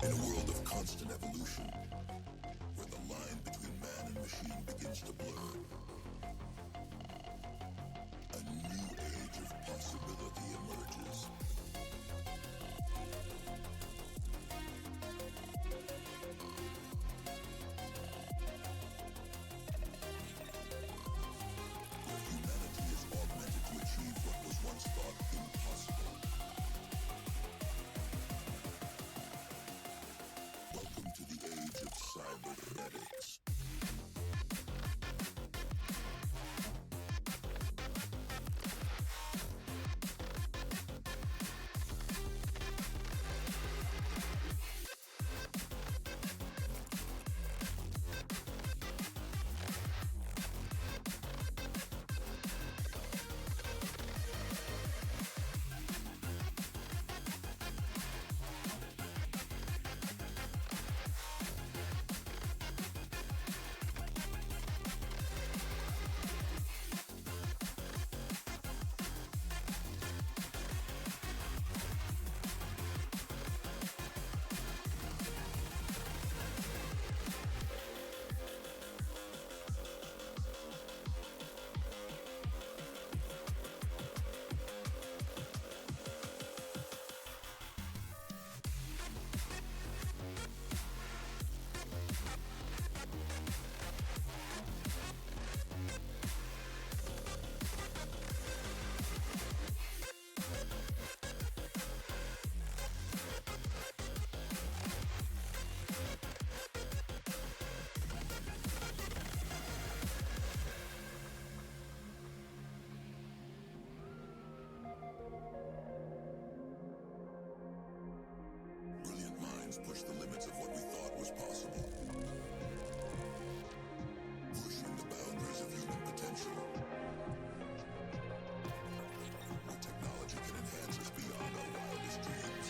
In a world of constant evolution, where the line between man and machine begins to blur, a new age of possibility emerges. Where humanity is augmented to achieve what was once thought impossible. Welcome to the age of cybernetics. Brilliant minds push the limits of what we thought was possible, pushing the boundaries of human potential. Where technology can enhance us beyond our wildest dreams.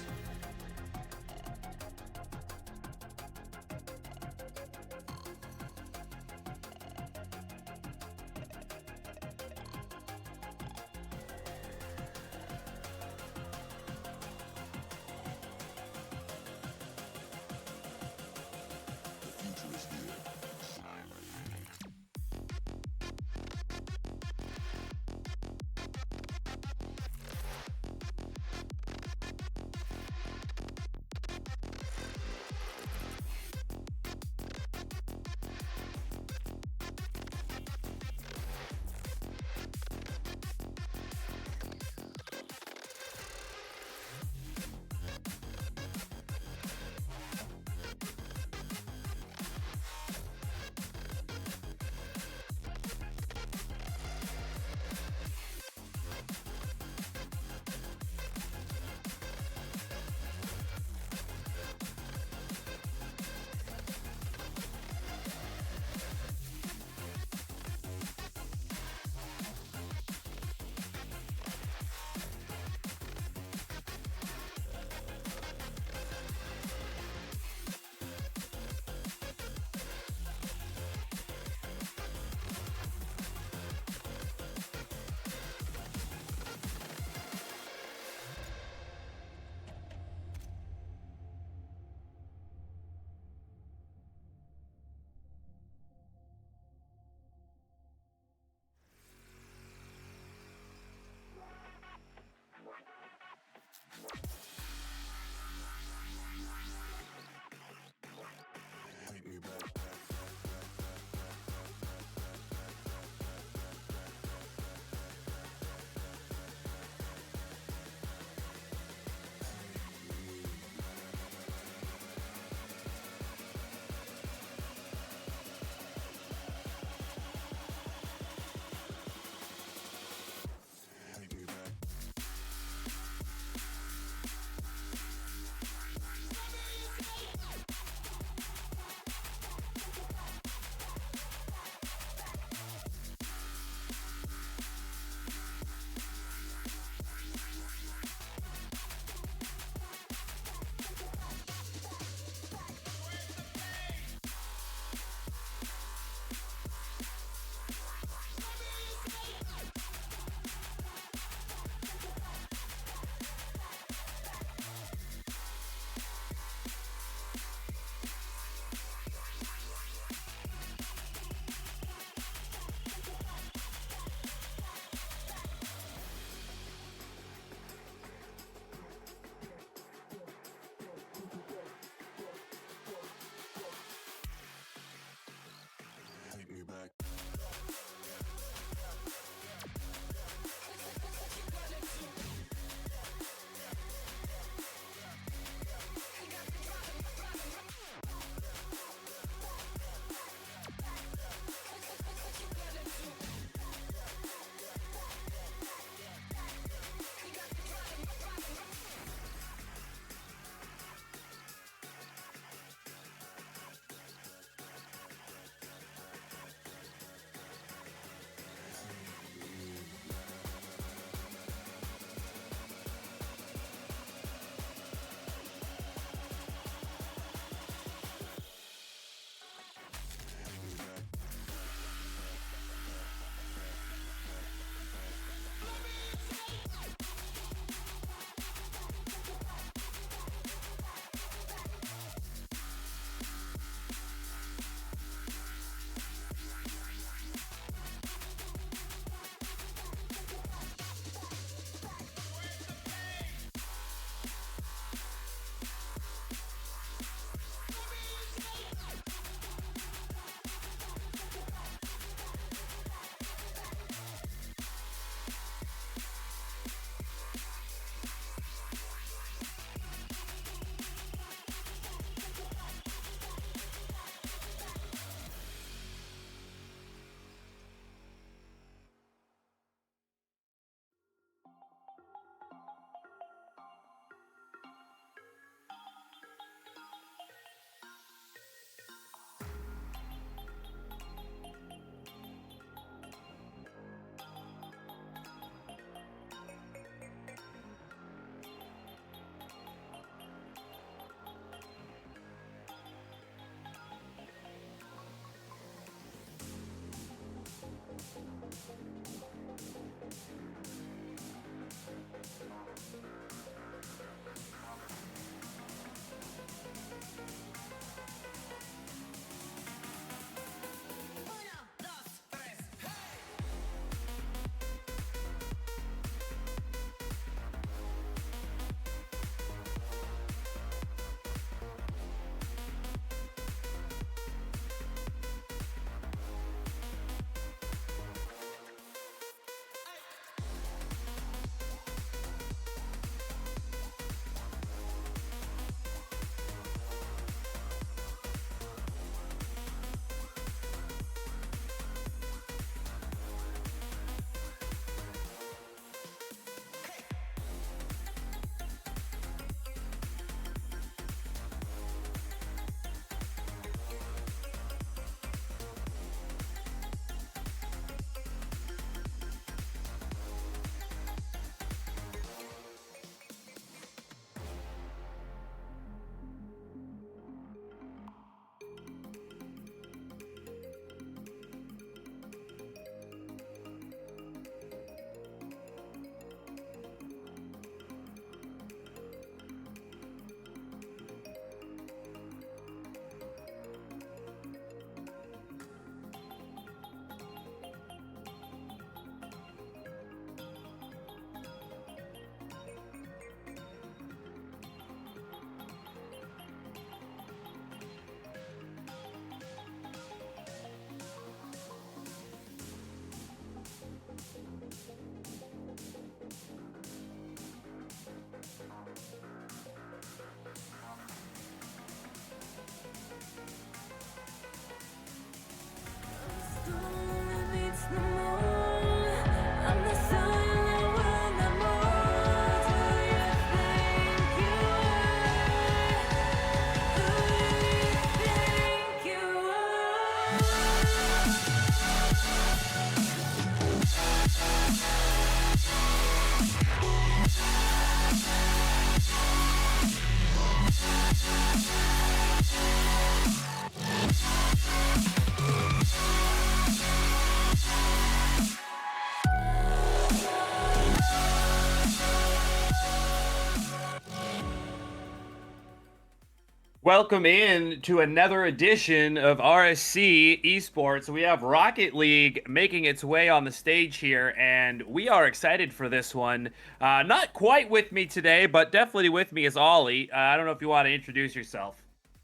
Welcome in to another edition of RSC Esports. We have Rocket League making its way on the stage here, and we are excited for this one. Not quite with me today, but definitely with me is Ollie. I don't know if you want to introduce yourself,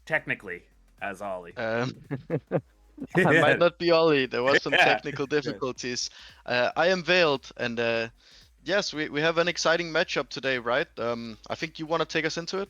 technically, as Ollie. Um, I might Yeah. not be Ollie. There was some Yeah. technical Good. difficulties. I am Veiled, and yes, we have an exciting matchup today, right? I think you want to take us into it.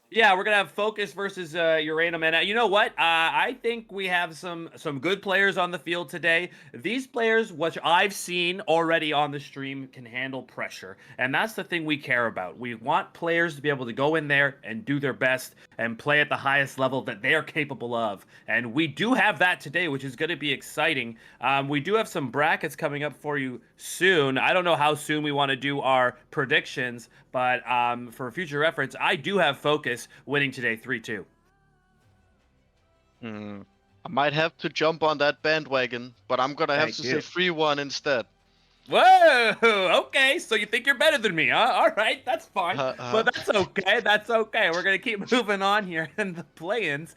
Yeah, we're gonna have Focus versus Uranum, and you know what? I think we have some good players on the field today. These players, which I've seen already on the stream, can handle pressure, and that's the thing we care about. We want players to be able to go in there and do their best and play at the highest level that they are capable of, and we do have that today, which is going to be exciting. We do have some brackets coming up for you soon. I don't know how soon we want to do our predictions, but for future reference, I do have Focus winning today 3-2. Hmm. I might have to jump on that bandwagon, but I'm gonna have Thank to say you. 3-1 instead. Whoa! Okay, so you think you're better than me, huh? All right, that's fine, but Uh, that's okay. That's okay. We're gonna keep moving on here in the play-ins.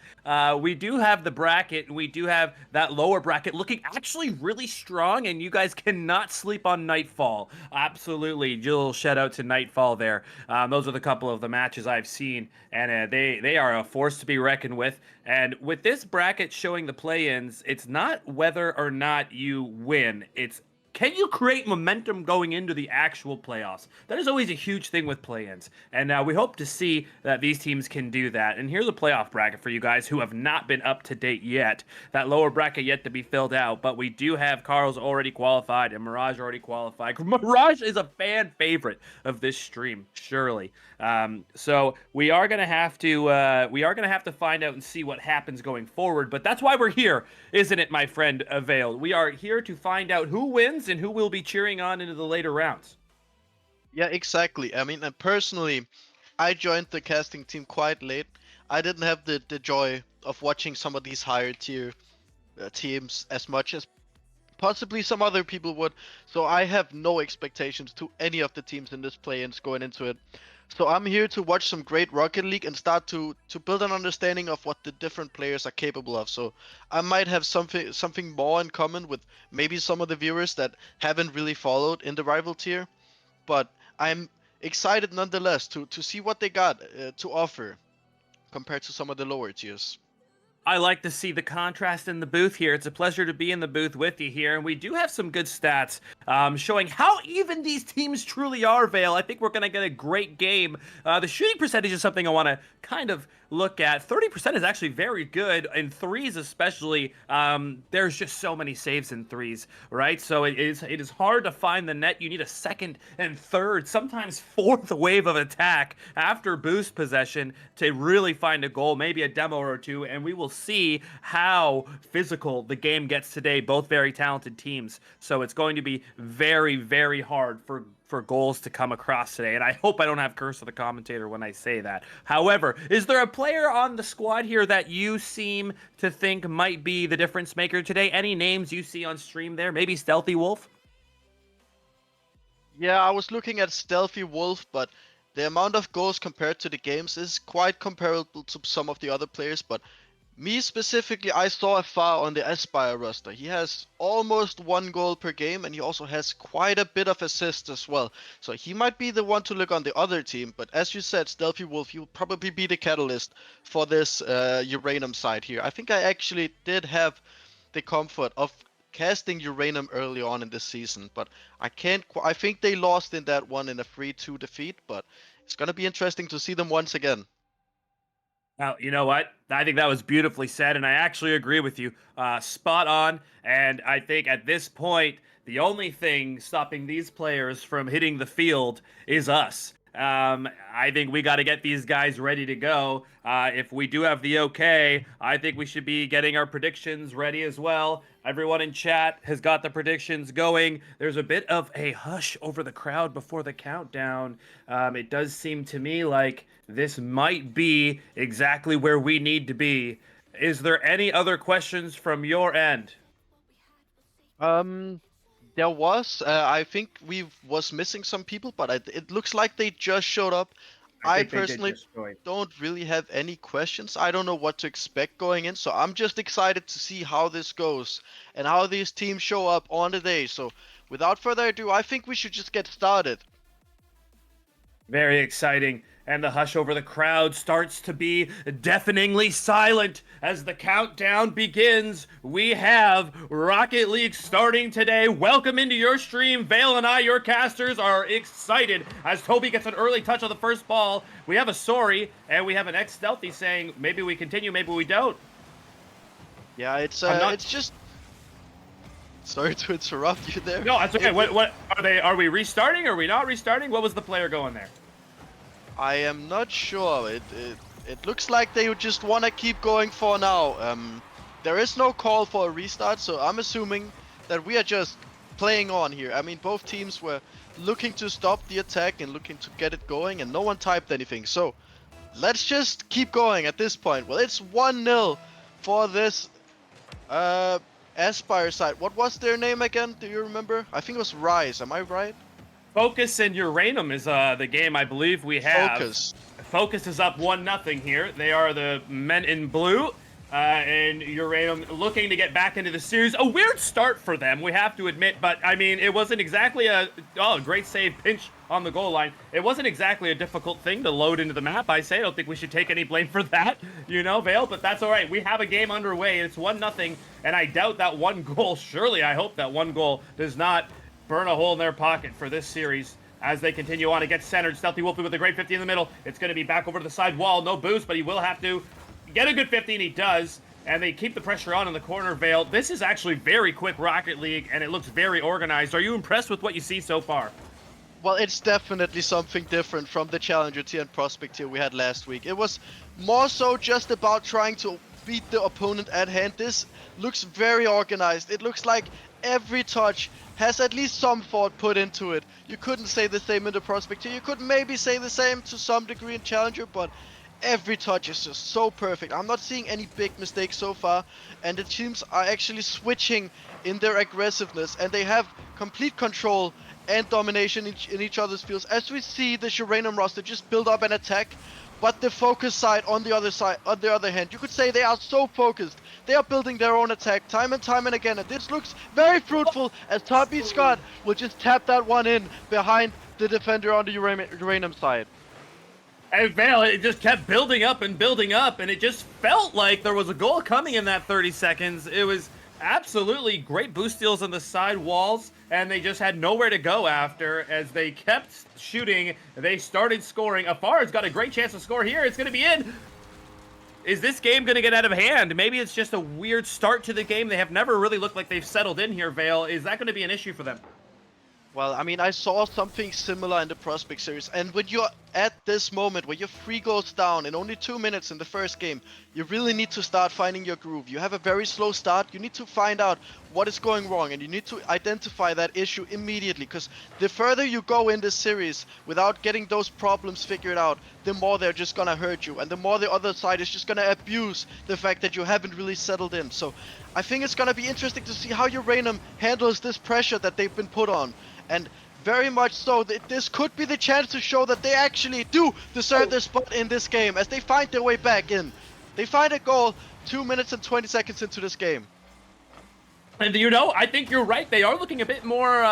We do have the bracket, and we do have that lower bracket looking actually really strong. And you guys cannot sleep on Nightfall. Absolutely, little shout out to Nightfall there. Those are the couple of the matches I've seen, and they are a force to be reckoned with. And with this bracket showing the play-ins, it's not whether or not you win. It's can you create momentum going into the actual playoffs? That is always a huge thing with play-ins, and we hope to see that these teams can do that. And here's a playoff bracket for you guys who have not been up to date yet. That lower bracket yet to be filled out, but we do have Carl's already qualified and Mirage already qualified. Mirage is a fan favorite of this stream, surely. So we are gonna have to find out and see what happens going forward. But that's why we're here, isn't it, my friend Veiled? We are here to find out who wins and who will be cheering on into the later rounds. yeah, exactly. I mean, and personally, I joined the casting team quite late. I didn't have the joy of watching some of these higher tier teams as much as possibly some other people would. So I have no expectations to any of the teams in this play-ins going into it. So I'm here to watch some great Rocket League and start to build an understanding of what the different players are capable of. So I might have something more in common with maybe some of the viewers that haven't really followed in the rival tier, but I'm excited nonetheless to see what they got to offer compared to some of the lower tiers. I like to see the contrast in the booth here. It's a pleasure to be in the booth with you here, and we do have some good stats showing how even these teams truly are, Vale. I think we're going to get a great game. The shooting percentage is something I want to kind of look at. 30% is actually very good, in threes especially. There's just so many saves in threes, right? So it is hard to find the net. You need a second and third, sometimes fourth wave of attack after boost possession to really find a goal, maybe a demo or two, and we will see how physical the game gets today. Both very talented teams, so it's going to be very, very hard for goals to come across today. And I hope I don't have curse of the commentator when I say that. However, is there a player on the squad here that you seem to think might be the difference maker today? Any names you see on stream there? Maybe Stealthy Wolf? Yeah, I was looking at Stealthy Wolf, but the amount of goals compared to the games is quite comparable to some of the other players. But me specifically, I saw Afar on the Aspire roster. He has almost 1 goal per game, and he also has quite a bit of assists as well. So he might be the one to look on the other team. But as you said, Stealthy Wolf, he'll probably be the catalyst for this Uranium side here. I think I actually did have the comfort of casting Uranium early on in this season, but I can't. I think they lost in that one in a 3-2 defeat, but it's gonna be interesting to see them once again. Well, you know what? I think that was beautifully said, and I actually agree with you. Spot on. And I think at this point, the only thing stopping these players from hitting the field is us. I think we got to get these guys ready to go. If we do have the okay, I think we should be getting our predictions ready as well. Everyone in chat has got the predictions going. There's a bit of a hush over the crowd before the countdown. It does seem to me like this might be exactly where we need to be. Is there any other questions from your end? Um, there was. I think we was missing some people, but it looks like they just showed up. I think they did personally destroy. don't really have any questions. I don't know what to expect going in, so I'm just excited to see how this goes and how these teams show up on the day. So without further ado, I think we should just get started. Very exciting, and the hush over the crowd starts to be deafeningly silent as the countdown begins. We have Rocket League starting today. Welcome into your stream. Vale and I, your casters, are excited as Toby gets an early touch on the first ball. We have a Sorry, and we have an ex-Stealthy saying, maybe we continue, maybe we don't. Yeah, it's not- it's just. Sorry to interrupt you there. No, that's okay. What are they? Are we restarting? Are we not restarting? What was the player going there? I am not sure. It looks like they just want to keep going for now. There is no call for a restart, so I'm assuming that we are just playing on here. I mean, both teams were looking to stop the attack and looking to get it going, and no one typed anything. So let's just keep going at this point. Well, it's 1-0 for this Aspire side. What was their name again? Do you remember? I think it was Rise. Am I right? Focus and Uranum is the game I believe we have. Focus. Focus is up 1-0 here. They are the men in blue. And Uranum looking to get back into the series. A weird start for them, we have to admit. But, I mean, it wasn't exactly a great save, pinch on the goal line. It wasn't exactly a difficult thing to load into the map, I say. I don't think we should take any blame for that, you know, Vale. But that's all right. We have a game underway. It's 1-0. And I doubt that one goal, surely I hope that one goal does not burn a hole in their pocket for this series as they continue on. It gets centered. Stealthy Wolfie with a great 50 in the middle. It's going to be back over to the side wall. No boost, but he will have to get a good 50, and he does. And they keep the pressure on in the corner, Vale. This is actually very quick Rocket League, and it looks very organized. Are you impressed with what you see so far? Well, it's definitely something different from the Challenger tier and Prospect tier we had last week. It was more so just about trying to beat the opponent at hand. This looks very organized. It looks like every touch has at least some thought put into it. You couldn't say the same in the Prospect tier. You could maybe say the same to some degree in Challenger, but every touch is just so perfect. I'm not seeing any big mistakes so far, and the teams are actually switching in their aggressiveness, and they have complete control and domination in each other's fields. As we see the Uranum roster just build up an attack, but the focus side, on the other hand, you could say they are so focused. They are building their own attack time and again, and this looks very fruitful as Toby Scott will just tap that one in behind the defender on the Uranum side. And Vale, it just kept building up, and it just felt like there was a goal coming in that 30 seconds. It was absolutely great boost steals on the side walls, and they just had nowhere to go after. As they kept shooting, they started scoring. Afar's got a great chance to score here. It's going to be in. Is this game going to get out of hand? Maybe it's just a weird start to the game. They have never really looked like they've settled in here, Vale. Is that going to be an issue for them? Well, I mean, I saw something similar in the Prospect series, and when you're at this moment where you're 3 goals down in only 2 minutes in the first game, you really need to start finding your groove. You have a very slow start, you need to find out what is going wrong, and you need to identify that issue immediately, because the further you go in this series without getting those problems figured out, the more they're just gonna hurt you, and the more the other side is just gonna abuse the fact that you haven't really settled in. So I think it's gonna be interesting to see how Uranum handles this pressure that they've been put on. And very much so, this could be the chance to show that they actually do deserve their spot in this game as they find their way back in. They find a goal 2 minutes and 20 seconds into this game. And you know, I think you're right. They are looking a bit more,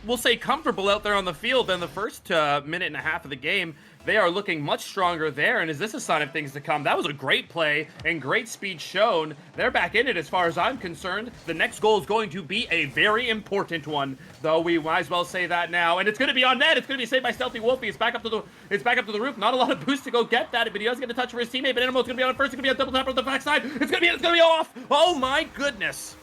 we'll say, comfortable out there on the field than the first minute and a half of the game. They are looking much stronger there, and is this a sign of things to come? That was a great play and great speed shown. They're back in it as far as I'm concerned. The next goal is going to be a very important one, though we might as well say that now. And it's going to be on net. It's going to be saved by Stealthy Wolfie. It's back up to the roof. Not a lot of boost to go get that, but he does get a touch for his teammate. But Animal's going to be on it first. It's going to be a double tap on the backside. It's going to be off. Oh my goodness.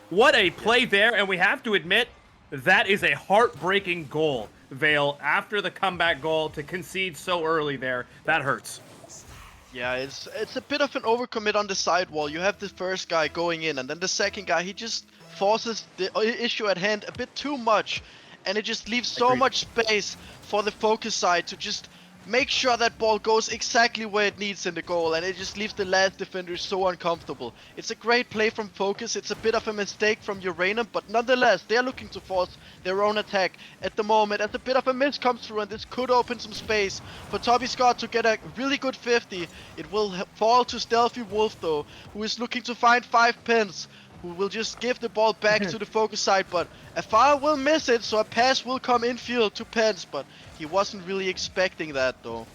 What a play there, and we have to admit, that is a heartbreaking goal. Vale, after the comeback goal, to concede so early there, that hurts. Yeah, it's a bit of an overcommit on the sidewall. You have the first guy going in, and then the second guy, he just forces the issue at hand a bit too much, and it just leaves so much space for the focus side to just make sure that ball goes exactly where it needs in the goal, and it just leaves the last defender so uncomfortable. It's a great play from Focus. It's a bit of a mistake from Uranium, but nonetheless, they're looking to force their own attack at the moment. As a bit of a miss comes through, and this could open some space for Toby Scott to get a really good 50. It will fall to Stealthy Wolf though, who is looking to find 5 pins, who will just give the ball back to the Focus side, but Afar will miss it, so a pass will come infield to Pence, but he wasn't really expecting that though.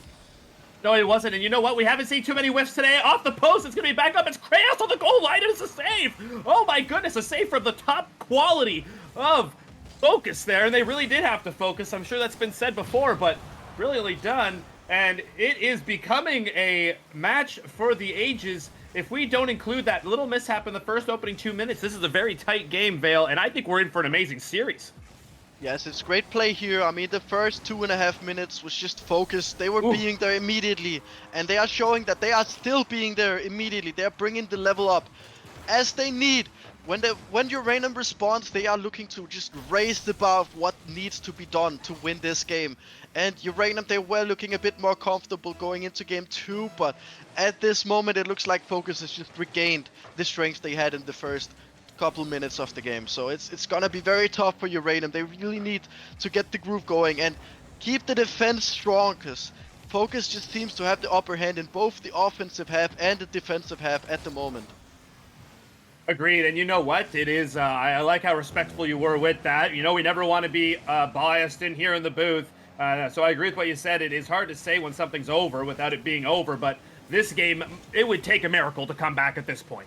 No, he wasn't. And you know what? We haven't seen too many whiffs today. Off the post, it's going to be back up. It's Kratos on the goal line. It's a save. Oh my goodness, a save from the top quality of Focus there. And they really did have to focus. I'm sure that's been said before, but brilliantly done. And it is becoming a match for the ages. If we don't include that little mishap in the first opening 2 minutes, this is a very tight game, Vale, and I think we're in for an amazing series. Yes, it's great play here. I mean, the first 2.5 minutes was just focused. They were being there immediately, and they are showing that they are still being there immediately. They are bringing the level up as they need. When Uranium responds, they are looking to just raise the bar of what needs to be done to win this game. And Uranium, they were looking a bit more comfortable going into game 2, but at this moment it looks like Focus has just regained the strength they had in the first couple minutes of the game. So it's gonna be very tough for Uranium. They really need to get the groove going and keep the defense strong, because Focus just seems to have the upper hand in both the offensive half and the defensive half at the moment. Agreed, and you know what? It is, I like how respectful you were with that. You know, we never want to be biased in here in the booth, so I agree with what you said. It is hard to say when something's over without it being over, but this game, it would take a miracle to come back at this point.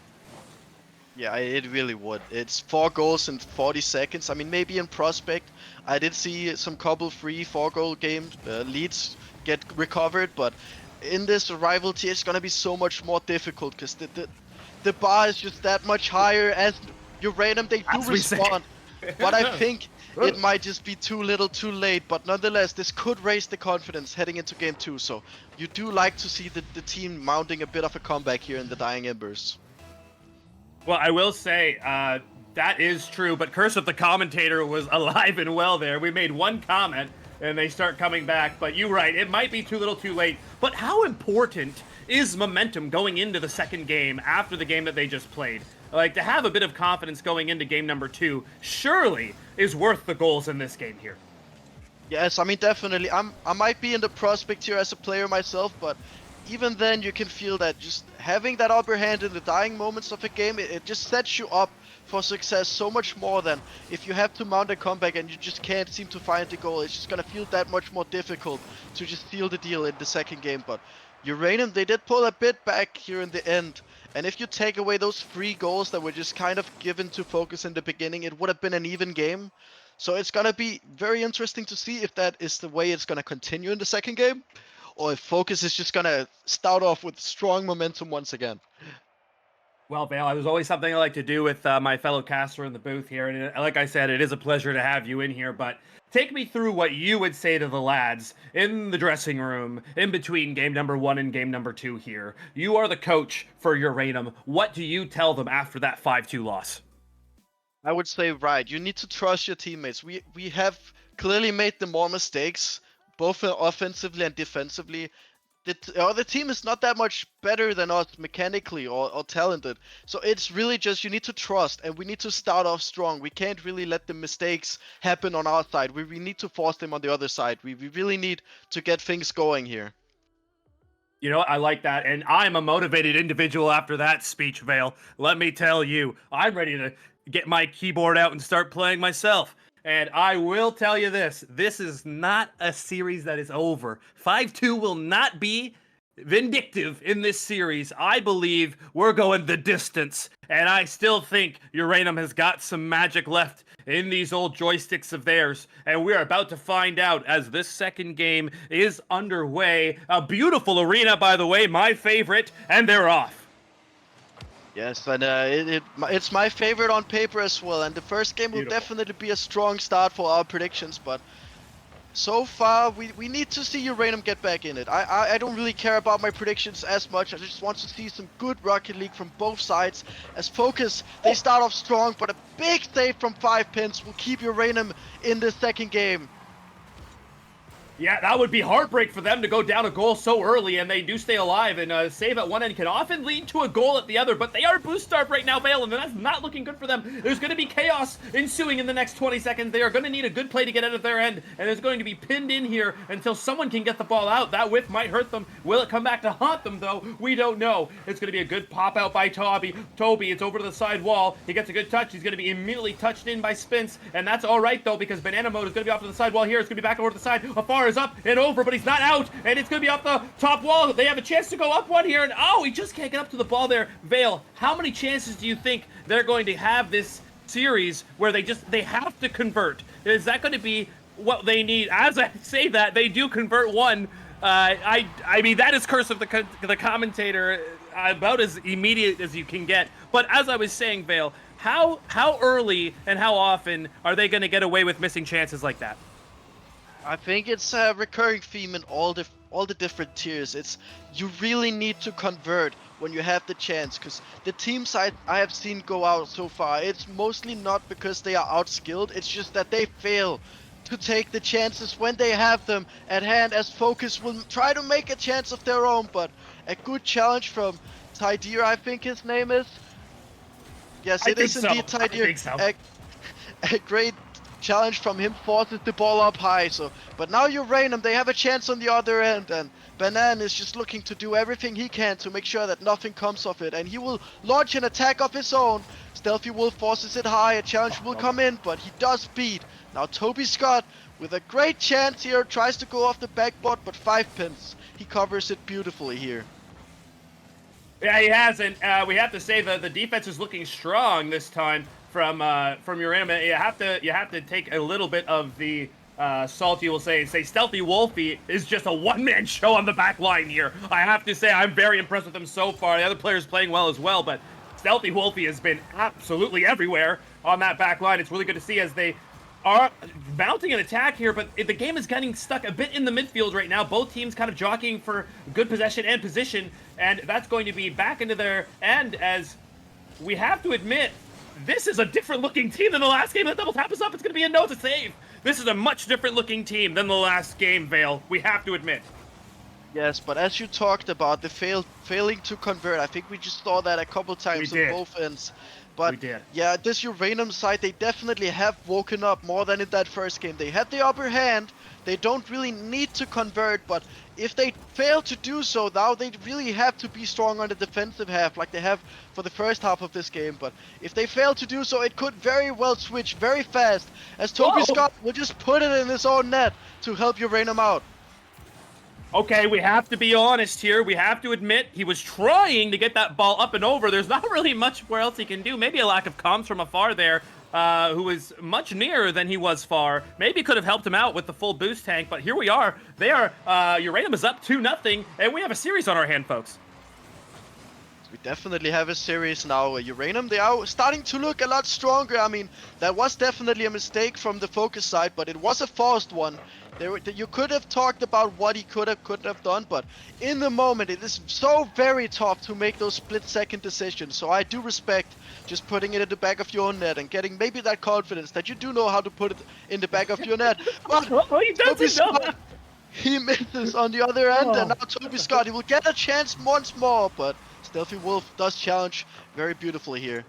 Yeah, it really would. It's 4 goals in 40 seconds. I mean, maybe in Prospect, I did see some couple free 4-goal games leads get recovered, but in this rival tier, it's gonna be so much more difficult because the bar is just that much higher. As Uranium, they do respond, but I think it might just be too little too late. But nonetheless, this could raise the confidence heading into game 2, so you do like to see the team mounting a bit of a comeback here in the Dying Embers. Well, I will say, that is true, but Curse of the Commentator was alive and well there. We made one comment, and they start coming back, but you're right, it might be too little too late. But how important is momentum going into the second game after the game that they just played? Like, to have a bit of confidence going into game number 2 surely is worth the goals in this game here. Yes, I mean, definitely. I might be in the Prospect here as a player myself, but even then you can feel that just having that upper hand in the dying moments of a game, it just sets you up for success so much more than if you have to mount a comeback and you just can't seem to find the goal. It's just gonna feel that much more difficult to just seal the deal in the second game. But Uranium, they did pull a bit back here in the end, and if you take away those 3 goals that were just kind of given to Focus in the beginning, it would have been an even game. So it's gonna be very interesting to see if that is the way it's gonna continue in the second game, or if Focus is just gonna start off with strong momentum once again. Well, Vale, it was always something I like to do with my fellow caster in the booth here, and like I said, it is a pleasure to have you in here, but take me through what you would say to the lads in the dressing room in between game number 1 and game number 2 here. You are the coach for Uranium. What do you tell them after that 5-2 loss? I would say, right, you need to trust your teammates. We have clearly made the more mistakes, both offensively and defensively. The other team is not that much better than us mechanically or talented. So it's really just you need to trust, and we need to start off strong. We can't really let the mistakes happen on our side. We need to force them on the other side. We really need to get things going here. You know, I like that, and I'm a motivated individual after that speech, Vale. Let me tell you, I'm ready to get my keyboard out and start playing myself. And I will tell you this is not a series that is over. 5-2 will not be vindictive in this series. I believe we're going the distance, and I still think Uranium has got some magic left in these old joysticks of theirs, and we're about to find out as this second game is underway. A beautiful arena, by the way, my favorite, and they're off. Yes, and it's my favorite on paper as well, and the first game will definitely be a strong start for our predictions, but so far we need to see Uranium get back in it. I don't really care about my predictions as much. I just want to see some good Rocket League from both sides. As Focus, they start off strong, but a big save from 5 pins will keep Uranium in the second game. Yeah, that would be heartbreak for them to go down a goal so early, and they do stay alive, and a save at one end can often lead to a goal at the other, but they are boost starved right now, Vale, and that's not looking good for them. There's going to be chaos ensuing in the next 20 seconds. They are going to need a good play to get out of their end, and it's going to be pinned in here until someone can get the ball out. That whiff might hurt them. Will it come back to haunt them, though? We don't know. It's going to be a good pop out by Toby. It's over to the side wall. He gets a good touch. He's going to be immediately touched in by Spence, and that's all right, though, because Banana Mode is going to be off to the side wall here. It's going to be back over to the side. Afar is up and over, but he's not out, and it's going to be off the top wall. They have a chance to go up one here, and oh, he just can't get up to the ball there. Vale, how many chances do you think they're going to have this series where they have to convert? Is that going to be what they need? As I say that, they do convert one. I mean, that is curse of the commentator, about as immediate as you can get. But as I was saying, Vale, how early and how often are they going to get away with missing chances like that? I think it's a recurring theme in all the different tiers. It's you really need to convert when you have the chance, because the teams I have seen go out so far, it's mostly not because they are outskilled, it's just that they fail to take the chances when they have them at hand, as Focus will try to make a chance of their own. But a good challenge from Tydeer, I think his name is. Yes, it is indeed Tydeer. I think so. A great challenge from him forces the ball up high. But now Uranum, they have a chance on the other end, and Banan is just looking to do everything he can to make sure that nothing comes of it, and he will launch an attack of his own. Stealthy Wolf forces it high, a challenge will come in, but he does beat. Now Toby Scott with a great chance here, tries to go off the backboard, but 5 pins. He covers it beautifully here. Yeah, he has, and we have to say that the defense is looking strong this time from Uranum. You have to take a little bit of the salt, you will say Stealthy Wolfie is just a one-man show on the back line here. I have to say I'm very impressed with him so far. The other players playing well as well, but Stealthy Wolfie has been absolutely everywhere on that back line. It's really good to see as they are mounting an attack here, but the game is getting stuck a bit in the midfield right now. Both teams kind of jockeying for good possession and position, and that's going to be back into their end, as we have to admit, this is a different looking team than the last game. That double tap is up. It's going to be a no to save. This is a much different looking team than the last game, Vale. We have to admit. Yes, but as you talked about, the failing to convert, I think we just saw that a couple times on both ends. But yeah, this Uranum side, they definitely have woken up more than in that first game. They had the upper hand. They don't really need to convert, but if they fail to do so, now they really have to be strong on the defensive half like they have for the first half of this game. But if they fail to do so, it could very well switch very fast, as Toby Scott will just put it in his own net to help Uranum out. Okay, we have to be honest here. We have to admit he was trying to get that ball up and over. There's not really much where else he can do. Maybe a lack of comms from afar there, who was much nearer than he was far. Maybe could have helped him out with the full boost tank, but here we are. They are, Uranum is up 2-0, and we have a series on our hand, folks. We definitely have a series now. Uranum, they are starting to look a lot stronger. I mean, that was definitely a mistake from the Focus side, but it was a forced one. You could have talked about what he couldn't have done, but in the moment it is so very tough to make those split-second decisions. So I do respect just putting it in the back of your own net and getting maybe that confidence that you do know how to put it in the back of your net. But Toby Scott, he misses on the other end, and now Toby Scott, he will get a chance once more, but Stealthy Wolf does challenge very beautifully here.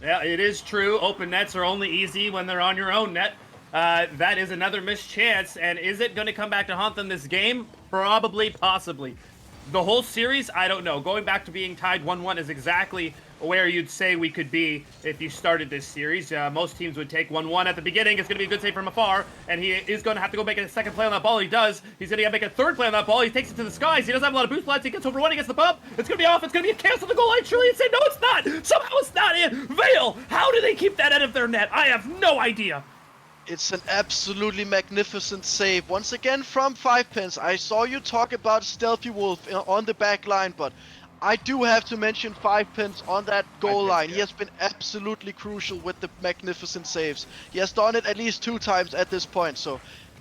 Yeah, it is true. Open nets are only easy when they're on your own net. That is another missed chance, and is it going to come back to haunt them this game? Probably, possibly. The whole series, I don't know. Going back to being tied 1-1 is exactly where you'd say we could be if you started this series. Most teams would take 1-1 at the beginning. It's going to be a good save from afar, and he is going to have to go make a second play on that ball. He does. He's going to make a third play on that ball. He takes it to the skies. He doesn't have a lot of boost points. He gets over one. He gets the bump. It's going to be off. It's going to be a cancel the goal line. Surely it's in. No, it's not. Somehow it's not in. Vale, how do they keep that out of their net? I have no idea. It's an absolutely magnificent save. Once again from 5 pins. I saw you talk about Stealthy Wolf on the back line, but I do have to mention 5 pins on that goal line. He has been absolutely crucial with the magnificent saves. He has done it at least 2 times at this point, so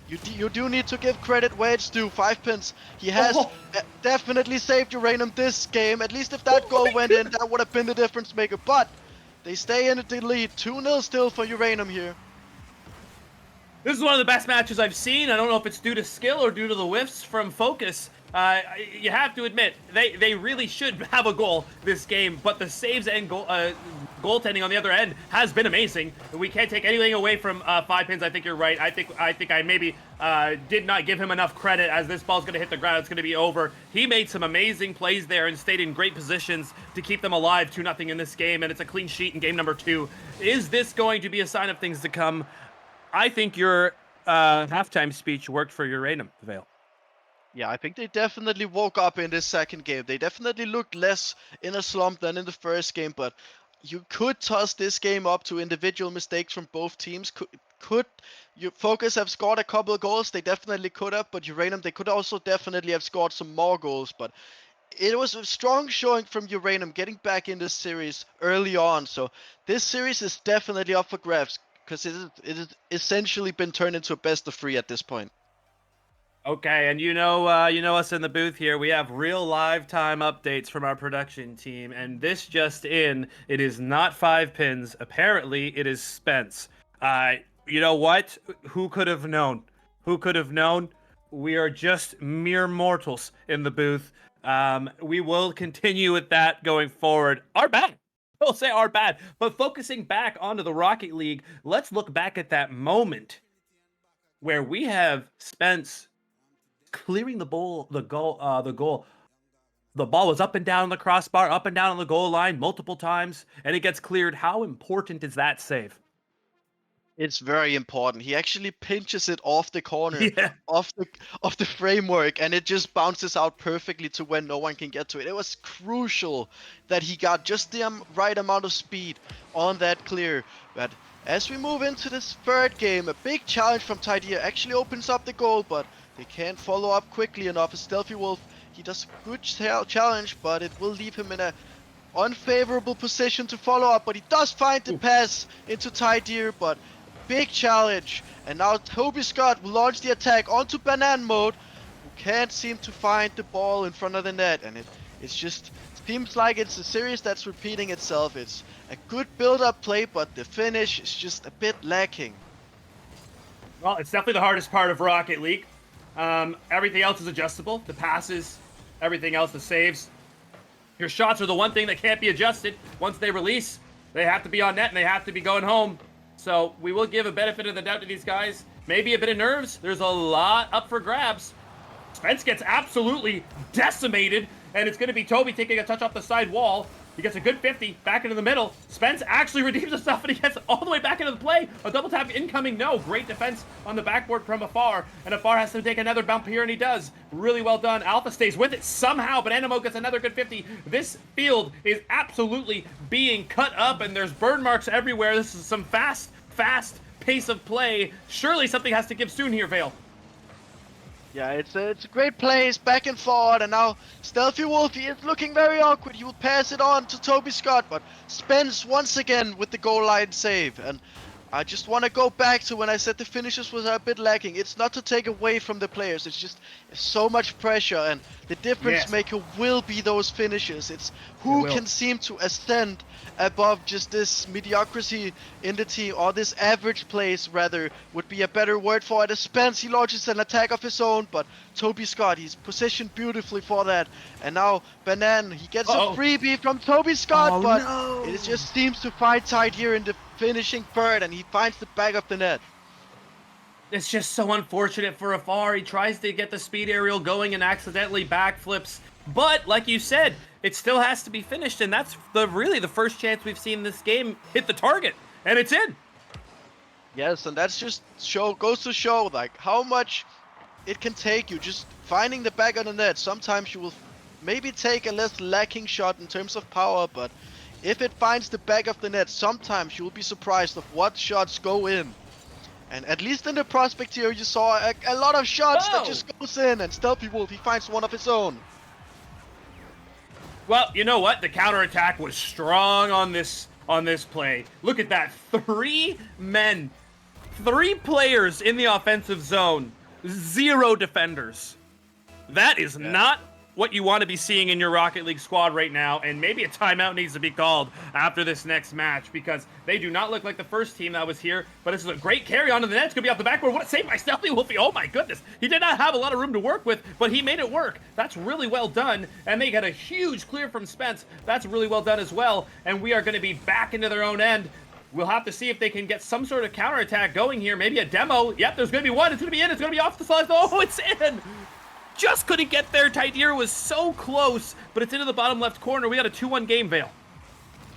you do need to give credit where it's due. 5 pins. He has definitely saved Uranum this game. At least if that goal went in, that would have been the difference maker. But they stay in the lead. 2-0 still for Uranum here. This is one of the best matches I've seen. I don't know if it's due to skill or due to the whiffs from focus. You have to admit, they really should have a goal this game, but the saves and goaltending on the other end has been amazing. We can't take anything away from 5pins. I think you're right. I think I maybe did not give him enough credit, as this ball's going to hit the ground. It's going to be over. He made some amazing plays there and stayed in great positions to keep them alive 2-0 in this game, and it's a clean sheet in game number 2. Is this going to be a sign of things to come? I think your halftime speech worked for Uranum, Vale. Yeah, I think they definitely woke up in this second game. They definitely looked less in a slump than in the first game, but you could toss this game up to individual mistakes from both teams. Could your Focus have scored a couple of goals? They definitely could have, but Uranum, they could also definitely have scored some more goals, but it was a strong showing from Uranum getting back in this series early on, so this series is definitely up for grabs, because it has essentially been turned into a best of 3 at this point. Okay, and you know us in the booth here. We have real live time updates from our production team, and this just in, it is not 5pins. Apparently, it is Spence. You know what? Who could have known? Who could have known? We are just mere mortals in the booth. We will continue with that going forward. Our bad. We'll say our bad. But focusing back onto the Rocket League, let's look back at that moment where we have Spence clearing the goal. The ball was up and down the crossbar, up and down on the goal line multiple times, and it gets cleared. How important is that save? It's very important. He actually pinches it off the corner, Yeah. off the framework, and it just bounces out perfectly to when no one can get to it. It was crucial that he got just the right amount of speed on that clear. But as we move into this third game, a big challenge from Tidia actually opens up the goal, but they can't follow up quickly enough. Stealthy Wolf, he does a good challenge, but it will leave him in a unfavorable position to follow up. But he does find the pass into Tidia, but big challenge. And now Toby Scott will launch the attack onto Banana Mode, who can't seem to find the ball in front of the net. And it seems like it's a series that's repeating itself. It's a good build-up play, but the finish is just a bit lacking. Well, it's definitely the hardest part of Rocket League. Everything else is adjustable. The passes, everything else, the saves. Your shots are the one thing that can't be adjusted. Once they release, they have to be on net and they have to be going home. So we will give a benefit of the doubt to these guys. Maybe a bit of nerves. There's a lot up for grabs. Spence gets absolutely decimated, and it's going to be Toby taking a touch off the side wall. He gets a good 50 back into the middle. Spence actually redeems himself, and he gets all the way back into the play. A double tap incoming. No, great defense on the backboard from Afar, and Afar has to take another bump here, and he does. Really well done. Alpha stays with it somehow, but Animo gets another good 50. This field is absolutely being cut up, and there's burn marks everywhere. This is some fast pace of play. Surely something has to give soon here, Vale. Yeah, it's a great plays back and forward, and now Stealthy Wolf, he is looking very awkward. He will pass it on to Toby Scott, but Spence once again with the goal line save. And I just want to go back to when I said the finishes was a bit lacking. It's not to take away from the players, it's just so much pressure, and the difference maker will be those finishes. It's who can seem to ascend above just this mediocrity in the team, or this average place rather would be a better word for it. As Spence, he launches an attack of his own, but Toby Scott, he's positioned beautifully for that. And now Banan, he gets a freebie from Toby Scott, but it just seems to find tight here in the finishing third, and he finds the back of the net. It's just so unfortunate for Afar. He tries to get the speed aerial going and accidentally backflips. But, like you said, it still has to be finished, and that's really the first chance we've seen this game hit the target, and it's in. Yes, and that's just goes to show like how much it can take you just finding the back of the net. Sometimes you will maybe take a less lacking shot in terms of power, but if it finds the back of the net, sometimes you will be surprised of what shots go in. And at least in the prospect here, you saw a lot of shots that just goes in, and Stealthy Wolf, he finds one of his own. Well, you know what? The counterattack was strong on this play. Look at that. 3 men. 3 players in the offensive zone. 0 defenders. That is not what you want to be seeing in your Rocket League squad right now, and maybe a timeout needs to be called after this next match because they do not look like the first team that was here, but this is a great carry onto the net. It's going to be off the backboard. What a save by Stealthy Wolfie. Oh my goodness. He did not have a lot of room to work with, but he made it work. That's really well done, and they got a huge clear from Spence. That's really well done as well, and we are going to be back into their own end. We'll have to see if they can get some sort of counterattack going here. Maybe a demo. Yep, there's going to be one. It's going to be in. It's going to be off the side. Oh, it's in. Just couldn't get there. Tydeer was so close, but it's into the bottom left corner. We got a 2-1 game, Vale.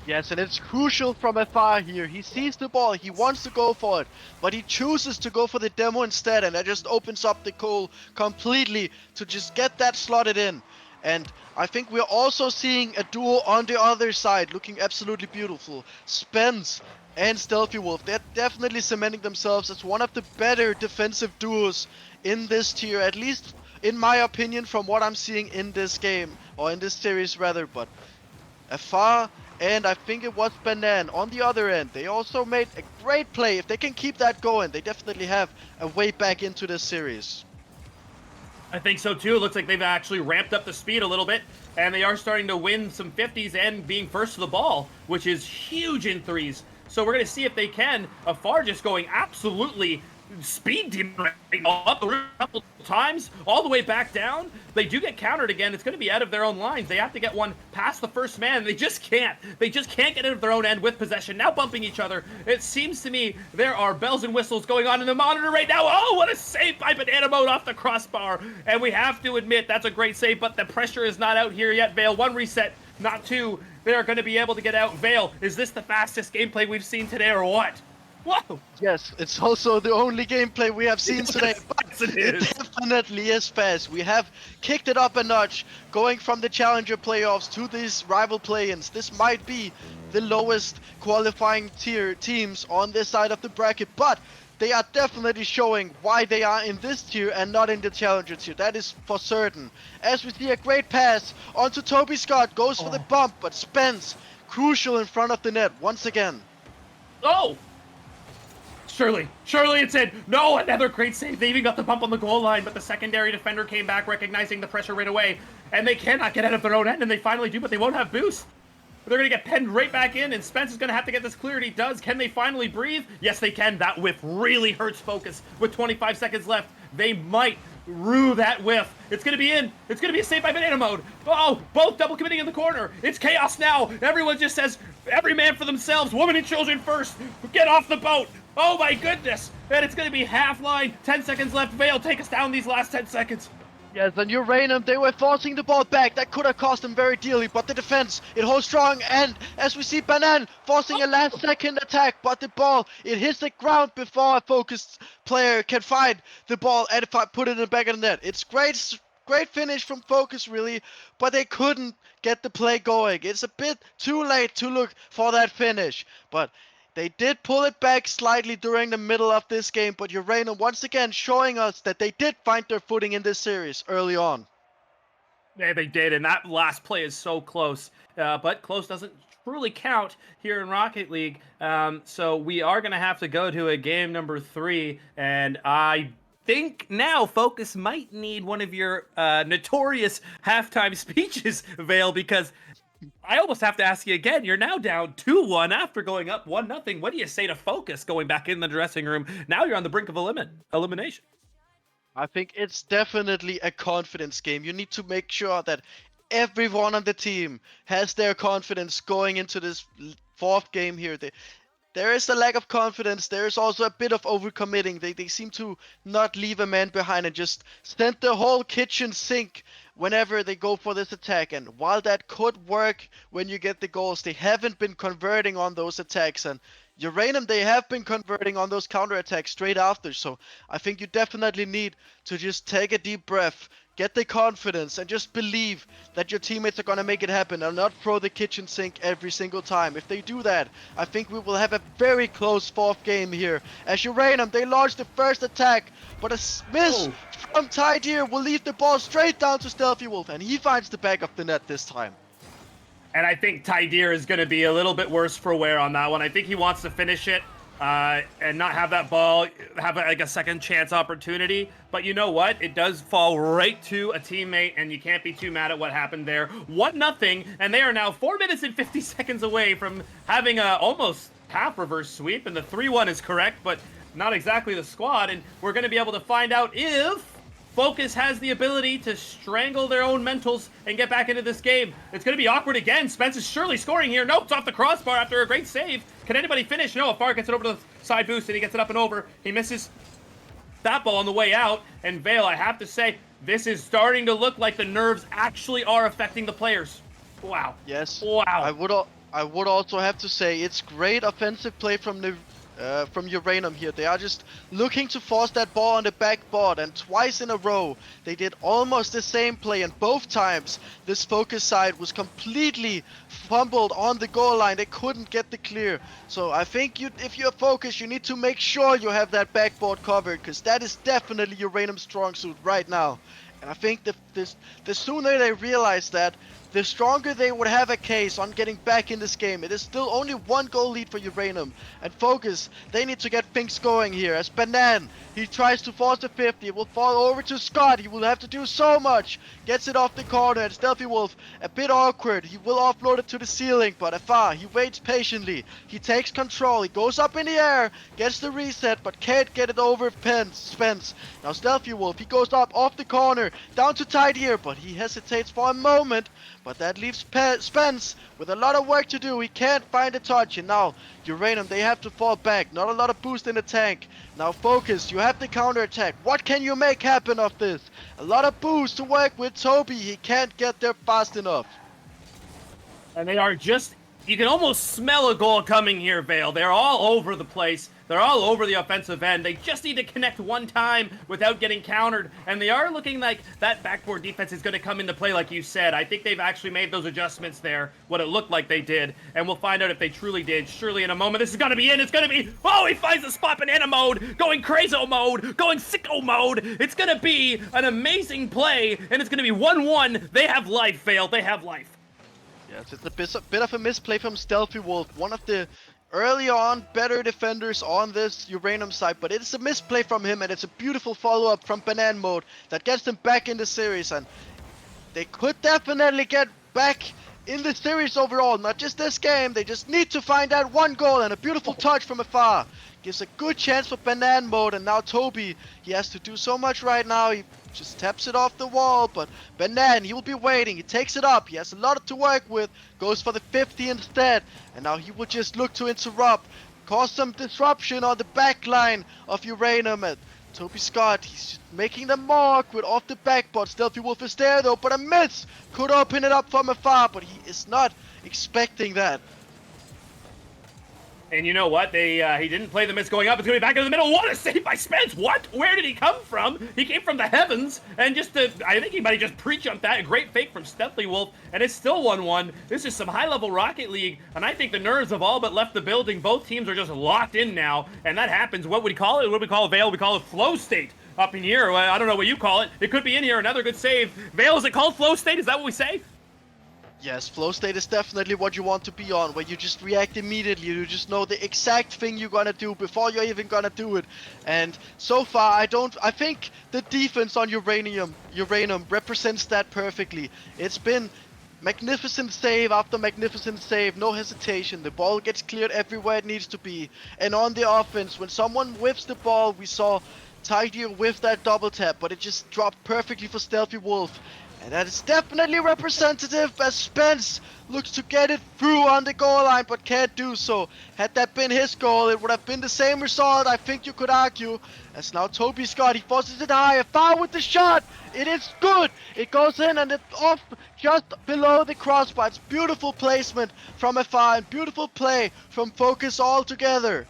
Yes, and it's crucial from afar here. He sees the ball, he wants to go for it, but he chooses to go for the demo instead, and that just opens up the goal completely to just get that slotted in. And I think we're also seeing a duo on the other side looking absolutely beautiful. Spence and Stealthy Wolf, they're definitely cementing themselves as one of the better defensive duos in this tier, at least in my opinion, from what I'm seeing in this game, or in this series rather. But Afar and I think it was Banan on the other end, they also made a great play. If they can keep that going, they definitely have a way back into this series. I think so too. It looks like they've actually ramped up the speed a little bit, and they are starting to win some 50s and being first to the ball, which is huge in threes. So we're going to see if they can. Afar just going absolutely speed demon right now, up the rim a couple times, all the way back down. They do get countered again. It's going to be out of their own lines. They have to get one past the first man. They just can't. They just can't get out of their own end with possession. Now bumping each other. It seems to me there are bells and whistles going on in the monitor right now. Oh, what a save by Banana Mode off the crossbar. And we have to admit that's a great save, but the pressure is not out here yet. Vale, one reset, not two. They are going to be able to get out. Vale, is this the fastest gameplay we've seen today or what? Whoa! Yes, it's also the only gameplay we have seen today, but Yes, it it is. definitely is fast. We have kicked it up a notch, going from the Challenger playoffs to these rival play-ins. This might be the lowest qualifying tier teams on this side of the bracket, but they are definitely showing why they are in this tier and not in the Challenger tier. That is for certain. As we see a great pass onto Toby Scott, goes for the bump, but Spence, crucial in front of the net once again. Oh! Surely it's in. No, another great save. They even got the bump on the goal line, but the secondary defender came back, recognizing the pressure right away, and they cannot get out of their own end, and they finally do, but they won't have boost. They're going to get penned right back in, and Spence is going to have to get this cleared. He does. Can they finally breathe? Yes, they can. That whiff really hurts Focus. With 25 seconds left, they might rue that whiff. It's going to be in. It's going to be a save by Banana Mode. Oh, both double committing in the corner. It's chaos now. Everyone just says, every man for themselves. Women and children first. Get off the boat. Oh my goodness. And it's going to be half line. 10 seconds left. Vale, take us down these last 10 seconds. Yes, and Uranum, they were forcing the ball back. That could have cost them very dearly, but the defense, it holds strong. And as we see Banan forcing a last second attack, but the ball, it hits the ground before a focused player can find the ball and put it in the back of the net. It's great finish from Focus, really, but they couldn't get the play going. It's a bit too late to look for that finish, but they did pull it back slightly during the middle of this game, but Uranum once again showing us that they did find their footing in this series early on. Yeah, they did, and that last play is so close. But close doesn't truly count here in Rocket League. So we are going to have to go to a game number 3, and I think now Focus might need one of your notorious halftime speeches, Vale, because I almost have to ask you again. You're now down 2-1 after going up 1-0. What do you say to Focus going back in the dressing room? Now you're on the brink of elimination. I think it's definitely a confidence game. You need to make sure that everyone on the team has their confidence going into this 4th game here. There is a lack of confidence. There is also a bit of overcommitting. They seem to not leave a man behind and just send the whole kitchen sink whenever they go for this attack. And while that could work when you get the goals, they haven't been converting on those attacks. And Uranum, they have been converting on those counterattacks straight after. So I think you definitely need to just take a deep breath, get the confidence, and just believe that your teammates are going to make it happen and not throw the kitchen sink every single time. If they do that, I think we will have a very close 4th game here. As Uranum, they launch the first attack, but a miss from Tydeer will lead the ball straight down to Stealthy Wolf, and he finds the back of the net this time. And I think Tydeer is going to be a little bit worse for wear on that one. I think he wants to finish it. and not have that ball have like a second chance opportunity. But you know what? It does fall right to a teammate, and you can't be too mad at what happened there. 1-0, and they are now 4 minutes and 50 seconds away from having a almost half reverse sweep, and the 3-1 is correct, but not exactly the squad. And we're going to be able to find out if Focus has the ability to strangle their own mentals and get back into this game. It's going to be awkward again. Spence is surely scoring here. Nope, it's off the crossbar after a great save. Can anybody finish? No, Afar gets it over to the side boost, and he gets it up and over. He misses that ball on the way out. And Vale, I have to say, this is starting to look like the nerves actually are affecting the players. Wow. Yes. Wow. I would also have to say it's great offensive play from Uranum here. They are just looking to force that ball on the backboard, and twice in a row they did almost the same play, and both times this Focus side was completely fumbled on the goal line. They couldn't get the clear. So I think if you're Focus, you need to make sure you have that backboard covered, because that is definitely Uranum's strong suit right now. And I think the sooner they realize that, the stronger they would have a case on getting back in this game. It is still only 1 goal lead for Uranum. And Focus, they need to get things going here. As Banan, he tries to force the 50. It will fall over to Scott. He will have to do so much. Gets it off the corner. And Stealthy Wolf, a bit awkward. He will offload it to the ceiling. But Afar, he waits patiently. He takes control. He goes up in the air. Gets the reset, but can't get it over Spence. Now Stealthy Wolf, he goes up off the corner. Down to Tidier, but he hesitates for a moment. But that leaves Spence with a lot of work to do. He can't find a touch. And now Uranum, they have to fall back. Not a lot of boost in the tank. Now Focus, you have the counter attack. What can you make happen of this? A lot of boost to work with. Toby, he can't get there fast enough. And they are just, you can almost smell a goal coming here, Vale. They're all over the place. They're all over the offensive end. They just need to connect one time without getting countered. And they are looking like that backboard defense is going to come into play, like you said. I think they've actually made those adjustments there, what it looked like they did. And we'll find out if they truly did. Surely in a moment, this is going to be in. It's going to be, oh, he finds the spot banana mode, going crazo mode, going sicko mode. It's going to be an amazing play, and it's going to be 1-1. They have life, Vale. They have life. Yes, it's a bit of a misplay from Stealthy Wolf. One of the early on better defenders on this Uranum side, but it's a misplay from him, and it's a beautiful follow-up from Banan mode that gets them back in the series, and they could definitely get back in the series overall, not just this game. They just need to find that 1 goal, and a beautiful touch from Afar gives a good chance for Banan mode. And now Toby, he has to do so much right now. He just taps it off the wall, but Banan, he will be waiting. He takes it up. He has a lot to work with. Goes for the 50 instead. And now he will just look to interrupt. Cause some disruption on the back line of Uranum. And Toby Scott, he's making them more awkward off the backboard. Stealthy Wolf is there though, but a miss. Could open it up from afar, but he is not expecting that. And you know what? He didn't play the miss going up. It's going to be back in the middle. What a save by Spence. What? Where did he come from? He came from the heavens. And I think he might have just pre-jumped that. A great fake from Stealthy Wolf. And it's still 1-1. This is some high-level Rocket League. And I think the nerves have all but left the building. Both teams are just locked in now. And that happens. What would we call it? What do we call Vale? We call it flow state up in here. I don't know what you call it. It could be in here. Another good save. Vale, is it called flow state? Is that what we say? Yes, flow state is definitely what you want to be on, where you just react immediately. You just know the exact thing you're gonna do before you're even gonna do it. And so far, I think the defense on Uranum represents that perfectly. It's been magnificent save after magnificent save, no hesitation. The ball gets cleared everywhere it needs to be. And on the offense, when someone whiffs the ball, we saw Tidier whiff that double tap, but it just dropped perfectly for Stealthy Wolf. And that is definitely representative as Spence looks to get it through on the goal line, but can't do so. Had that been his goal, it would have been the same result, I think you could argue. As now Toby Scott, he forces it high, Afar with the shot. It is good. It goes in and it's off just below the crossbar. It's beautiful placement from Afar and beautiful play from Focus all together.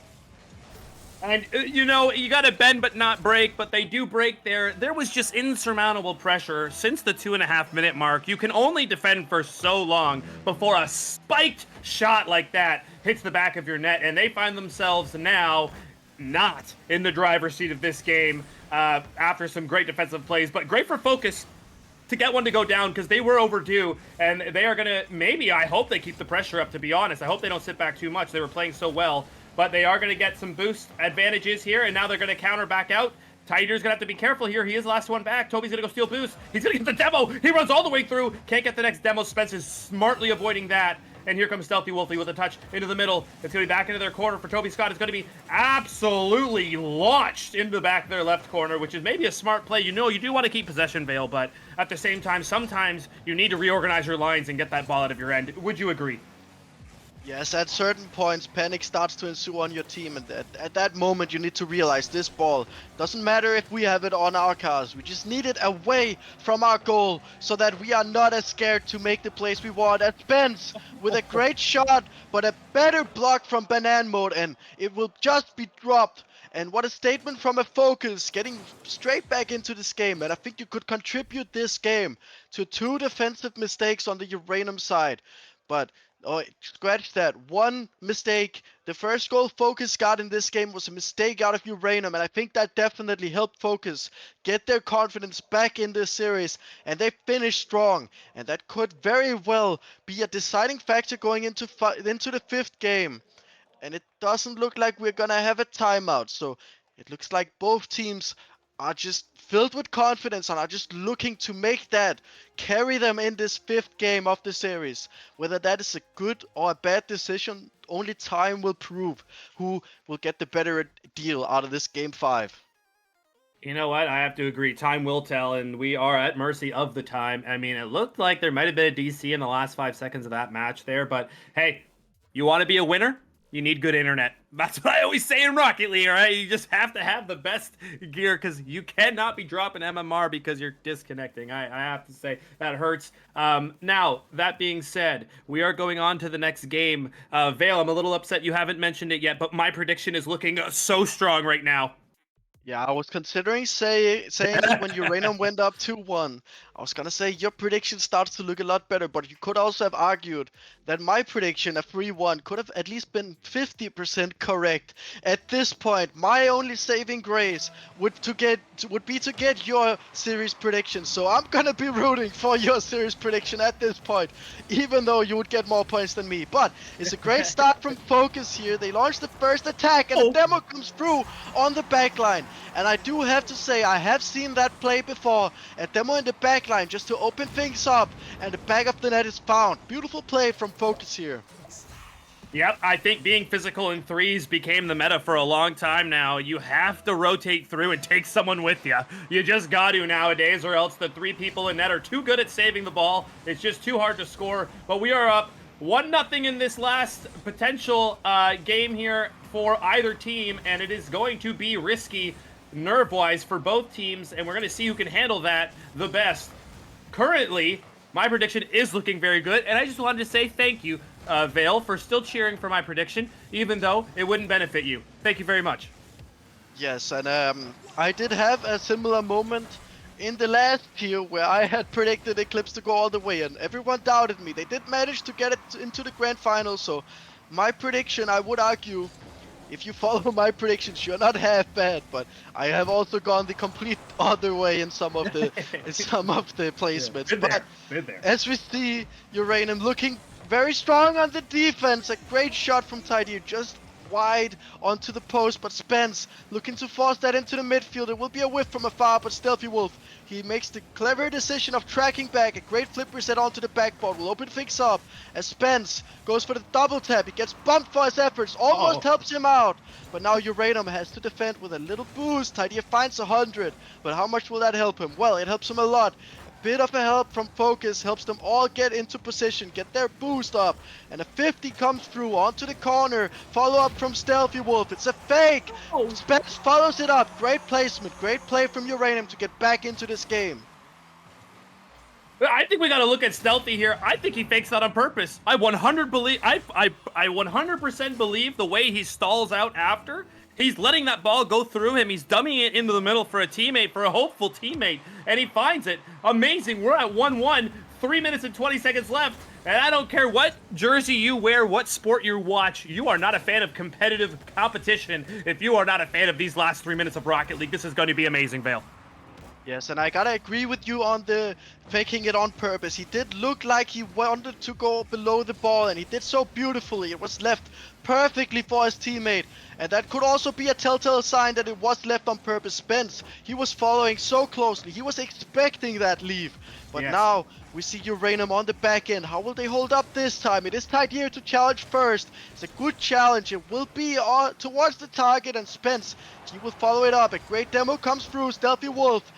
And, you know, you got to bend but not break, but they do break there. There was just insurmountable pressure since the 2.5-minute mark. You can only defend for so long before a spiked shot like that hits the back of your net, and they find themselves now not in the driver's seat of this game after some great defensive plays, but great for Focus to get one to go down because they were overdue, and they are going to, maybe, I hope they keep the pressure up, to be honest. I hope they don't sit back too much. They were playing so well. but they are going to get some boost advantages here, and now they're going to counter back out. Tiger's going to have to be careful here. He is the last one back. Toby's going to go steal boost. He's going to get the demo. He runs all the way through. Can't get the next demo. Spence is smartly avoiding that. And here comes Stealthy Wolfie with a touch into the middle. It's going to be back into their corner for Toby Scott. It's going to be absolutely launched into the back of their left corner, which is maybe a smart play. You know, you do want to keep possession, Vale, but at the same time, sometimes you need to reorganize your lines and get that ball out of your end. Would you agree? Yes, at certain points, panic starts to ensue on your team, and at that moment, you need to realize this ball doesn't matter if we have it on our cars. We just need it away from our goal so that we are not as scared to make the plays we want. At Spence with a great shot, but a better block from Banana Mode, and it will just be dropped. And what a statement from a Focus, getting straight back into this game. And I think you could contribute this game to 2 defensive mistakes on the Uranium side, but oh, scratch that. One mistake. The first goal Focus got in this game was a mistake out of Uranium, and I think that definitely helped Focus get their confidence back in this series, and they finished strong. And that could very well be a deciding factor going into the 5th game. And it doesn't look like we're gonna have a timeout, so it looks like both teams are just filled with confidence and are just looking to make that carry them in this 5th game of the series. Whether that is a good or a bad decision, only time will prove who will get the better deal out of this game 5. You know what? I have to agree. Time will tell, and we are at mercy of the time. I mean, it looked like there might have been a DC in the last 5 seconds of that match there, but hey, you want to be a winner? You need good internet. That's what I always say in Rocket League, all right? You just have to have the best gear because you cannot be dropping MMR because you're disconnecting. I have to say, that hurts. Now, that being said, we are going on to the next game. Vale, I'm a little upset you haven't mentioned it yet, but my prediction is looking so strong right now. Yeah, I was considering saying it when Uranium went up 2-1. I was gonna say your prediction starts to look a lot better, but you could also have argued that my prediction, a 3-1, could have at least been 50% correct. At this point, my only saving grace would be to get your series prediction. So I'm gonna be rooting for your series prediction at this point, even though you would get more points than me. But it's a great start from Focus here. They launched the first attack, and the demo comes through on the backline. And I do have to say, I have seen that play before. A demo in the backline just to open things up, and the back of the net is found. Beautiful play from Focus here. Yep, I think being physical in threes became the meta for a long time now. You have to rotate through and take someone with you. You just got to nowadays, or else the 3 people in net are too good at saving the ball. It's just too hard to score. But we are up 1-0 in this last potential game here for either team, and it is going to be risky nerve-wise for both teams, and we're going to see who can handle that the best. Currently, my prediction is looking very good, and I just wanted to say thank you, Vale, for still cheering for my prediction, even though it wouldn't benefit you. Thank you very much. Yes, and I did have a similar moment in the last tier where I had predicted Eclipse to go all the way, and everyone doubted me. They did manage to get it into the grand final, so my prediction, I would argue, if you follow my predictions, you're not half bad, but I have also gone the complete other way in some of the placements. Yeah, but as we see, Uranium looking very strong on the defense. A great shot from Tidy, just wide onto the post, but Spence looking to force that into the midfield. It will be a whiff from afar, but Stealthy Wolf, he makes the clever decision of tracking back. A great flip reset onto the backboard will open things up as Spence goes for the double tap. He gets bumped for his efforts, almost helps him out, but now Uranium has to defend with a little boost. Tidy finds 100, but how much will that help him? Well, it helps him a lot. Bit of a help from Focus helps them all get into position, get their boost up, and a 50 comes through onto the corner. Follow up from Stealthy Wolf. It's a fake. Spence follows it up. Great placement, great play from Uranium to get back into this game. I think we got to look at Stealthy here. I think he fakes that on purpose. I 100% believe the way he stalls out after. He's letting that ball go through him. He's dummying it into the middle for a teammate, for a hopeful teammate, and he finds it. Amazing. We're at 1-1, 3 minutes and 20 seconds left, and I don't care what jersey you wear, what sport you watch, you are not a fan of competitive competition if you are not a fan of these last 3 minutes of Rocket League. This is going to be amazing, Vale. Yes, and I gotta agree with you on the faking it on purpose. He did look like he wanted to go below the ball, and he did so beautifully. It was left perfectly for his teammate. And that could also be a telltale sign that it was left on purpose. Spence, he was following so closely. He was expecting that leave. But Yes. now we see Uranium on the back end. How will they hold up this time? It is tight here to challenge first. It's a good challenge. It will be towards the target, and Spence, he will follow it up. A great demo comes through. Stealthy Wolf,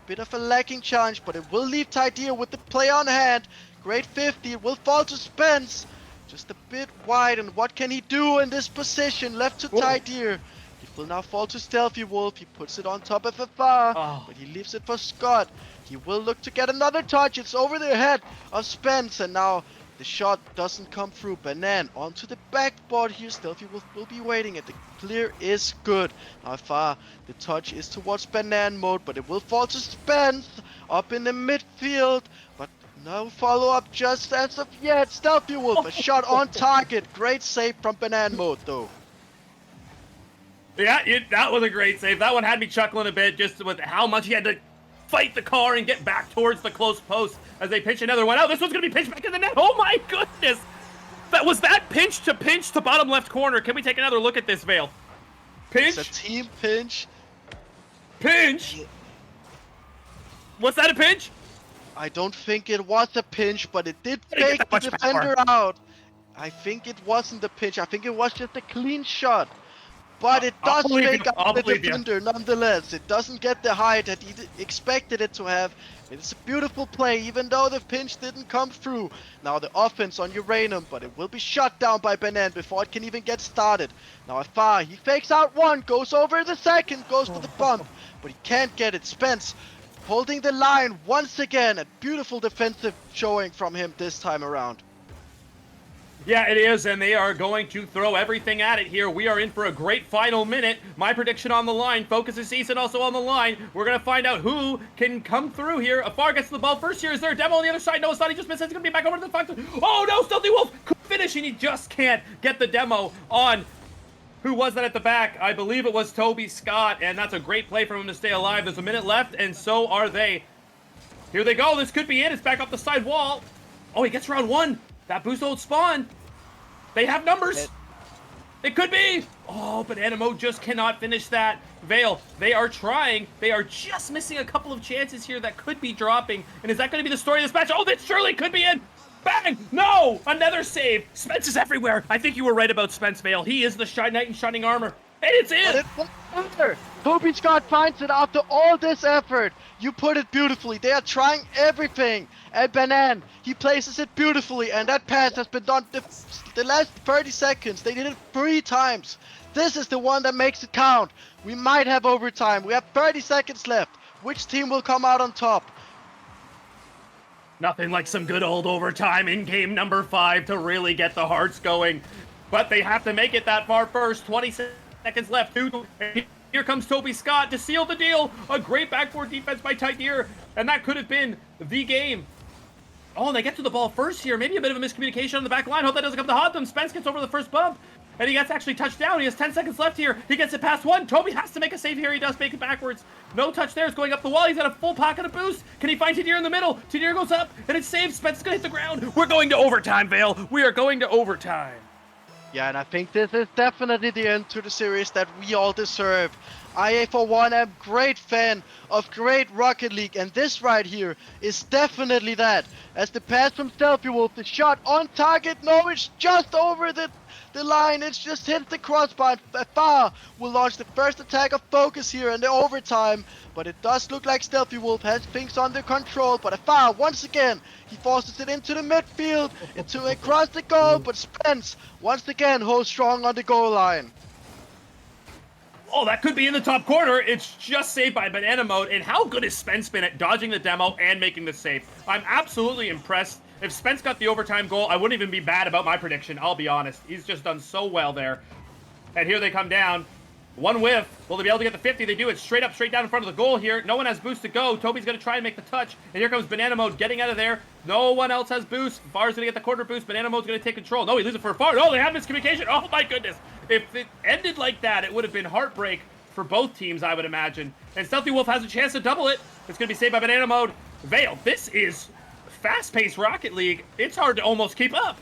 bit of a lacking challenge, but it will leave tight here with the play on hand. Great 50. It will fall to Spence. Just a bit wide, and what can he do in this position? Left to tight here. He will now fall to Stealthy Wolf. He puts it on top of Afar, but he leaves it for Scott. He will look to get another touch. It's over the head of Spence, and now the shot doesn't come through. Banan onto the backboard here. Stealthy Wolf will be waiting, and the clear is good. Now Afar, the touch is towards Banan mode, but it will fall to Spence up in the midfield. But no follow-up just as of yet. Stealthy Wolf, a shot on target. Great save from Banan mode, though. Yeah, that was a great save. That one had me chuckling a bit just with how much he had to fight the car and get back towards the close post as they pitch another one out. This one's going to be pitched back in the net. Oh, my goodness. Was that pinch to bottom left corner. Can we take another look at this, Vale? Pinch. It's a team pinch. Pinch. Was that a pinch? I don't think it was a pinch, but it did fake the defender out. I think it wasn't a pinch. I think it was just a clean shot. But it does fake out the defender nonetheless. It doesn't get the height that he expected it to have. It's a beautiful play, even though the pinch didn't come through. Now the offense on Uranium, but it will be shut down by Banan before it can even get started. Now Afar, he fakes out one, goes over the second, goes for the bump, but he can't get it. Spence holding the line once again. A beautiful defensive showing from him this time around. Yeah, it is, and they are going to throw everything at it here. We are in for a great final minute. My prediction on the line. Focus of season also on the line. We're going to find out who can come through here. Afar gets the ball first here. Is there a demo on the other side? No, it's not. He just missed it. He's going to be back over to the 5. Oh, no, Stealthy Wolf could finish, and he just can't get the demo on. Who was that at the back? I believe it was Toby Scott, and that's a great play for him to stay alive. There's a minute left, and so are they. Here they go. This could be it. It's back up the side wall. Oh, he gets round one. That boost old spawn. They have numbers. It could be. Oh, but Animo just cannot finish that. Vale, they are trying. They are just missing a couple of chances here that could be dropping. And is that going to be the story of this match? Oh, that surely could be it. Bang! No! Another save. Spence is everywhere. I think you were right about Spence, Vale. He is the knight in shining armor. And it's in. Toby Scott finds it after all this effort. You put it beautifully. They are trying everything. And Banan, he places it beautifully. And that pass has been done the last 30 seconds. They did it 3 times. This is the one that makes it count. We might have overtime. We have 30 seconds left. Which team will come out on top? Nothing like some good old overtime in game number 5 to really get the hearts going. But they have to make it that far first. 20 seconds left. Here comes Toby Scott to seal the deal. A great backboard defense by Tigear. And that could have been the game. Oh, and they get to the ball first here. Maybe a bit of a miscommunication on the back line. Hope that doesn't come to haunt them. Spence gets over the first bump. And he gets actually touched down. He has 10 seconds left here. He gets it past one. Toby has to make a save here. He does make it backwards. No touch there. It's going up the wall. He's got a full pocket of boost. Can he find Tigear in the middle? Tigear goes up, and it's saved. Spence is going to hit the ground. We're going to overtime, Vale. We are going to overtime. Yeah, and I think this is definitely the end to the series that we all deserve. I, for one, am a great fan of great Rocket League, and this right here is definitely that. As the pass from Stealthy Wolf, the shot on target, no, it's just over the line, it's just hit the crossbar. Afar will launch the first attack of Focus here in the overtime, but it does look like Stealthy Wolf has things under control. But Afar, once again, he forces it into the midfield, across the goal, but Spence once again holds strong on the goal line. Oh, that could be in the top corner. It's just saved by Banana Mode. And how good has Spence been at dodging the demo and making the save? I'm absolutely impressed. If Spence got the overtime goal, I wouldn't even be bad about my prediction. I'll be honest. He's just done so well there. And here they come down. One whiff. Will they be able to get the 50? They do it straight up, straight down in front of the goal here. No one has boost to go. Toby's going to try and make the touch. And here comes Banana Mode getting out of there. No one else has boost. Far's going to get the quarter boost. Banana Mode's going to take control. No, he leaves it for Far. Oh, they have miscommunication. Oh, my goodness. If it ended like that, it would have been heartbreak for both teams, I would imagine. And Stealthy Wolf has a chance to double it. It's going to be saved by Banana Mode. Vale, this is fast-paced Rocket League. It's hard to almost keep up.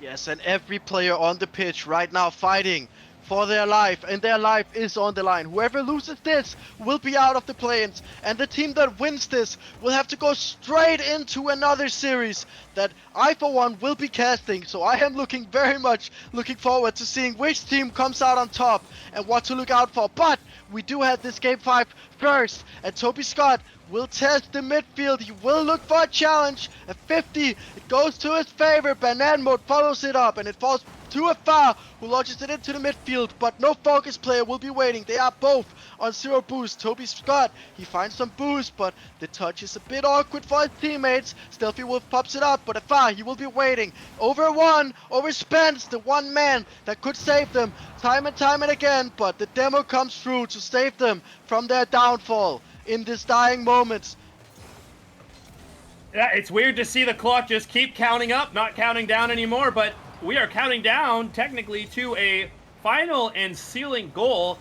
Yes, and every player on the pitch right now fighting for their life, and their life is on the line. Whoever loses this will be out of the play-ins, and the team that wins this will have to go straight into another series that I, for one, will be casting. So I am very much looking forward to seeing which team comes out on top and what to look out for. But we do have this Game 5 first, and Toby Scott will test the midfield. He will look for a challenge. At 50, it goes to his favor. Banan Mode follows it up, and it falls to Afar, who launches it into the midfield, but no focus player will be waiting. They are both on 0 boost. Toby Scott, he finds some boost, but the touch is a bit awkward for his teammates. Stealthy Wolf pops it up, but Afar, he will be waiting. Over Spence, the one man that could save them time and again, but the demo comes through to save them from their downfall in this dying moment. Yeah, it's weird to see the clock just keep counting up, not counting down anymore, but we are counting down technically to a final and sealing goal.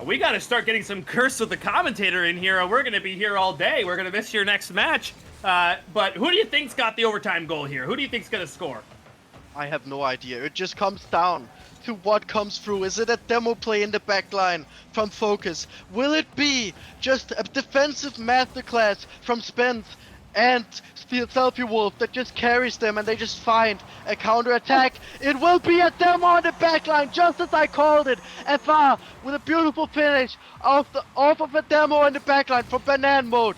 We got to start getting some Curse of the Commentator in here, or we're going to be here all day. We're going to miss your next match. But who do you think's got the overtime goal here? Who do you think's going to score? I have no idea. It just comes down to what comes through. Is it a demo play in the backline from Focus? Will it be just a defensive masterclass from Spence and Selfie Wolf that just carries them and they just find a counter attack? It will be a demo on the backline, just as I called it. FR with a beautiful finish off of a demo in the backline from Banan Mode.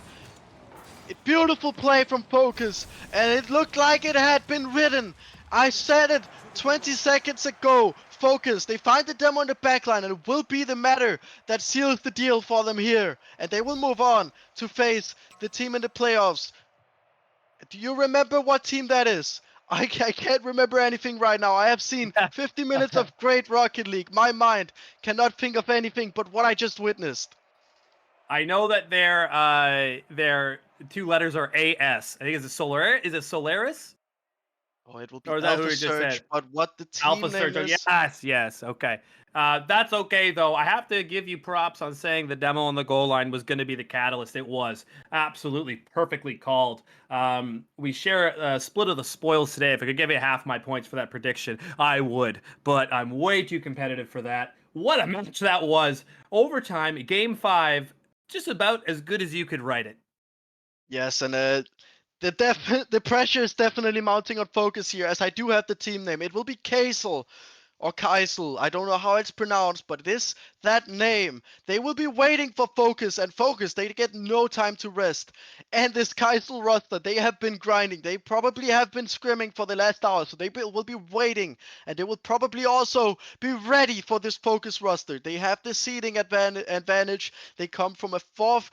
A beautiful play from Focus, and it looked like it had been written. I said it 20 seconds ago. Focus, they find the demo in the backline, and it will be the matter that seals the deal for them here. And they will move on to face the team in the playoffs. Do you remember what team that is? I can't remember anything right now. I have seen 50 minutes of great Rocket League. My mind cannot think of anything but what I just witnessed. I know that their two letters are AS. I think it's a Solar. Is it Solaris? Oh, it will be Or is that who Alpha we just Surge, said? but what the team Alpha name Surge. is... Yes. Okay. That's okay, though. I have to give you props on saying the demo on the goal line was going to be the catalyst. It was absolutely perfectly called. We share a split of the spoils today. If I could give you half my points for that prediction, I would. But I'm way too competitive for that. What a match that was. Overtime, Game 5, just about as good as you could write it. Yes, and the pressure is definitely mounting on Focus here, as I do have the team name. It will be Kaisel or Kaisel. I don't know how it's pronounced, but it is that name. They will be waiting for Focus, and Focus, they get no time to rest. And this Kaisel roster, they have been grinding. They probably have been scrimming for the last hour, so they will be waiting, and they will probably also be ready for this Focus roster. They have the seeding advantage. They come from a fourth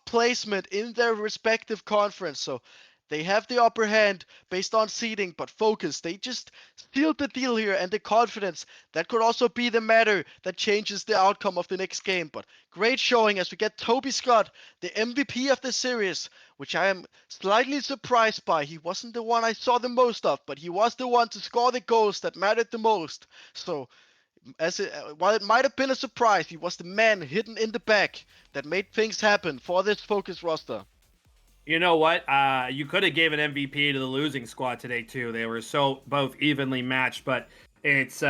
placement in their respective conference, so they have the upper hand based on seeding. But Focus, they just sealed the deal here, and the confidence that could also be the matter that changes the outcome of the next game. But great showing as we get Toby Scott, the MVP of the series, which I am slightly surprised by. He wasn't the one I saw the most of, but he was the one to score the goals that mattered the most. So while it might have been a surprise, he was the man hidden in the back that made things happen for this Focus roster. You know what? You could have given MVP to the losing squad today too. They were so both evenly matched, but it's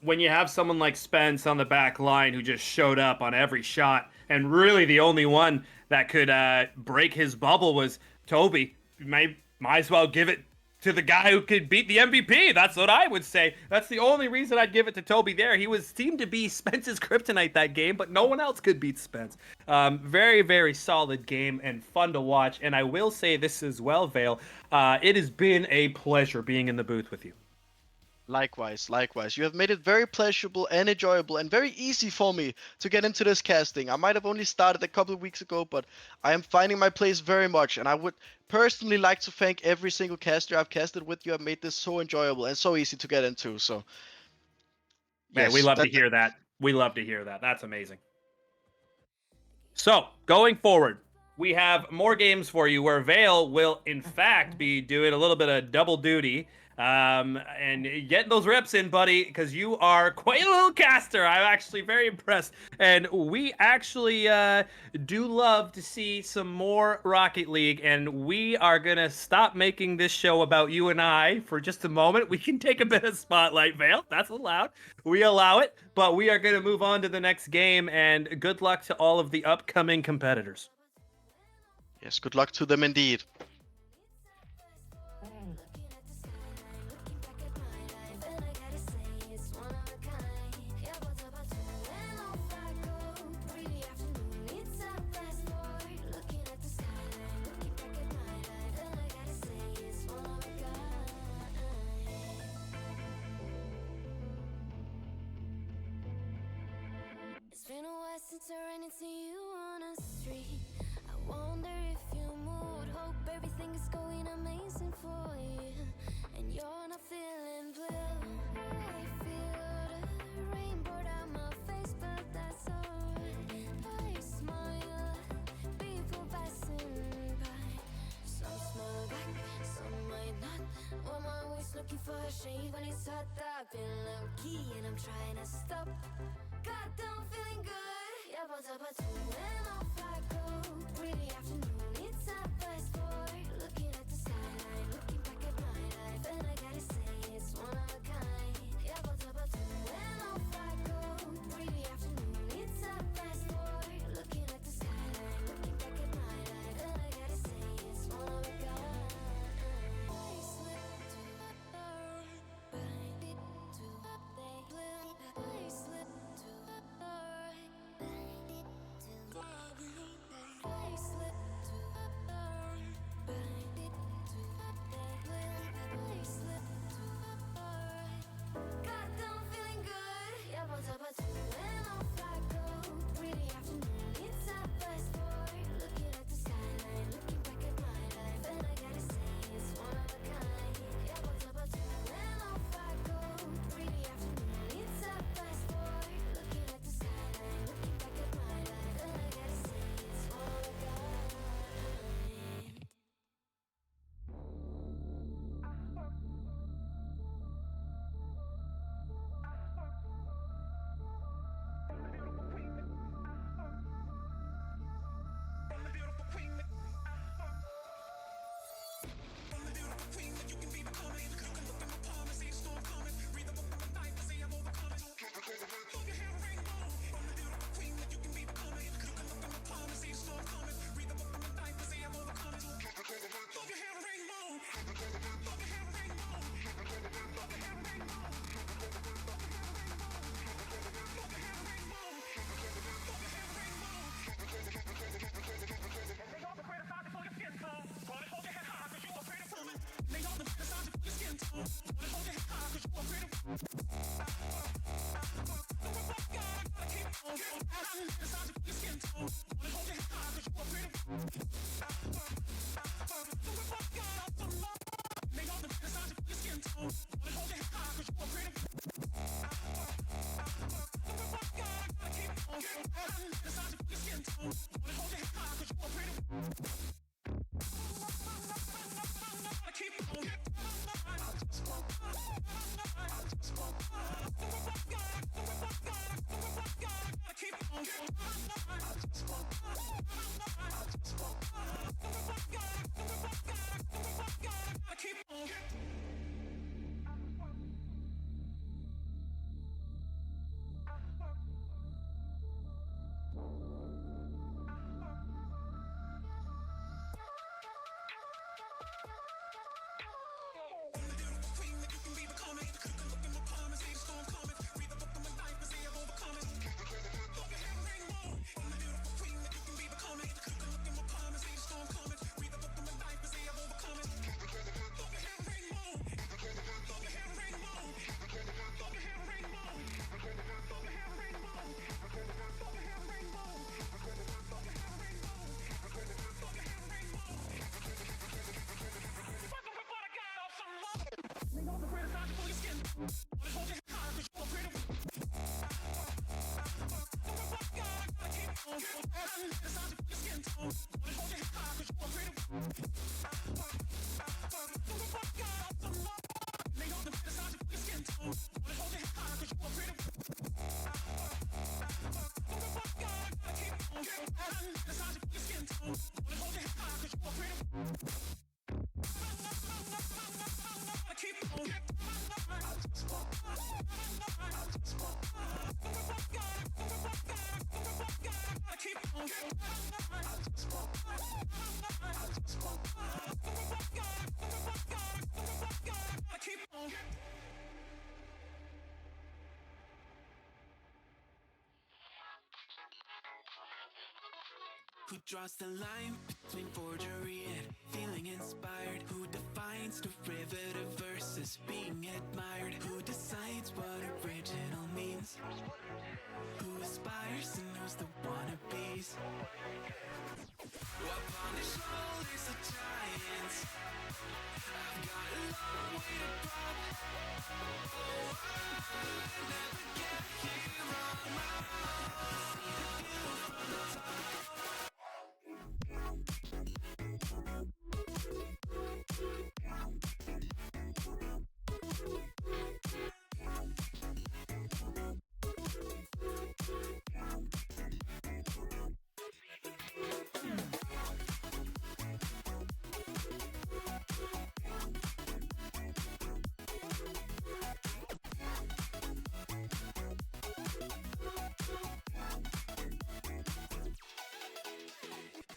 when you have someone like Spence on the back line who just showed up on every shot, and really the only one that could break his bubble was Toby. You might as well give it to the guy who could beat the MVP. That's what I would say. That's the only reason I'd give it to Toby there. He seemed to be Spence's kryptonite that game, but no one else could beat Spence. Very, very solid game and fun to watch. And I will say this as well, Vale. It has been a pleasure being in the booth with you. Likewise. You have made it very pleasurable and enjoyable and very easy for me to get into this casting. I might have only started a couple of weeks ago, but I am finding my place very much, and I would personally like to thank every single caster I've casted with you. I've made this so enjoyable and so easy to get into. So, Man, yes, we love to hear that. We love to hear that. That's amazing. So, going forward, we have more games for you where Vale will, in fact, be doing a little bit of double duty. and get those reps in, buddy, because you are quite a little caster. I'm actually very impressed, and we actually do love to see some more Rocket League, and we are gonna stop making this show about you and I for just a moment. We can take a bit of spotlight, Vale. That's allowed. We allow it, but we are gonna move on to the next game, and good luck to all of the upcoming competitors. Yes, good luck to them indeed. It's been a while since I ran into you on a street. I wonder if you moved. Hope everything is going amazing for you. And you're not feeling blue. I feel the rain pour down my face, but that's alright. I smile at people passing by. Some smile back, some might not. I'm always looking for a shade when it's hot. I've been low key and I'm trying to stop. God, I'm feeling good. Yeah, but when off I go. Really afternoon, it's a best boy. Looking at the skyline, looking back at my life, and I gotta say it's one of a kind. Yeah, but when off I go. Really afternoon, it's a best boy. Looking at the skyline, looking back at my life, and I gotta say it's one of a kind. I slipped to the right, bit to the blue. I slipped to the right, bit to the blue. I slipped to the right, bit to the blue. I slipped to the right. God, I'm feeling good. Yeah, but when off I go. Really afternoon, it's a best boy. Looking at the skyline, looking back at my life, and I gotta say it's one of a kind. Yeah, but when off I go. Really afternoon, it's a best boy. Looking at the skyline, looking back at my life, and I gotta say it's one of a kind. Who draws the line between forgery and feeling inspired? Who defines derivative versus being admired? Who decides what original means? Who aspires and knows the wannabes? Upon the shoulders of giants, I've got a long way to drop. Oh, I never get here on my own. See the view from the top.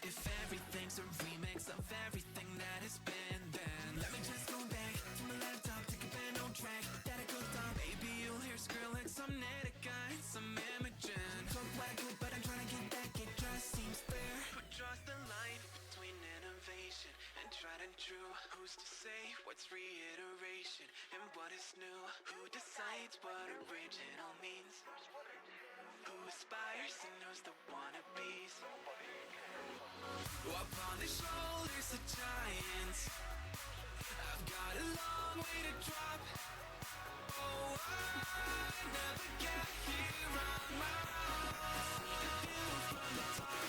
If everything's a remix of everything that has been, then let me just go back to my laptop, take a pen on track that I could stop. Maybe you'll hear Skrillex, some Netica, and some Imogen. Talk wacko, but I'm trying to get back, it just seems fair. Who draws the line between innovation and tried and true? Who's to say what's reiteration and what is new? Who decides what original means? Who aspires and knows the wannabes? Upon the shoulders of giants, I've got a long way to drop. Oh, I never get here on my own. See the view from the top.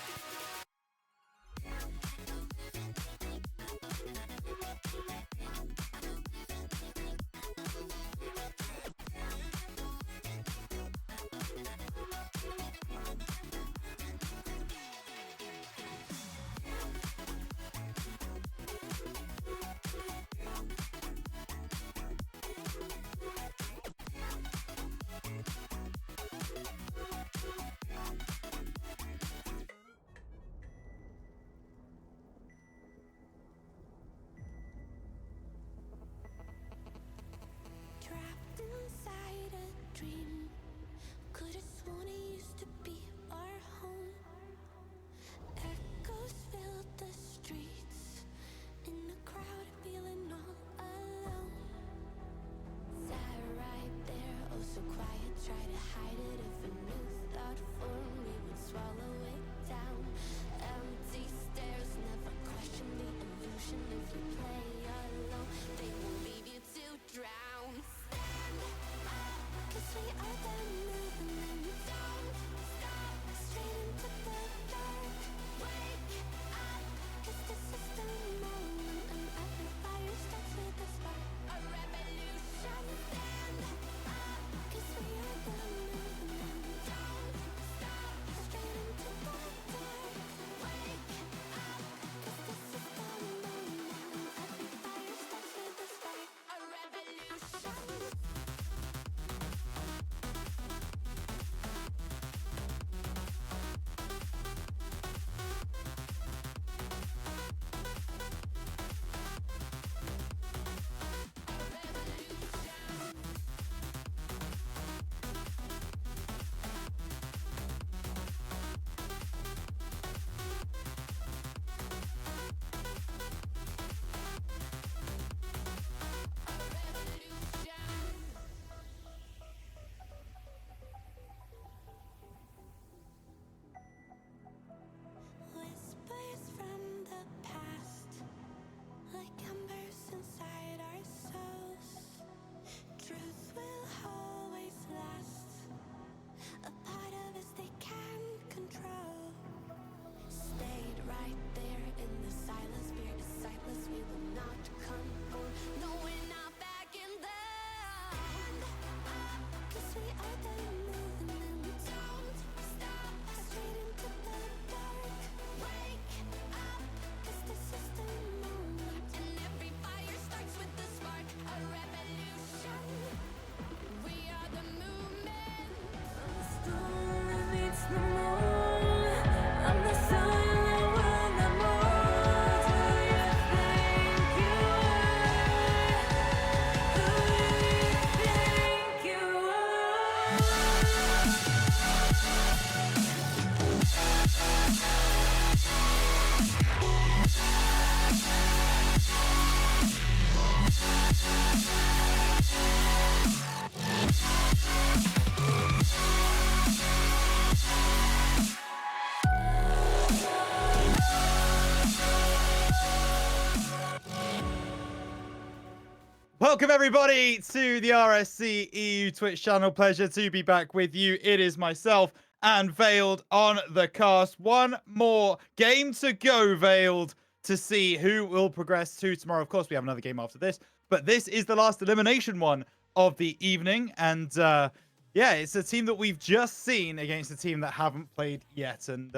Welcome everybody to the RSC-eu Twitch channel. Pleasure to be back with you. It is myself and Veiled on the cast. One more game to go, Veiled, to see who will progress to tomorrow. Of course, we have another game after this, but this is the last elimination one of the evening. And yeah, it's a team that we've just seen against a team that haven't played yet, and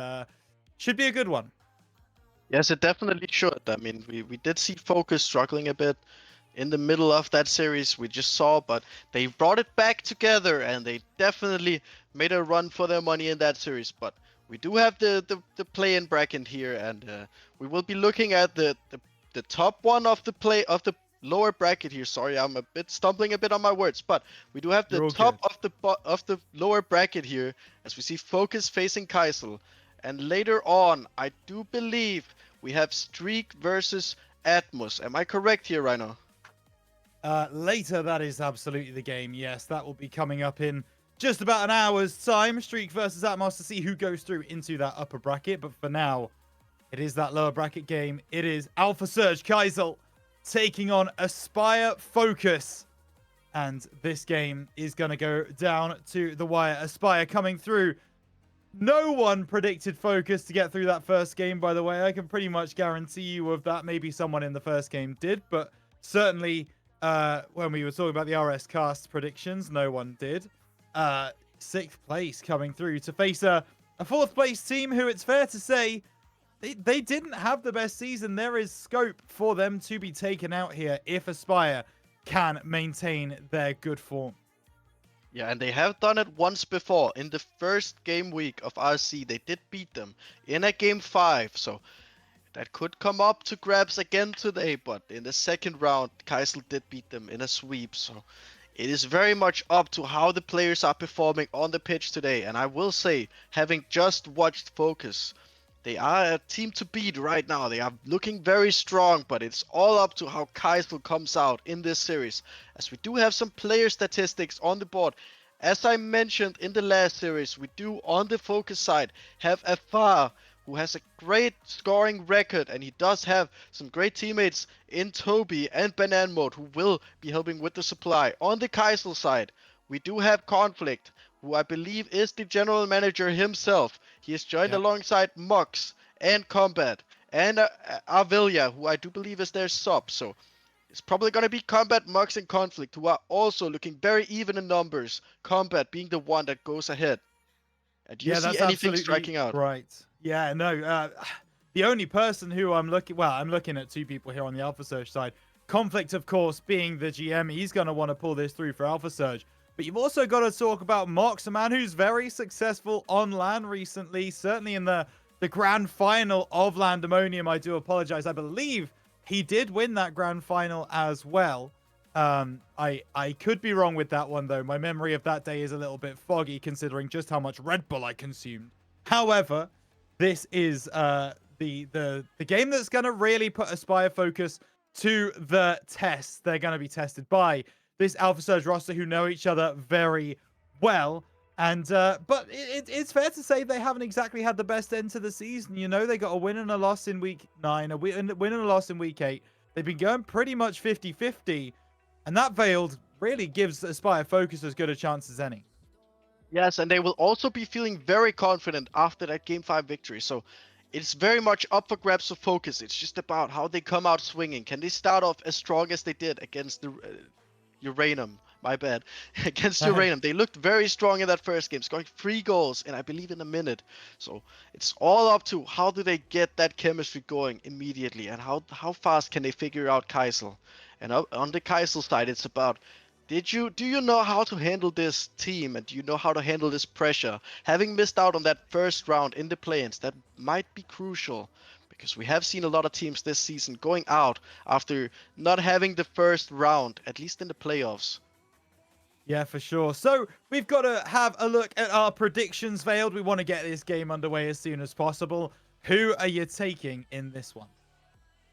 should be a good one. Yes, it definitely should. I mean, we did see Focus struggling a bit in the middle of that series we just saw, but they brought it back together and they definitely made a run for their money in that series. But we do have the play-in bracket here, and we will be looking at the top one of the lower bracket here. Sorry, I'm a bit stumbling a bit on my words, but we do have the top of the lower bracket here, as we see Focus facing Kaisel, and later on I do believe we have Streak versus Atmos. Am I correct here, Rhino? Later, that is absolutely the game. Yes, that will be coming up in just about an hour's time. Streak versus Atmos to see who goes through into that upper bracket. But for now, it is that lower bracket game. It is Alpha Surge Kaisel taking on Aspire Focus. And this game is going to go down to the wire. Aspire coming through. No one predicted Focus to get through that first game, by the way. I can pretty much guarantee you of that. Maybe someone in the first game did, but certainly when we were talking about the RS cast predictions, no one did. 6th place coming through to face a 4th place team who, it's fair to say, they didn't have the best season. There is scope for them to be taken out here if Aspire can maintain their good form. Yeah, and they have done it once before. In the first game week of RC, they did beat them in a game 5, so that could come up to grabs again today, but in the second round, Kaisel did beat them in a sweep, so it is very much up to how the players are performing on the pitch today. And I will say, having just watched Focus, they are a team to beat right now. They are looking very strong, but it's all up to how Kaisel comes out in this series, as we do have some player statistics on the board. As I mentioned in the last series, we do on the Focus side have Afar, who has a great scoring record, and he does have some great teammates in Toby and Banan Mode who will be helping with the supply. On the Kaisel side, we do have Conflict, who I believe is the general manager himself. He is joined alongside Mux and Combat and Arvelia, who I do believe is their sub. So it's probably going to be Combat, Mux, and Conflict, who are also looking very even in numbers. Combat being the one that goes ahead. And do you see anything striking out? Right. Yeah, no. The only person who I'm looking at 2 people here on the Alpha Surge side. Conflict, of course, being the GM. He's going to want to pull this through for Alpha Surge. But you've also got to talk about Mox, a man who's very successful on LAN recently. Certainly in the grand final of Landemonium. I do apologize. I believe he did win that grand final as well. I could be wrong with that one, though. My memory of that day is a little bit foggy, considering just how much Red Bull I consumed. However, this is the game that's going to really put Aspire Focus to the test. They're going to be tested by this Alpha Surge roster who know each other very well. And but it's fair to say they haven't exactly had the best end to the season. You know, they got a win and a loss in week 9, a win and a loss in week 8. They've been going pretty much 50-50. And that Veiled really gives Aspire Focus as good a chance as any. Yes, and they will also be feeling very confident after that Game 5 victory. So it's very much up for grabs for Focus. It's just about how they come out swinging. Can they start off as strong as they did against the Uranum? My bad. Against Uranum. They looked very strong in that first game, scoring 3 goals in, I believe, in a minute. So it's all up to how do they get that chemistry going immediately, and how fast can they figure out Kaisel. And on the Kaisel side, it's about, do you know how to handle this team, and do you know how to handle this pressure? Having missed out on that first round in the play-ins, that might be crucial, because we have seen a lot of teams this season going out after not having the first round, at least in the playoffs. Yeah, for sure. So we've got to have a look at our predictions, Veiled. We want to get this game underway as soon as possible. Who are you taking in this one?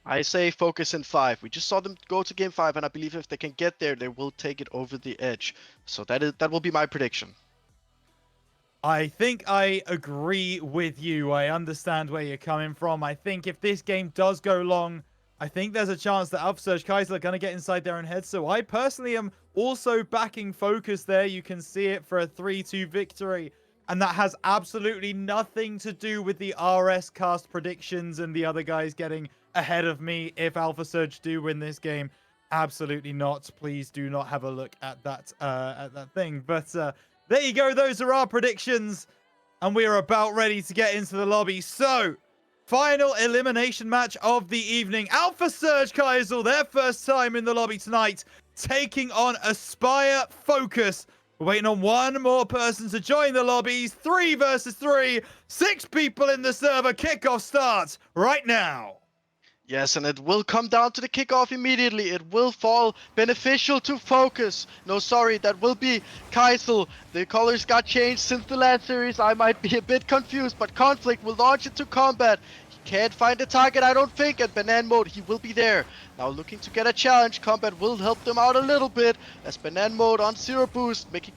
I say Focus in 5. We just saw them go to game 5, and I believe if they can get there, they will take it over the edge. So that will be my prediction. I think I agree with you. I understand where you're coming from. I think if this game does go long, I think there's a chance that Alpha Surge Kaiser are going to get inside their own heads. So I personally am also backing Focus there. You can see it for a 3-2 victory. And that has absolutely nothing to do with the RS cast predictions and the other guys getting ahead of me if Alpha Surge do win this game. Absolutely not. Please do not have a look at that thing. But there you go. Those are our predictions. And we are about ready to get into the lobby. So, final elimination match of the evening. Alpha Surge Kaisel, their first time in the lobby tonight, taking on Aspire Focus. We're waiting on one more person to join the lobbies. 3 versus 3. 6 people in the server. Kickoff starts right now. Yes, and it will come down to the kickoff immediately. It will fall beneficial to Focus. No, sorry, that will be Kaisel. The colors got changed since the last series. I might be a bit confused, but Conflict will launch into combat. He can't find a target, I don't think, and Banana Mode, he will be there. Now looking to get a challenge. Combat will help them out a little bit, as Banana Mode on 0 boost, make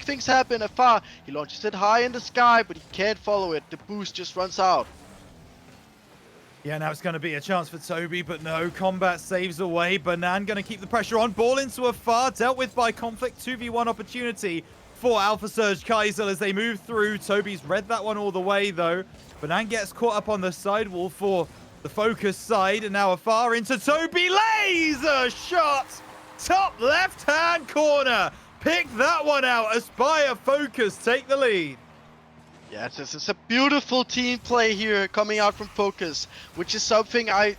things happen afar. He launches it high in the sky, but he can't follow it. The boost just runs out. Yeah, now it's going to be a chance for Toby, but no, Combat saves away. Banan going to keep the pressure on. Ball into a far, dealt with by Conflict. 2v1 opportunity for Alpha Surge Kaisel as they move through. Toby's read that one all the way, though. Banan gets caught up on the sidewall for the Focus side, and now a far into Toby. Laser shot! Top left-hand corner. Pick that one out. Aspire Focus take the lead. Yes, this is a beautiful team play here coming out from Focus, which is something I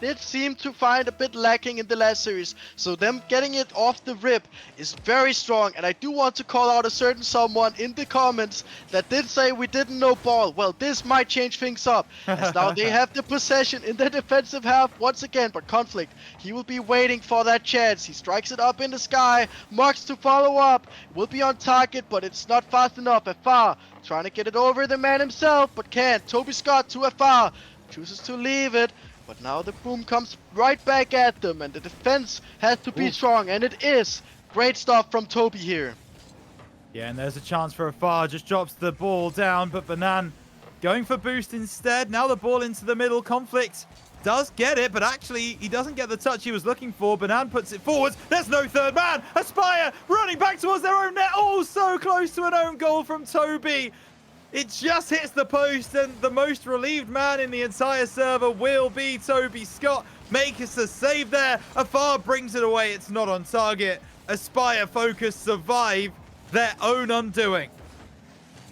did seem to find a bit lacking in the last series. So them getting it off the rip is very strong, and I do want to call out a certain someone in the comments that did say we didn't know ball. Well, this might change things up, as now they have the possession in the defensive half once again, but Conflict, he will be waiting for that chance. He strikes it up in the sky, marks to follow up, will be on target, but it's not fast enough. Afar trying to get it over the man himself, but can't. Toby Scott to Afar, chooses to leave it. But now the boom comes right back at them, and the defense has to be strong, and it is. Great stuff from Toby here. Yeah, and there's a chance for Afar. Just drops the ball down, but Banan going for boost instead. Now the ball into the middle. Conflict does get it, but actually he doesn't get the touch he was looking for. Banan puts it forwards. There's no third man. Aspire running back towards their own net. Oh, so close to an own goal from Toby. It just hits the post, and the most relieved man in the entire server will be Toby Scott. Makes a save there. Afar brings it away. It's not on target. Aspire Focus survive their own undoing.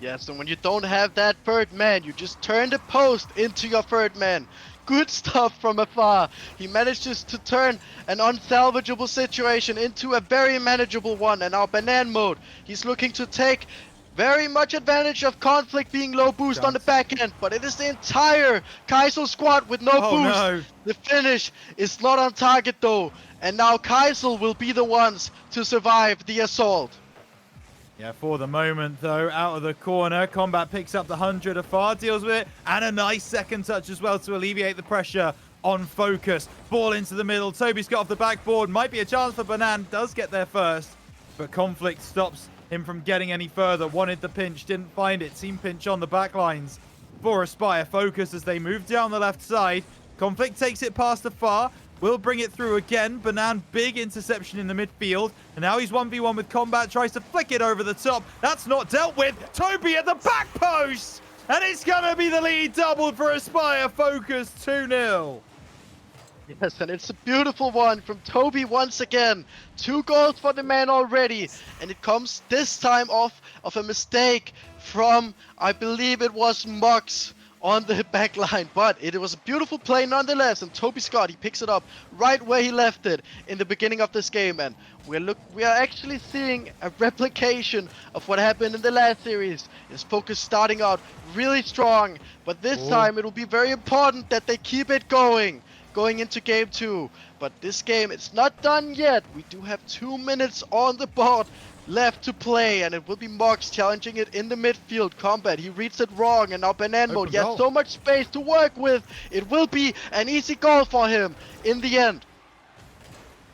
Yes, and when you don't have that third man, you just turn the post into your third man. Good stuff from Afar. He manages to turn an unsalvageable situation into a very manageable one. And now Banana Mode, he's looking to take very much advantage of Conflict being low boost on the back end, but it is the entire Kaisel squad with no boost. No. The finish is not on target though, and now Kaisel will be the ones to survive the assault. Yeah, for the moment though, out of the corner, Combat picks up the 100. Afar deals with it, and a nice second touch as well to alleviate the pressure on Focus. Ball into the middle. Toby's got off the backboard. Might be a chance for Banan. Does get there first, but Conflict stops him from getting any further. Wanted the pinch, didn't find it. Team pinch on the back lines for Aspire Focus as they move down the left side. Conflict takes it past Afar. Will bring it through again. Banan, big interception in the midfield. And now he's 1v1 with Combat. Tries to flick it over the top. That's not dealt with. Toby at the back post. And it's going to be the lead doubled for Aspire Focus. 2-0. Yes, and it's a beautiful one from Toby once again. 2 goals for the man already, and it comes this time off of a mistake from, I believe it was Mox on the back line, but it was a beautiful play nonetheless, and Toby Scott, he picks it up right where he left it in the beginning of this game, and we are actually seeing a replication of what happened in the last series. His Focus starting out really strong, but this time it will be very important that they keep it going into game 2. But this game, it's not done yet. We do have 2 minutes on the board left to play, and it will be Mox challenging it in the midfield. Combat, he reads it wrong, and now Banana Mode, he has so much space to work with. It will be an easy goal for him in the end.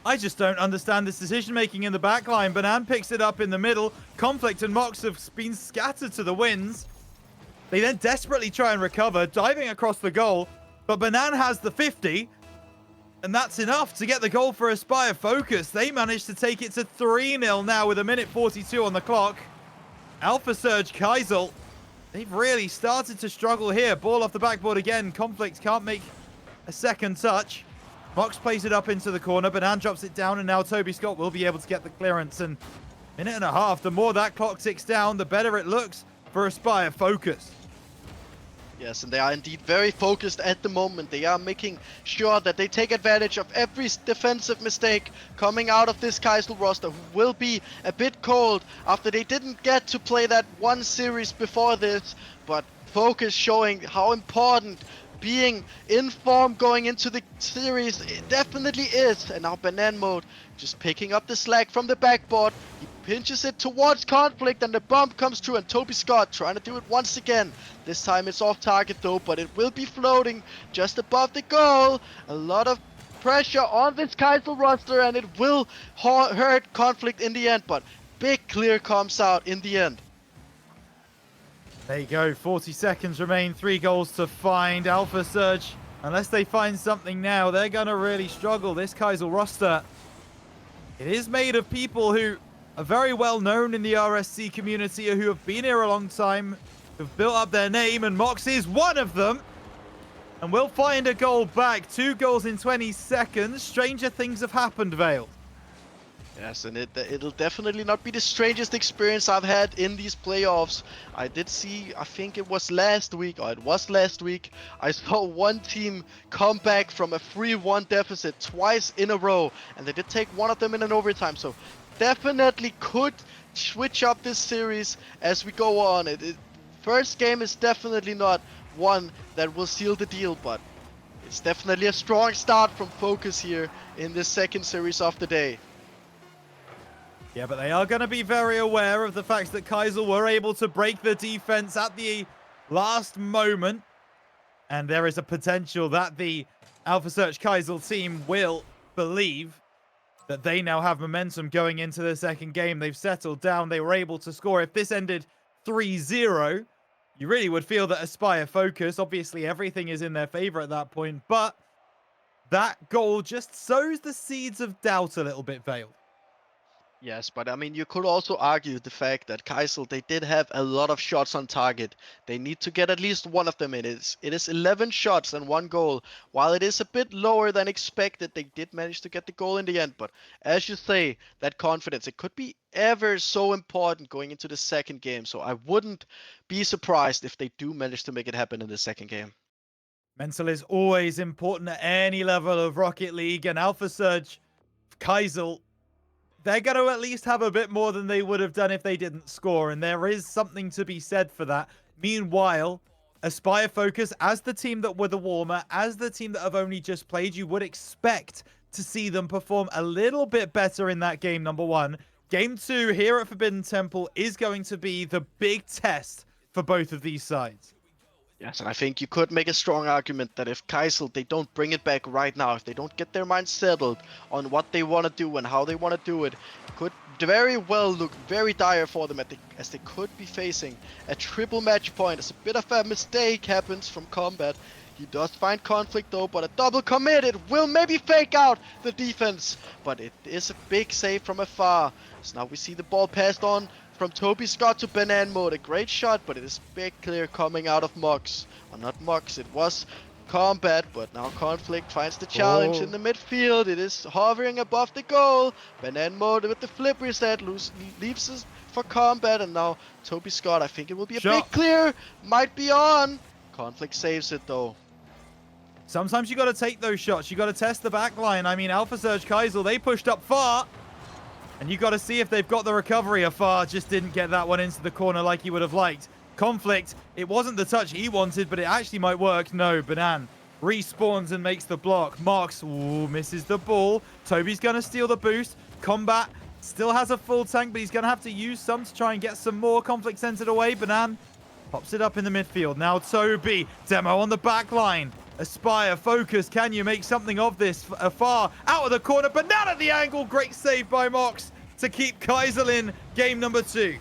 I just don't understand this decision making in the back line. Banan picks it up in the middle. Conflict and Mox have been scattered to the winds. They then desperately try and recover, diving across the goal. But Banan has the 50. And that's enough to get the goal for Aspire Focus. They managed to take it to 3-0 now with 1:42 on the clock. Alpha Surge Kaisel, they've really started to struggle here. Ball off the backboard again. Conflict can't make a second touch. Mox plays it up into the corner. Banan drops it down, and now Toby Scott will be able to get the clearance. And 1.5 minutes, the more that clock ticks down, the better it looks for Aspire Focus. Yes, and they are indeed very focused at the moment. They are making sure that they take advantage of every defensive mistake coming out of this Kaisel roster, who will be a bit cold after they didn't get to play that one series before this. But Focus showing how important being in form going into the series it definitely is. And now Banan Mode just picking up the slack from the backboard. He pinches it towards Conflict, and the bump comes through, and Toby Scott trying to do it once again. This time it's off target though, but it will be floating just above the goal. A lot of pressure on this Kaisel roster, and it will hurt Conflict in the end, but big clear comes out in the end. There you go, 40 seconds remain, 3 goals to find. Alpha Surge, unless they find something now, they're going to really struggle. This Kaisel roster, it is made of people who are very well known in the RSC community, who have been here a long time, who've built up their name, and Mox is one of them. And we'll find a goal back. 2 goals in 20 seconds. Stranger things have happened, Veiled. Yes, and it'll definitely not be the strangest experience I've had in these playoffs. I did see, I think it was last week, I saw one team come back from a 3-1 deficit twice in a row, and they did take one of them in an overtime, so definitely could switch up this series as we go on. First game is definitely not one that will seal the deal, but it's definitely a strong start from Focus here in this second series of the day. Yeah, but they are going to be very aware of the fact that Kaisel were able to break the defense at the last moment. And there is a potential that the Alpha Search Kaisel team will believe that they now have momentum going into the second game. They've settled down. They were able to score. If this ended 3-0, you really would feel that Aspire Focus, obviously everything is in their favor at that point. But that goal just sows the seeds of doubt a little bit, Veiled. Yes, but I mean, you could also argue the fact that Kaisel, they did have a lot of shots on target. They need to get at least one of them in. It is 11 shots and 1 goal. While it is a bit lower than expected, they did manage to get the goal in the end. But as you say, that confidence, it could be ever so important going into the second game. So I wouldn't be surprised if they do manage to make it happen in the second game. Mental is always important at any level of Rocket League, and Alpha Surge, Kaisel, they're going to at least have a bit more than they would have done if they didn't score, and there is something to be said for that. Meanwhile, Aspire Focus, as the team that were the warmer, as the team that have only just played, you would expect to see them perform a little bit better in that game, number 1. Game 2 here at Forbidden Temple is going to be the big test for both of these sides. Yes, and I think you could make a strong argument that if Kaisel, they don't bring it back right now, if they don't get their minds settled on what they want to do and how they want to do it, it could very well look very dire for them as they could be facing a triple match point. As a bit of a mistake happens from Combat. He does find Conflict though, but a double commit, it will maybe fake out the defense, but it is a big save from afar. So now we see the ball passed on from Toby Scott to Banan Mode. A great shot, but it is big clear coming out of Mox. Or not Mox, it was Combat, but now Conflict finds the challenge in the midfield. It is hovering above the goal. Banan Mode with the flip reset leaves us for Combat, and now Toby Scott, I think it will be a big clear. Might be on. Conflict saves it though. Sometimes you got to take those shots. You got to test the back line. I mean, Alpha Surge Kaisel, they pushed up far. And you got to see if they've got the recovery. Afar just didn't get that one into the corner like he would have liked. Conflict, it wasn't the touch he wanted, but it actually might work. No, Banan respawns and makes the block. Mox misses the ball. Toby's going to steal the boost. Combat still has a full tank, but he's going to have to use some to try and get some more. Conflict sends it away. Banan pops it up in the midfield. Now Toby, demo on the back line. Aspire, Focus, can you make something of this? Afar, out of the corner, but not at the angle. Great save by Mox to keep Kaisel in game number 2.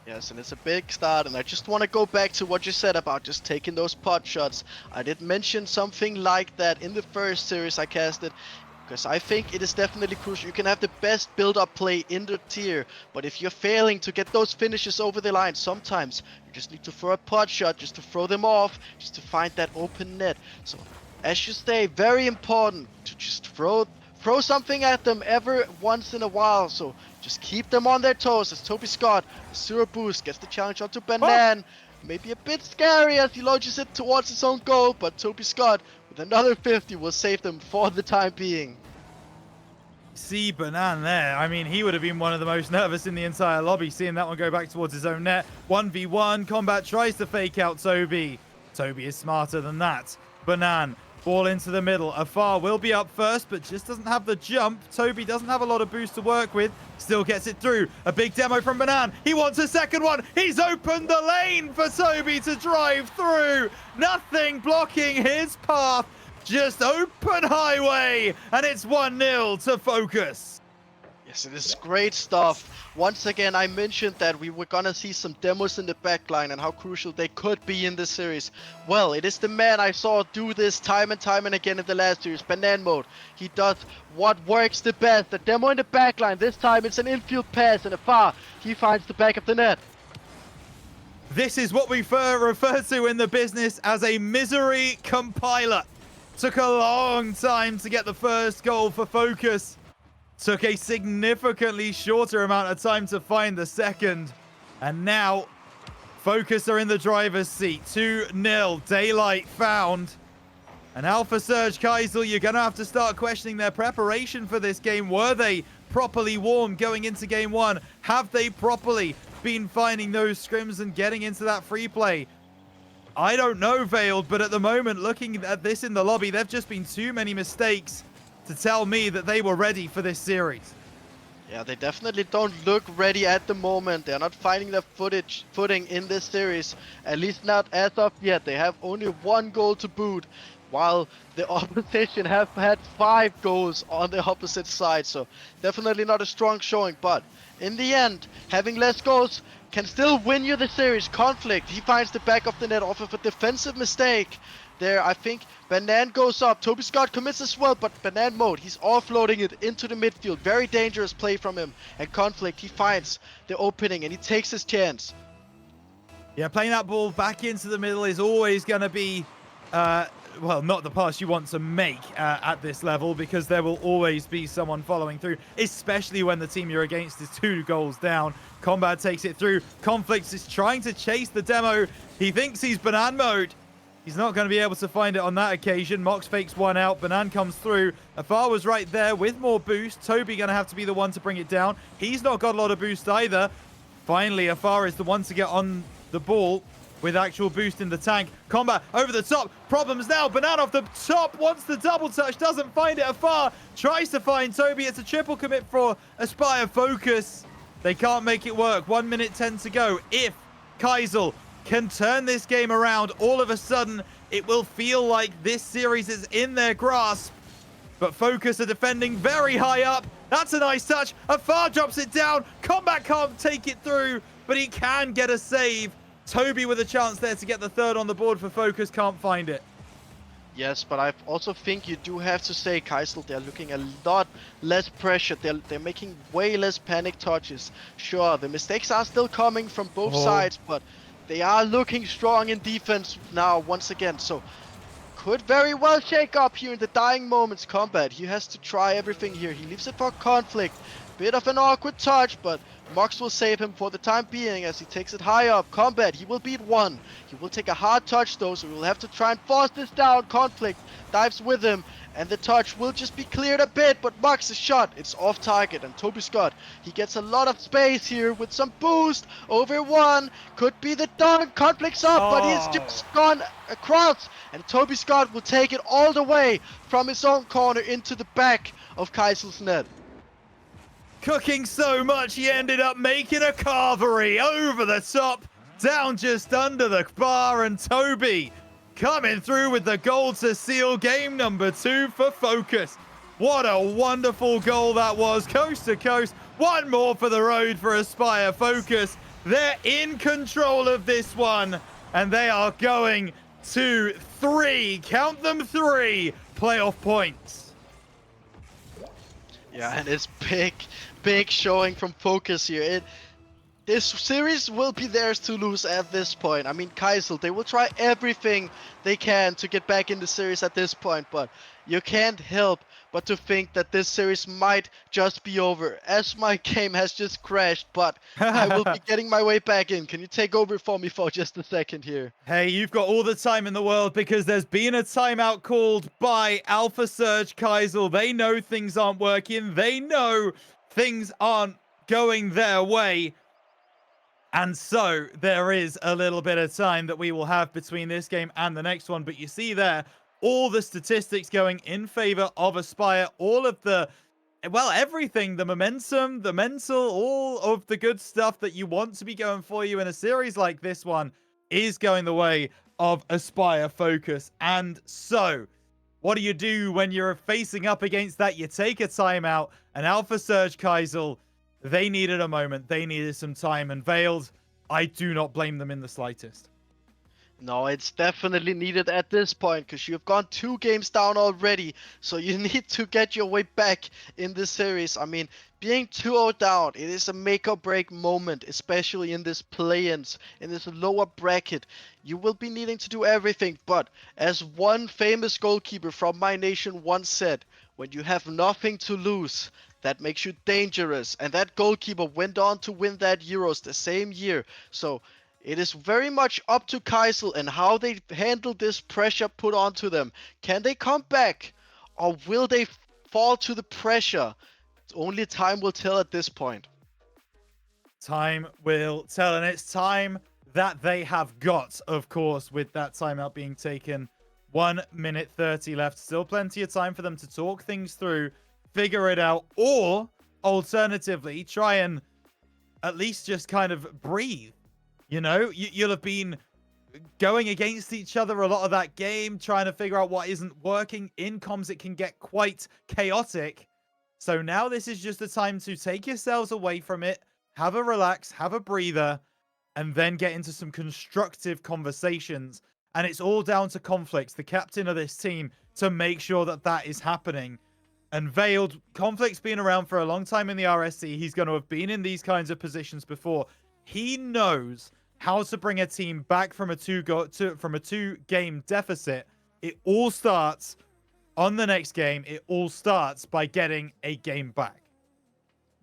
Yes, and it's a big start, and I just want to go back to what you said about just taking those pot shots. I did mention something like that in the first series I casted, because I think it is definitely crucial. You can have the best build-up play in the tier, but if you're failing to get those finishes over the line, sometimes you just need to throw a pot shot just to throw them off, just to find that open net. So, as you say, very important to just throw something at them every once in a while. So just keep them on their toes. As Toby Scott, the zero boost, gets the challenge onto Banan. Maybe a bit scary as he launches it towards his own goal, but Toby Scott with another 50 will save them for the time being. See Banan there. I mean, he would have been one of the most nervous in the entire lobby, seeing that one go back towards his own net. 1v1, Combat tries to fake out Toby. Toby is smarter than that. Banan, ball into the middle. Afar will be up first, but just doesn't have the jump. Toby doesn't have a lot of boost to work with. Still gets it through. A big demo from Banan. He wants a second one. He's opened the lane for Toby to drive through. Nothing blocking his path. Just open highway. And it's 1-0 to Focus. Yes, it is great stuff. Once again, I mentioned that we were gonna see some demos in the backline and how crucial they could be in this series. Well, it is the man I saw do this time and time and again in the last series, Banan Mode. He does what works the best. The demo in the backline, this time it's an infield pass and Afar. He finds the back of the net. This is what we refer to in the business as a misery compiler. Took a long time to get the first goal for Focus. Took a significantly shorter amount of time to find the second. And now, Focus are in the driver's seat. 2-0, daylight found. And Alpha Surge, Kaisel, you're going to have to start questioning their preparation for this game. Were they properly warmed going into game one? Have they properly been finding those scrims and getting into that free play? I don't know, Veiled, but at the moment, looking at this in the lobby, there've just been too many mistakes to tell me that they were ready for this series. Yeah, they definitely don't look ready at the moment. They're not finding their footing in this series. At least not as of yet. They have only 1 goal to boot, while the opposition have had 5 goals on the opposite side. So definitely not a strong showing. But in the end, having less goals can still win you the series. Conflict, he finds the back of the net off of a defensive mistake. There, I think Banan goes up. Toby Scott commits as well, but Banan Mode, he's offloading it into the midfield. Very dangerous play from him. And Conflict, he finds the opening and he takes his chance. Yeah, playing that ball back into the middle is always going to be, well, not the pass you want to make at this level, because there will always be someone following through, especially when the team you're against is 2 goals down. Combat takes it through. Conflict is trying to chase the demo. He thinks he's Banan Mode. He's not going to be able to find it on that occasion. Mox fakes one out. Banan comes through. Afar was right there with more boost. Toby going to have to be the one to bring it down. He's not got a lot of boost either. Finally, Afar is the one to get on the ball with actual boost in the tank. Combat over the top. Problems now. Banan off the top. Wants the double touch. Doesn't find it. Afar tries to find Toby. It's a triple commit for Aspire Focus. They can't make it work. 1 minute 10 to go. If Kaisel can turn this game around, all of a sudden it will feel like this series is in their grasp. But Focus are defending very high up. That's a nice touch. Afar drops it down. Combat can't take it through, but he can get a save. Toby with a chance there to get the third on the board for Focus, can't find it. Yes, but I also think you do have to say, Kaisel, they're looking a lot less pressured. They're making way less panic touches. Sure, the mistakes are still coming from both sides, but they are looking strong in defense now once again. So could very well shake up here in the dying moments. Combat, he has to try everything here. He leaves it for Conflict. Bit of an awkward touch, but Mox will save him for the time being as he takes it high up. Combat, he will beat 1. He will take a hard touch though, so we will have to try and force this down. Conflict dives with him, and the touch will just be cleared a bit, but Mox's shot, it's off target, and Toby Scott, he gets a lot of space here with some boost over 1. Could be the dunk. Conflict's up, but he's just gone across, and Toby Scott will take it all the way from his own corner into the back of Kaisel's net. Cooking so much, he ended up making a carvery over the top, down just under the bar, and Toby coming through with the goal to seal game number 2 for Focus. What a wonderful goal that was, coast to coast. 1 more for the road for Aspire Focus. They're in control of this one, and they are going to 3, count them 3, playoff points. Yeah, and it's big showing from Focus here. This series will be theirs to lose at this point. I mean, Kaisel, they will try everything they can to get back in the series at this point, but you can't help but to think that this series might just be over, as my game has just crashed, but I will be getting my way back in. Can you take over for me for just a second here? Hey, you've got all the time in the world because there's been a timeout called by Alpha Surge Kaisel. They know things aren't working. They know things aren't going their way. And so there is a little bit of time that we will have between this game and the next one. But you see there, all the statistics going in favor of Aspire, all of the, well, everything, the momentum, the mental, all of the good stuff that you want to be going for you in a series like this one is going the way of Aspire Focus. And so what do you do when you're facing up against that? You take a timeout, and Alpha Surge Kaisel, they needed a moment. They needed some time. And Veiled, I do not blame them in the slightest. No, it's definitely needed at this point, because you've gone 2 games down already, so you need to get your way back in this series. I mean, being 2-0 down, it is a make or break moment, especially in this play-ins, in this lower bracket. You will be needing to do everything, but as one famous goalkeeper from my nation once said, when you have nothing to lose, that makes you dangerous. And that goalkeeper went on to win that Euros the same year. So it is very much up to Kaisel and how they handle this pressure put onto them. Can they come back, or will they fall to the pressure? Only time will tell at this point. Time will tell, and it's time that they have got, of course, with that timeout being taken. 1 minute 30 left. Still plenty of time for them to talk things through, figure it out, or alternatively, try and at least just kind of breathe. You know, you'll have been going against each other a lot of that game, trying to figure out what isn't working. In comms, it can get quite chaotic. So now this is just a time to take yourselves away from it, have a relax, have a breather, and then get into some constructive conversations. And it's all down to Conflicts, the captain of this team, to make sure that that is happening. And Veiled, Conflict's been around for a long time in the RSC. He's going to have been in these kinds of positions before. He knows how to bring a team back from a two-game deficit. It all starts on the next game. It all starts by getting a game back.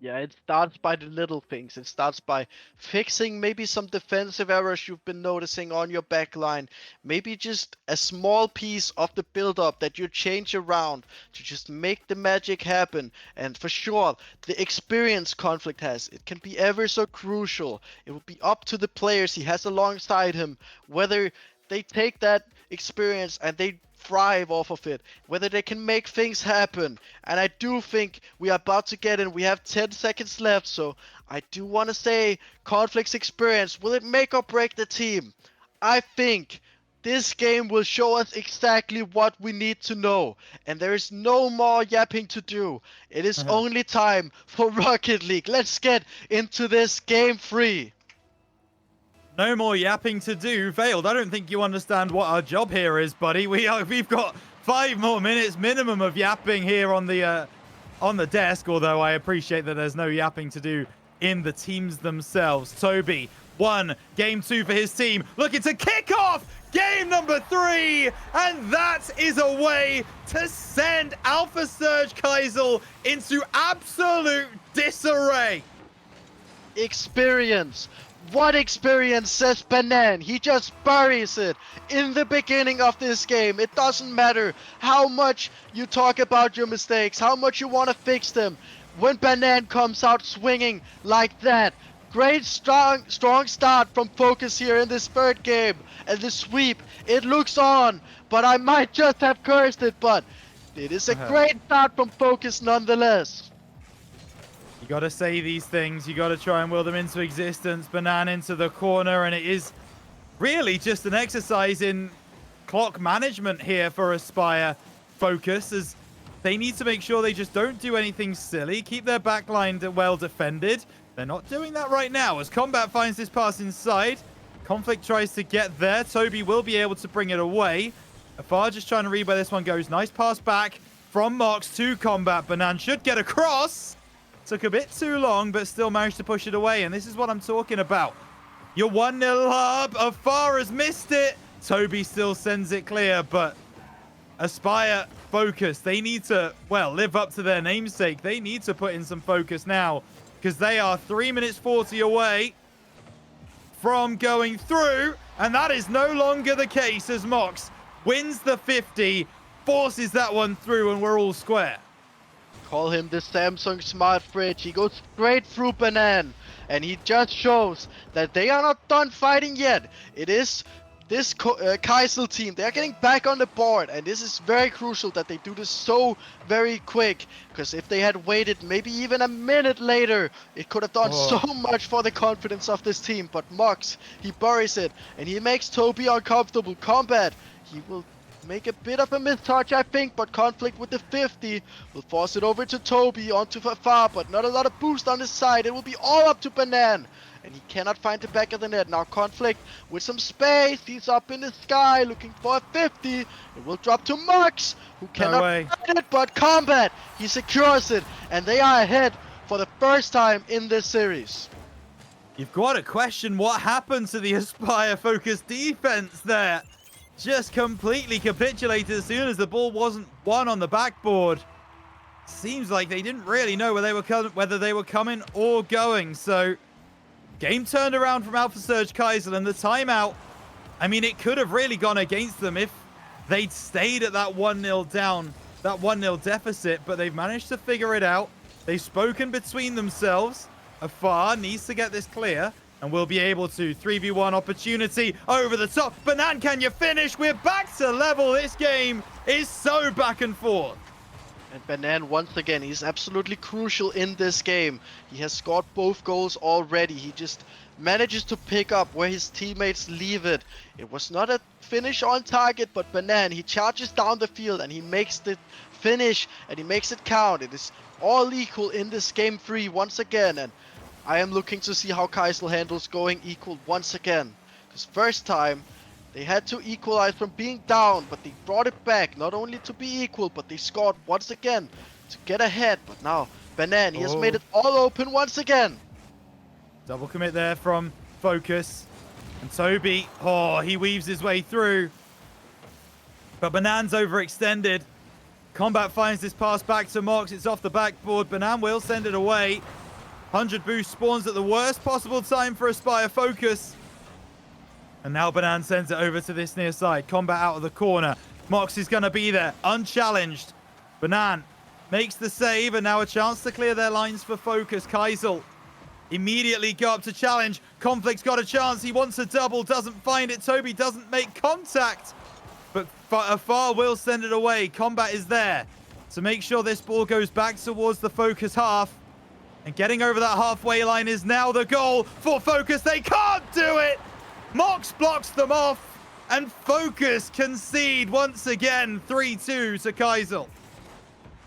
Yeah, it starts by the little things. It starts by fixing maybe some defensive errors you've been noticing on your back line. Maybe just a small piece of the build-up that you change around to just make the magic happen. And for sure, the experience Conflict has, it can be ever so crucial. It will be up to the players he has alongside him, whether they take that experience and they thrive off of it, whether they can make things happen. And I do think we are about to get in. We have 10 seconds left, so I do want to say Conflict's experience, will it make or break the team? I think this game will show us exactly what we need to know, and there is no more yapping to do. It is only time for Rocket League. Let's get into this game 3. No more yapping to do. Veiled, I don't think you understand what our job here is, buddy. We've got 5 more minutes minimum of yapping here on the desk, although I appreciate that there's no yapping to do in the teams themselves. Toby, game 2 for his team, looking to kick off game number 3, and that is a way to send Alpha Surge Kaisel into absolute disarray. Experience. What experience, says Banan? He just buries it in the beginning of this game. It doesn't matter how much you talk about your mistakes, how much you want to fix them. When Banan comes out swinging like that, great strong start from Focus here in this 3rd game. And the sweep, it looks on, but I might just have cursed it, but it is a great start from Focus nonetheless. You got to say these things. You got to try and will them into existence. Banan into the corner, and it is really just an exercise in clock management here for Aspire Focus, as they need to make sure they just don't do anything silly. Keep their backline well defended. They're not doing that right now as Combat finds this pass inside. Conflict tries to get there. Toby will be able to bring it away. Afar just trying to read where this one goes. Nice pass back from Mox to Combat. Banan should get across. Took a bit too long, but still managed to push it away. And this is what I'm talking about. Your 1-0 hub. Afar has missed it. Toby still sends it clear, but Aspire focus. They need to, well, live up to their namesake. They need to put in some focus now because they are 3 minutes 40 away from going through. And that is no longer the case as Mox wins the 50, forces that one through, and we're all square. Call him the Samsung Smart Fridge. He goes straight through Banan. And he just shows that they are not done fighting yet. It is this Kaisel team. They are getting back on the board. And this is very crucial that they do this so very quick. Because if they had waited maybe even a minute later, it could have done so much for the confidence of this team. But Mox, he buries it. And he makes Toby uncomfortable. Combat, he will make a bit of a mistouch, I think, but Conflict with the 50 will force it over to Toby onto Fafar, but not a lot of boost on his side. It will be all up to Banan, and he cannot find the back of the net. Now Conflict with some space, he's up in the sky looking for a 50. It will drop to Mox, who cannot find it, but Combat, he secures it, and they are ahead for the first time in this series. You've got to question what happened to the Aspire focused defense there. Just completely capitulated as soon as the ball wasn't won on the backboard. Seems like they didn't really know whether they were coming or going. So, game turned around from Alpha Surge Kaisel, and the timeout, I mean, it could have really gone against them if they'd stayed at that 1-0 down, that 1-0 deficit, but they've managed to figure it out. They've spoken between themselves. Afar needs to get this clear, and we'll be able to 3v1 opportunity over the top. Banan, can you finish? We're back to level. This game is so back and forth. And Banan, once again, he's absolutely crucial in this game. He has scored both goals already. He just manages to pick up where his teammates leave it. It was not a finish on target, but Banan, he charges down the field and he makes the finish and he makes it count. It is all equal in this game 3 once again. And I am looking to see how Kaisel handles going equal once again. Because first time, they had to equalize from being down, but they brought it back. Not only to be equal, but they scored once again to get ahead. But now, Banan, he has made it all open once again. Double commit there from Focus. And Toby, he weaves his way through. But Banan's overextended. Combat finds this pass back to Mox. It's off the backboard. Banan will send it away. 100 boost spawns at the worst possible time for Aspire Focus. And now Banan sends it over to this near side. Combat out of the corner. Mox is going to be there, unchallenged. Banan makes the save, and now a chance to clear their lines for Focus. Kaisel immediately go up to challenge. Conflict's got a chance. He wants a double, doesn't find it. Toby doesn't make contact, but Afar will send it away. Combat is there to make sure this ball goes back towards the Focus half. And getting over that halfway line is now the goal for Focus. They can't do it. Mox blocks them off, and Focus concede once again 3-2 to Kaisel.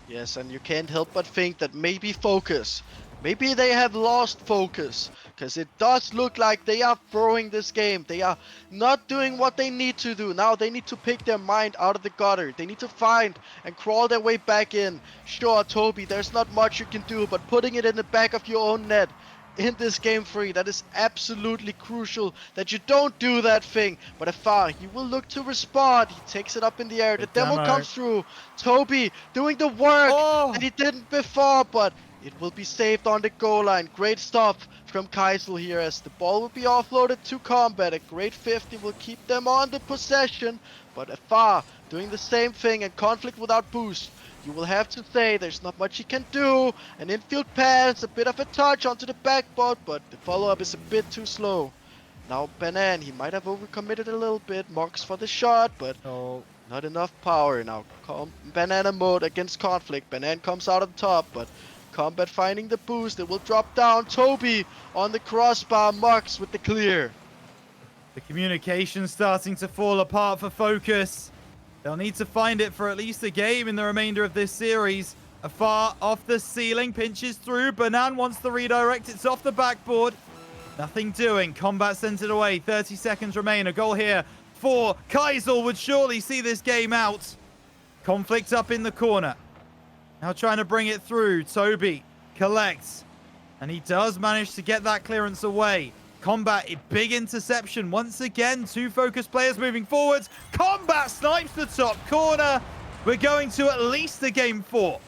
Yes, and you can't help but think that maybe Focus, maybe they have lost focus, because it does look like they are throwing this game. They are not doing what they need to do. Now they need to pick their mind out of the gutter. They need to find and crawl their way back in. Sure, Toby, there's not much you can do, but putting it in the back of your own net in this game 3, that is absolutely crucial that you don't do that thing. But Afar, he will look to respond. He takes it up in the air. The demo comes through. Toby doing the work that he didn't before, but it will be saved on the goal line. Great stuff from Kaisel here as the ball will be offloaded to Combat. A great 50 will keep them on the possession, but Afar doing the same thing, and Conflict without boost. You will have to say there's not much he can do. An infield pass, a bit of a touch onto the backboard, but the follow-up is a bit too slow. Now Banan, he might have overcommitted a little bit. Mox for the shot, but not enough power. Now Banana mode against Conflict. Banan comes out on top, but Combat finding the boost. It will drop down. Toby on the crossbar. Mox with the clear. The communication starting to fall apart for Focus. They'll need to find it for at least a game in the remainder of this series. Afar off the ceiling, pinches through. Banan wants the redirect. It's off the backboard. Nothing doing. Combat sends it away. 30 seconds remain. A goal here for Kaisel would surely see this game out. Conflict up in the corner. Now trying to bring it through. Toby collects. And he does manage to get that clearance away. Combat, a big interception. Once again, 2 focus players moving forwards. Combat snipes the top corner. We're going to at least a game 4.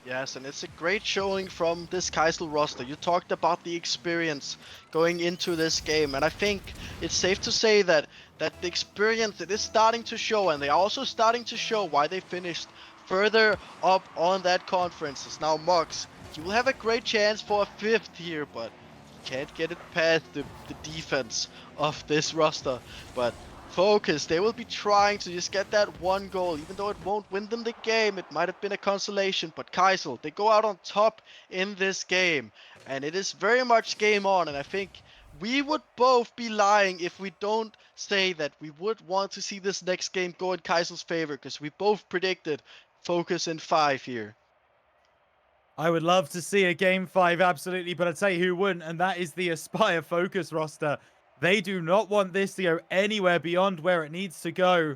Yes, and it's a great showing from this Kaisel roster. You talked about the experience going into this game, and I think it's safe to say that the experience, it is starting to show, and they're also starting to show why they finished further up on that conferences. Now, Mox, you will have a great chance for a 5th here, but you can't get it past the defense of this roster. But Focus, they will be trying to just get that 1 goal, even though it won't win them the game. It might have been a consolation, but Kaisel, they go out on top in this game, and it is very much game on. And I think we would both be lying if we don't say that we would want to see this next game go in Kaisel's favor, because we both predicted Focus in 5 here. I would love to see a game 5, absolutely, but I'd say who wouldn't, and that is the Aspire Focus roster. They do not want this to go anywhere beyond where it needs to go.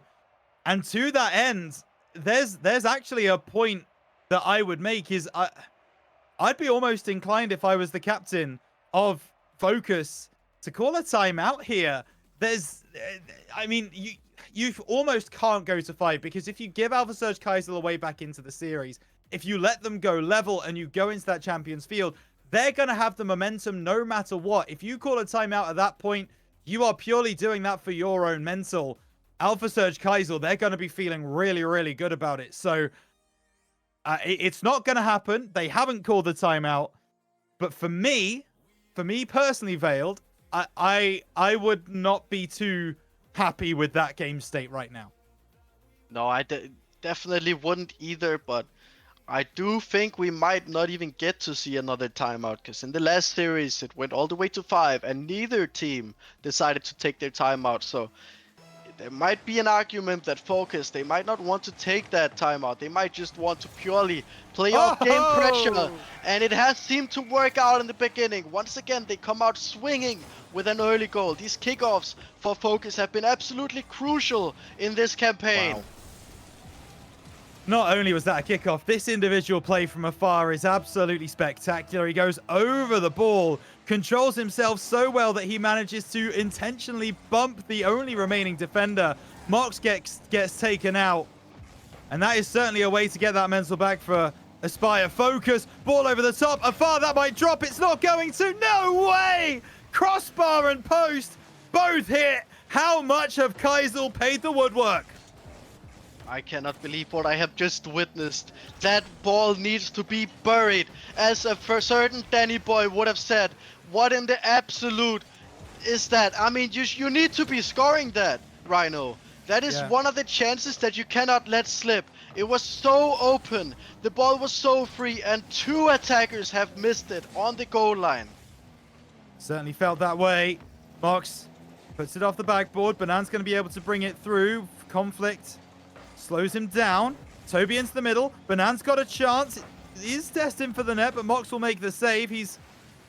And to that end, there's actually a point that I would make is I'd be almost inclined, if I was the captain of Focus, to call a timeout here. I mean, you almost can't go to 5, because if you give Alpha Surge Kaisel away back into the series, if you let them go level and you go into that Champions Field, they're going to have the momentum no matter what. If you call a timeout at that point, you are purely doing that for your own mental. Alpha Surge Kaisel, they're going to be feeling really, really good about it. So it's not going to happen. They haven't called the timeout. But for me personally, Veiled, I would not be too happy with that game state right now. No, I definitely wouldn't either, but I do think we might not even get to see another timeout, because in the last series it went all the way to 5 and neither team decided to take their timeout. So there might be an argument that Focus, they might not want to take that timeout. They might just want to purely play off game pressure, and it has seemed to work out in the beginning. Once again, they come out swinging with an early goal. These kickoffs for Focus have been absolutely crucial in this campaign. Wow. Not only was that a kickoff, this individual play from afar is absolutely spectacular. He goes over the ball, controls himself so well that he manages to intentionally bump the only remaining defender. Mox gets taken out. And that is certainly a way to get that mental back for Aspire. Focus, ball over the top. Afar, that might drop. It's not going to. No way! Crossbar and post, both hit. How much have Kaisel paid the woodwork? I cannot believe what I have just witnessed. That ball needs to be buried. As a for certain Danny boy would have said, what in the absolute is that? I mean, you need to be scoring that, Rhino. That is one of the chances that you cannot let slip. It was so open. The ball was so free, and 2 attackers have missed it on the goal line. Certainly felt that way. Mox puts it off the backboard. Banan's going to be able to bring it through. Conflict slows him down. Toby into the middle. Banan's got a chance. He is destined for the net, but Mox will make the save. He's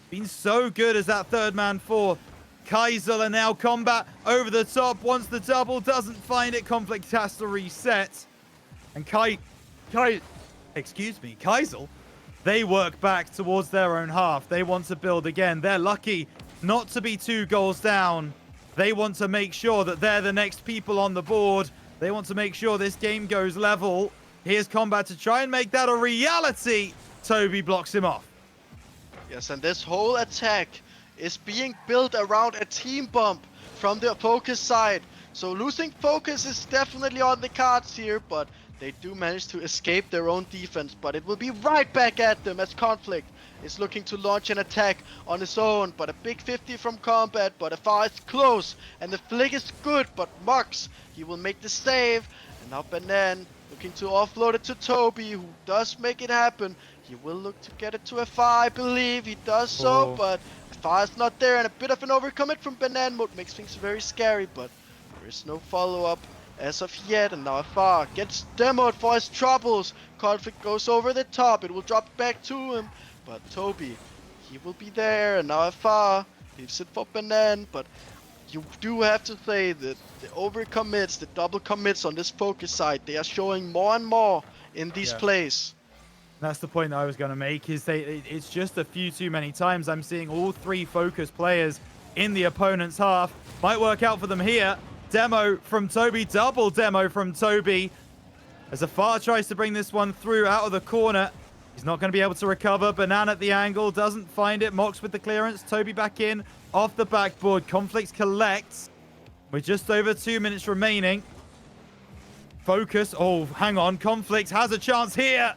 been so good as that 3rd man for Kaisel, and now Combat over the top. Wants the double, doesn't find it. Conflict has to reset. And Kaisel, they work back towards their own half. They want to build again. They're lucky not to be 2 goals down. They want to make sure that they're the next people on the board. They want to make sure this game goes level. Here's Combat to try and make that a reality. Toby blocks him off. Yes, and this whole attack is being built around a team bump from the Focus side. So losing Focus is definitely on the cards here, but they do manage to escape their own defense. But it will be right back at them as Conflict is looking to launch an attack on his own. But a big 50 from Combat, but Afar is close, and the flick is good, but Mox, he will make the save. And now Banan looking to offload it to Toby, who does make it happen. He will look to get it to Afar, I believe. He does so, but Afar is not there, and a bit of an overcommit from Banan mode makes things very scary, but there is no follow-up. as of yet, and now Afar gets demoed for his troubles. Conflict goes over the top, it will drop back to him, but Toby, he will be there, and now Afar leaves it for Banan, but you do have to say that the overcommits, the double commits on this focus side, they are showing more and more in these Yeah. plays. That's the point that I was going to make, is it's just a few too many times I'm seeing all three focus players in the opponent's half. Might work out for them here. Demo from Toby, double demo from Toby. As Afar tries to bring this one through out of the corner. He's not going to be able to recover. Banan at the angle, doesn't find it. Mox with the clearance. Toby back in, off the backboard. Conflicts collects. With just over 2 minutes remaining. Focus. Oh, hang on. Conflict has a chance here.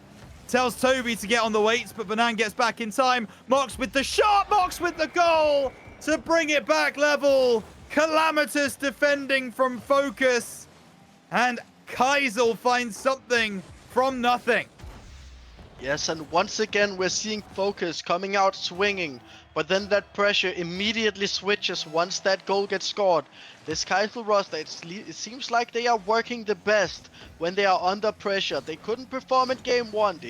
Tells Toby to get on the weights, but Banan gets back in time. Mox with the shot. Mox with the goal to bring it back level. Calamitous defending from Focus. And Kaisel finds something from nothing. Yes, and once again we're seeing Focus coming out swinging, but then that pressure immediately switches once that goal gets scored. This Kaisel roster, it seems like they are working the best when they are under pressure. They couldn't perform in game 1.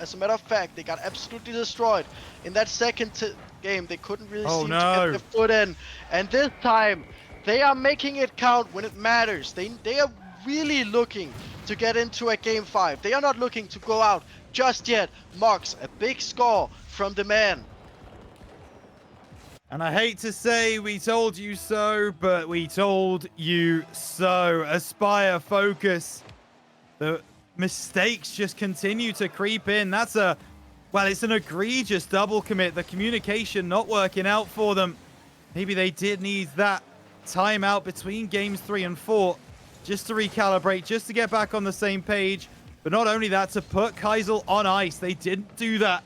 As a matter of fact, they got absolutely destroyed. In that second game, they couldn't really seem to get their foot in. And this time, they are making it count when it matters. They are really looking to get into a game 5. They are not looking to go out just yet. Mox, a big score from the man. And I hate to say we told you so, but we told you so. Aspire, Focus. The mistakes just continue to creep in. That's it's an egregious double commit. The communication not working out for them. Maybe they did need that timeout between games 3 and 4 just to recalibrate, just to get back on the same page. But not only that, to put Kaisel on ice. They didn't do that.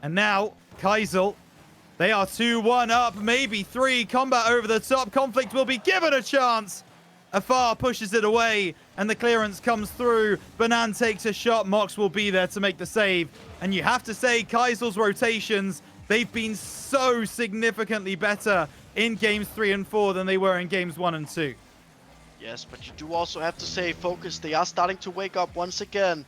And now, Kaisel, they are 2-1 up, maybe 3. Combat over the top. Conflict will be given a chance. Afar pushes it away, and the clearance comes through. Banan takes a shot. Mox will be there to make the save. And you have to say, Kaisel's rotations, they've been so significantly better in games 3 and 4 than they were in games 1 and 2. Yes, but you do also have to say, Focus, they are starting to wake up once again.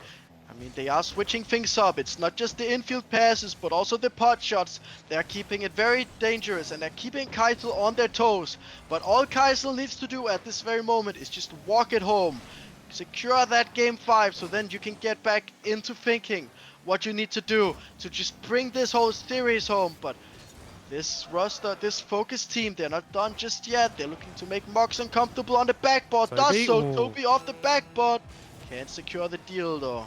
I mean, they are switching things up. It's not just the infield passes, but also the pot shots. They are keeping it very dangerous, and they're keeping Kaisel on their toes. But all Kaisel needs to do at this very moment is just walk it home. Secure that game 5, so then you can get back into thinking what you need to do to just bring this whole series home. But this roster, this Focus team, they're not done just yet. They're looking to make Mox uncomfortable on the backboard. Does so. Toby off the backboard. Can't secure the deal, though.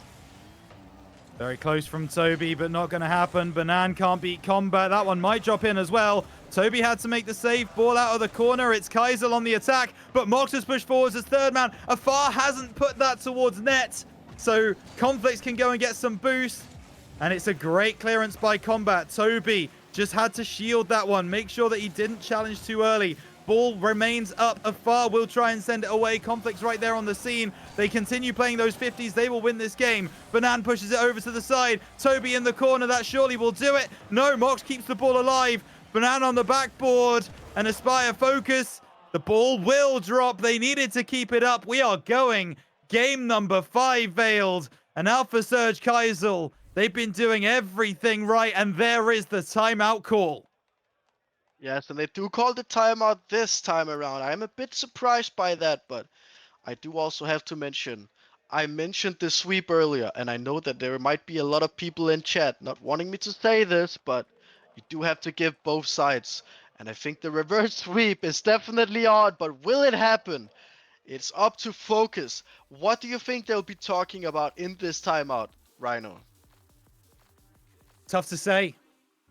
Very close from Toby, but not going to happen. Banan can't beat Combat. That one might drop in as well. Toby had to make the save. Ball out of the corner. It's Kaisel on the attack, but Mox has pushed forwards as third man. Afar hasn't put that towards net, so Conflicts can go and get some boost. And it's a great clearance by Combat. Toby just had to shield that one. Make sure that he didn't challenge too early. Ball remains up. Afar will try and send it away. Conflicts right there on the scene. They continue playing those 50s. They will win this game. Banan pushes it over to the side. Toby in the corner. That surely will do it. No, Mox keeps the ball alive. Banan on the backboard. And Aspire Focus. The ball will drop. They needed to keep it up. We are going game number 5 veiled. And Alpha Surge Kaisel. They've been doing everything right. And there is the timeout call. Yes, and they do call the timeout this time around. I'm a bit surprised by that, but I do also have to mention, I mentioned the sweep earlier, and I know that there might be a lot of people in chat not wanting me to say this, but you do have to give both sides. And I think the reverse sweep is definitely on, but will it happen? It's up to Focus. What do you think they'll be talking about in this timeout, Rhino? Tough to say.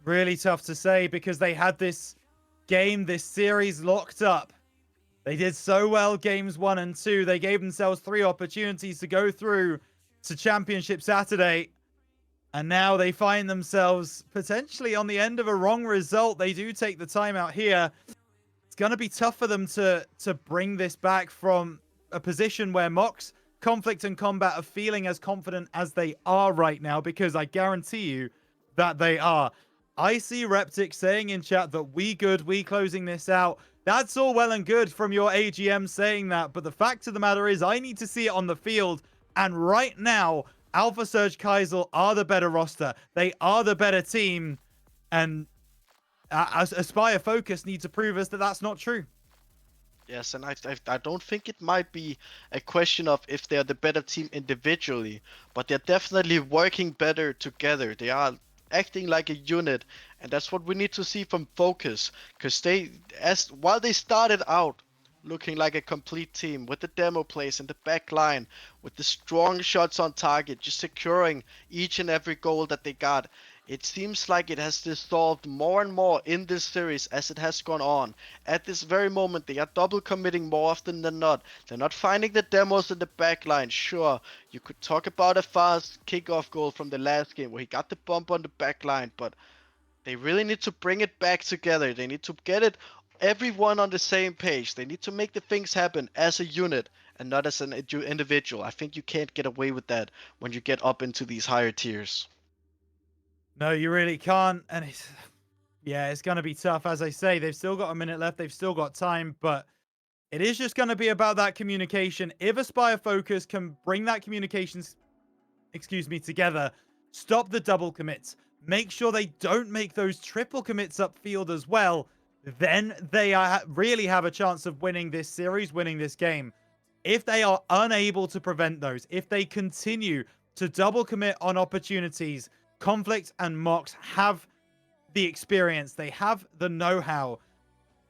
Really tough to say, because they had this game, this series locked up. They did so well games 1 and 2. They gave themselves 3 opportunities to go through to Championship Saturday. And now they find themselves potentially on the end of a wrong result. They do take the timeout here. It's going to be tough for them to bring this back from a position where Mox, Conflict, and Combat are feeling as confident as they are right now, because I guarantee you that they are. I see Reptic saying in chat that we good, we closing this out. That's all well and good from your AGM saying that, but the fact of the matter is I need to see it on the field. And right now, Alpha Surge Kaisel are the better roster. They are the better team. And Aspire Focus need to prove us that that's not true. Yes, and I don't think it might be a question of if they're the better team individually, but they're definitely working better together. They are acting like a unit, and that's what we need to see from Focus. Because while they started out looking like a complete team with the demo plays in the back line, with the strong shots on target, just securing each and every goal that they got, it seems like it has dissolved more and more in this series as it has gone on. At this very moment, they are double committing more often than not. They're not finding the demos in the back line. Sure, you could talk about a fast kickoff goal from the last game where he got the bump on the back line, but they really need to bring it back together. They need to get it everyone on the same page. They need to make the things happen as a unit and not as an individual. I think you can't get away with that when you get up into these higher tiers. No, you really can't. And it's going to be tough. As I say, they've still got a minute left. They've still got time, but it is just going to be about that communication. If Aspire Focus can bring that communication, together, stop the double commits, make sure they don't make those triple commits upfield as well, then they really have a chance of winning this series, winning this game. If they are unable to prevent those, if they continue to double commit on opportunities, Conflict and Mox have the experience, they have the know-how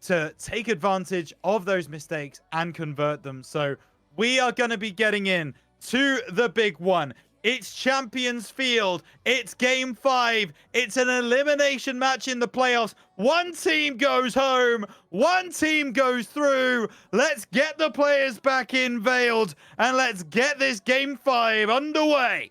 to take advantage of those mistakes and convert them. So we are going to be getting in to the big one. It's Champions Field. It's Game 5. It's an elimination match in the playoffs. One team goes home. One team goes through. Let's get the players back in Veiled, and let's get this Game 5 underway.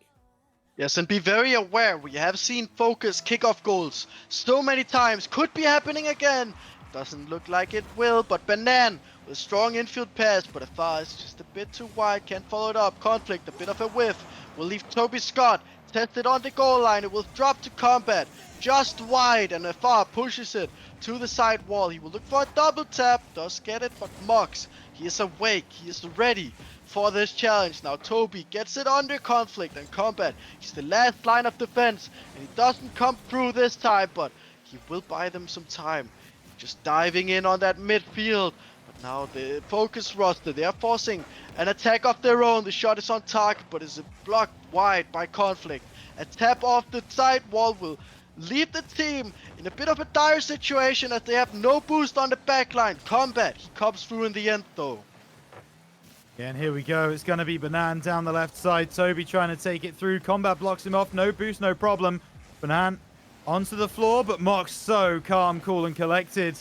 Yes, and be very aware, we have seen Focus kickoff goals so many times. Could be happening again. Doesn't look like it will, but Banan with a strong infield pass, but Afar is just a bit too wide, can't follow it up. Conflict, a bit of a whiff. Will leave Toby Scott tested on the goal line. It will drop to Combat, just wide, and Afar pushes it to the side wall. He will look for a double tap, does get it, but Mox, he is awake, he is ready for this challenge. Now Toby gets it under Conflict and Combat. He's the last line of defense, and he doesn't come through this time, but he will buy them some time. Just diving in on that midfield. But now the Focus roster, they are forcing an attack of their own. The shot is on target, but is blocked wide by Conflict. A tap off the side wall will leave the team in a bit of a dire situation as they have no boost on the backline. Combat, he comes through in the end though. Yeah, and here we go. It's going to be Banan down the left side. Toby trying to take it through. Combat blocks him off. No boost, no problem. Banan onto the floor, but Mox so calm, cool, and collected.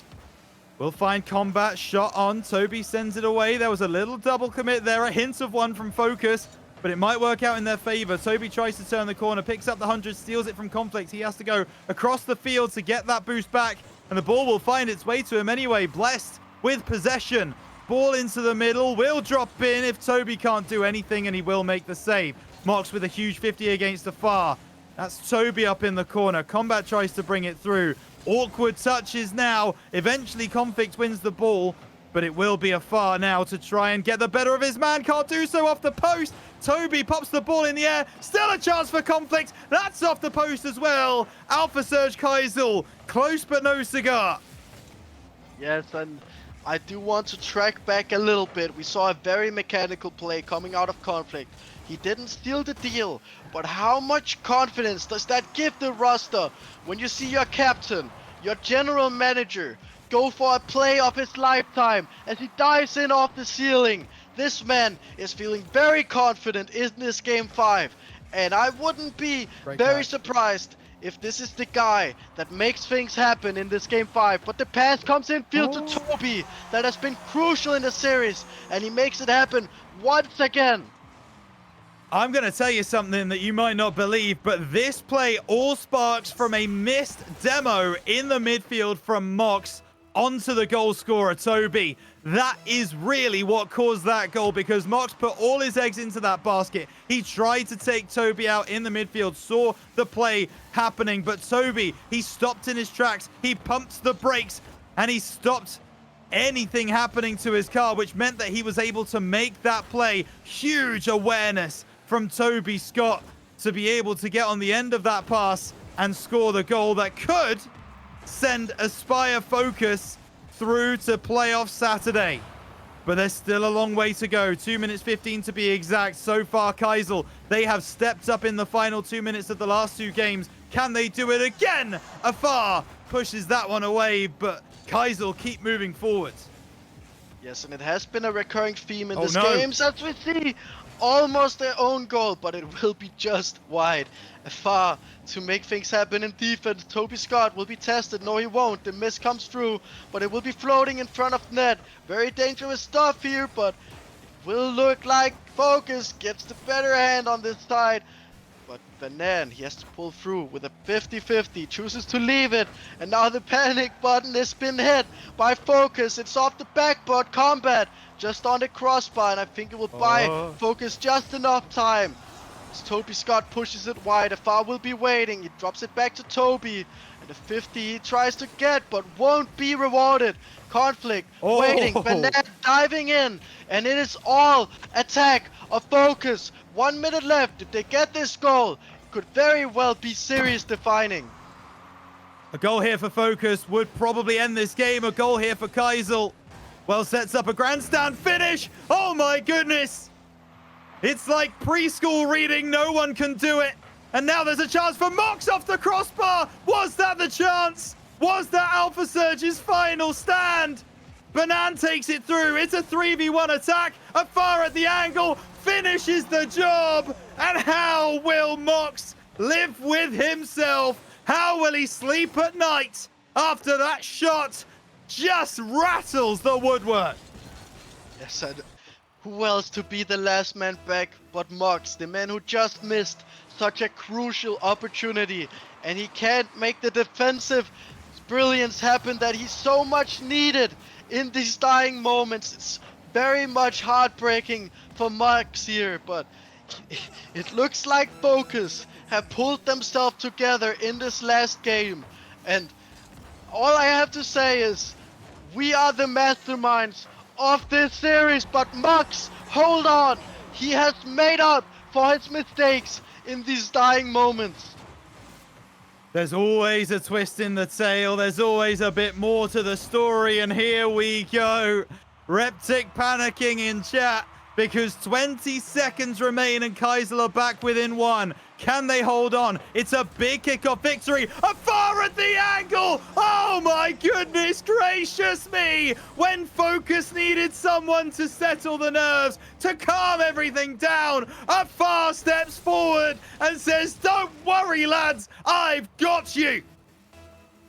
We'll find Combat. Shot on. Toby sends it away. There was a little double commit there. A hint of one from Focus, but it might work out in their favor. Toby tries to turn the corner, picks up the 100, steals it from Conflict. He has to go across the field to get that boost back, and the ball will find its way to him anyway. Blessed with possession. Ball into the middle, will drop in if Toby can't do anything, and he will make the save. Mox with a huge 50 against the far. That's Toby up in the corner. Combat tries to bring it through. Awkward touches now. Eventually Conflict wins the ball, but it will be a far now to try and get the better of his man. Can't do so off the post. Toby pops the ball in the air. Still a chance for Conflict. That's off the post as well. Alpha Surge Kaisel. Close but no cigar. Yes, and I do want to track back a little bit. We saw a very mechanical play coming out of Conflict. He didn't steal the deal, but how much confidence does that give the roster when you see your captain, your general manager, go for a play of his lifetime as he dives in off the ceiling? This man is feeling very confident in this Game 5, and I wouldn't be very surprised if this is the guy that makes things happen in this Game 5. But the pass comes in field to Toby. That has been crucial in the series, and he makes it happen once again. I'm going to tell you something that you might not believe, but this play all sparks from a missed demo in the midfield from Mox onto the goal scorer, Toby. That is really what caused that goal, because Mox put all his eggs into that basket. He tried to take Toby out in the midfield, saw the play happening, but Toby, he stopped in his tracks. He pumped the brakes, and he stopped anything happening to his car, which meant that he was able to make that play. Huge awareness from Toby Scott to be able to get on the end of that pass and score the goal that could send Aspire Focus through to playoff Saturday. But there's still a long way to go. 2 minutes 15 to be exact. So far, Kaisel, they have stepped up in the final 2 minutes of the last two games. Can they do it again? Afar pushes that one away, but Kaisel keep moving forward. Yes, and it has been a recurring theme in Oh, this no. game, as we see. Almost their own goal, but it will be just wide. Far to make things happen in defense. Toby Scott will be tested. No, he won't. The miss comes through, but it will be floating in front of net. Very dangerous stuff here, but it will look like Focus gets the better hand on this side. But Banan, he has to pull through with a 50-50, chooses to leave it, and now the panic button has been hit by Focus. It's off the backboard combat, just on the crossbar, and I think it will buy Focus just enough time. As Toby Scott pushes it wide, Afar will be waiting. He drops it back to Toby, and the 50 he tries to get, but won't be rewarded. Conflict, waiting, Banan diving in, and it is all attack of Focus. 1 minute left. If they get this goal, it could very well be series defining. A goal here for Focus would probably end this game. A goal here for Kaisel. Well, sets up a grandstand finish. Oh my goodness. It's like preschool reading. No one can do it. And now there's a chance for Mox off the crossbar. Was that the chance? Was that Alpha Surge's final stand? Banan takes it through. It's a 3v1 attack. Afar at the angle. Finishes the job. And how will Mox live with himself? How will he sleep at night after that shot just rattles the woodwork? Yes, and who else to be the last man back but Mox, the man who just missed such a crucial opportunity, and he can't make the defensive brilliance happen that he so much needed in these dying moments. It's very much heartbreaking for Mox here, but it looks like Focus have pulled themselves together in this last game, and all I have to say is we are the masterminds of this series. But Mox, hold on, he has made up for his mistakes in these dying moments. There's always a twist in the tale. There's always a bit more to the story. And here we go. Reptic panicking in chat because 20 seconds remain and Kaisel are back within one. Can they hold on? It's a big kickoff victory. Afar at the angle. Oh my goodness gracious me. When Focus needed someone to settle the nerves, to calm everything down, Afar steps forward and says, "Don't worry, lads. I've got you."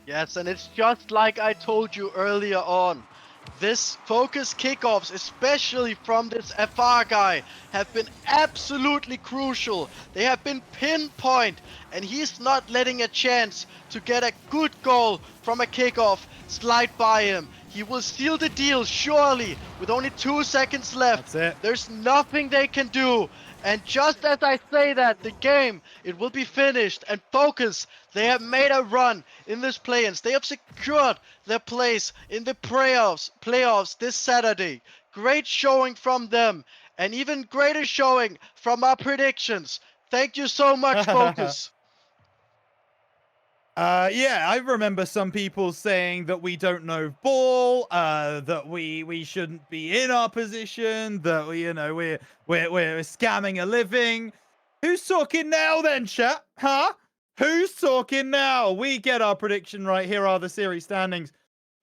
Yes, and it's just like I told you earlier on. This Focus kickoffs, especially from this FR guy, have been absolutely crucial. They have been pinpoint, and he's not letting a chance to get a good goal from a kickoff slide by him. He will seal the deal, surely, with only 2 seconds left. That's it. There's nothing they can do. And just as I say that, the game, it will be finished. And Focus, they have made a run in this play-ins. They have secured their place in the playoffs this Saturday. Great showing from them. And even greater showing from our predictions. Thank you so much, Focus. Yeah, I remember some people saying that we don't know ball, that we shouldn't be in our position, that we're scamming a living. Who's talking now then, chat? Huh? Who's talking now? We get our prediction right. Here are the series standings.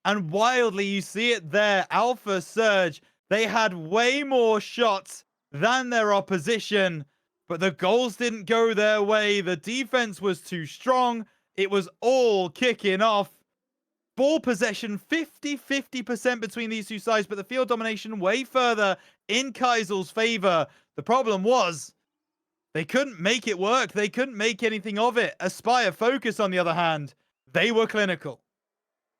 And wildly, you see it there. Alpha Surge, they had way more shots than their opposition, but the goals didn't go their way. The defense was too strong. It was all kicking off. Ball possession 50% between these two sides, but the field domination way further in Kaisel's favor. The problem was they couldn't make it work. They couldn't make anything of it. Aspire Focus, on the other hand, they were clinical.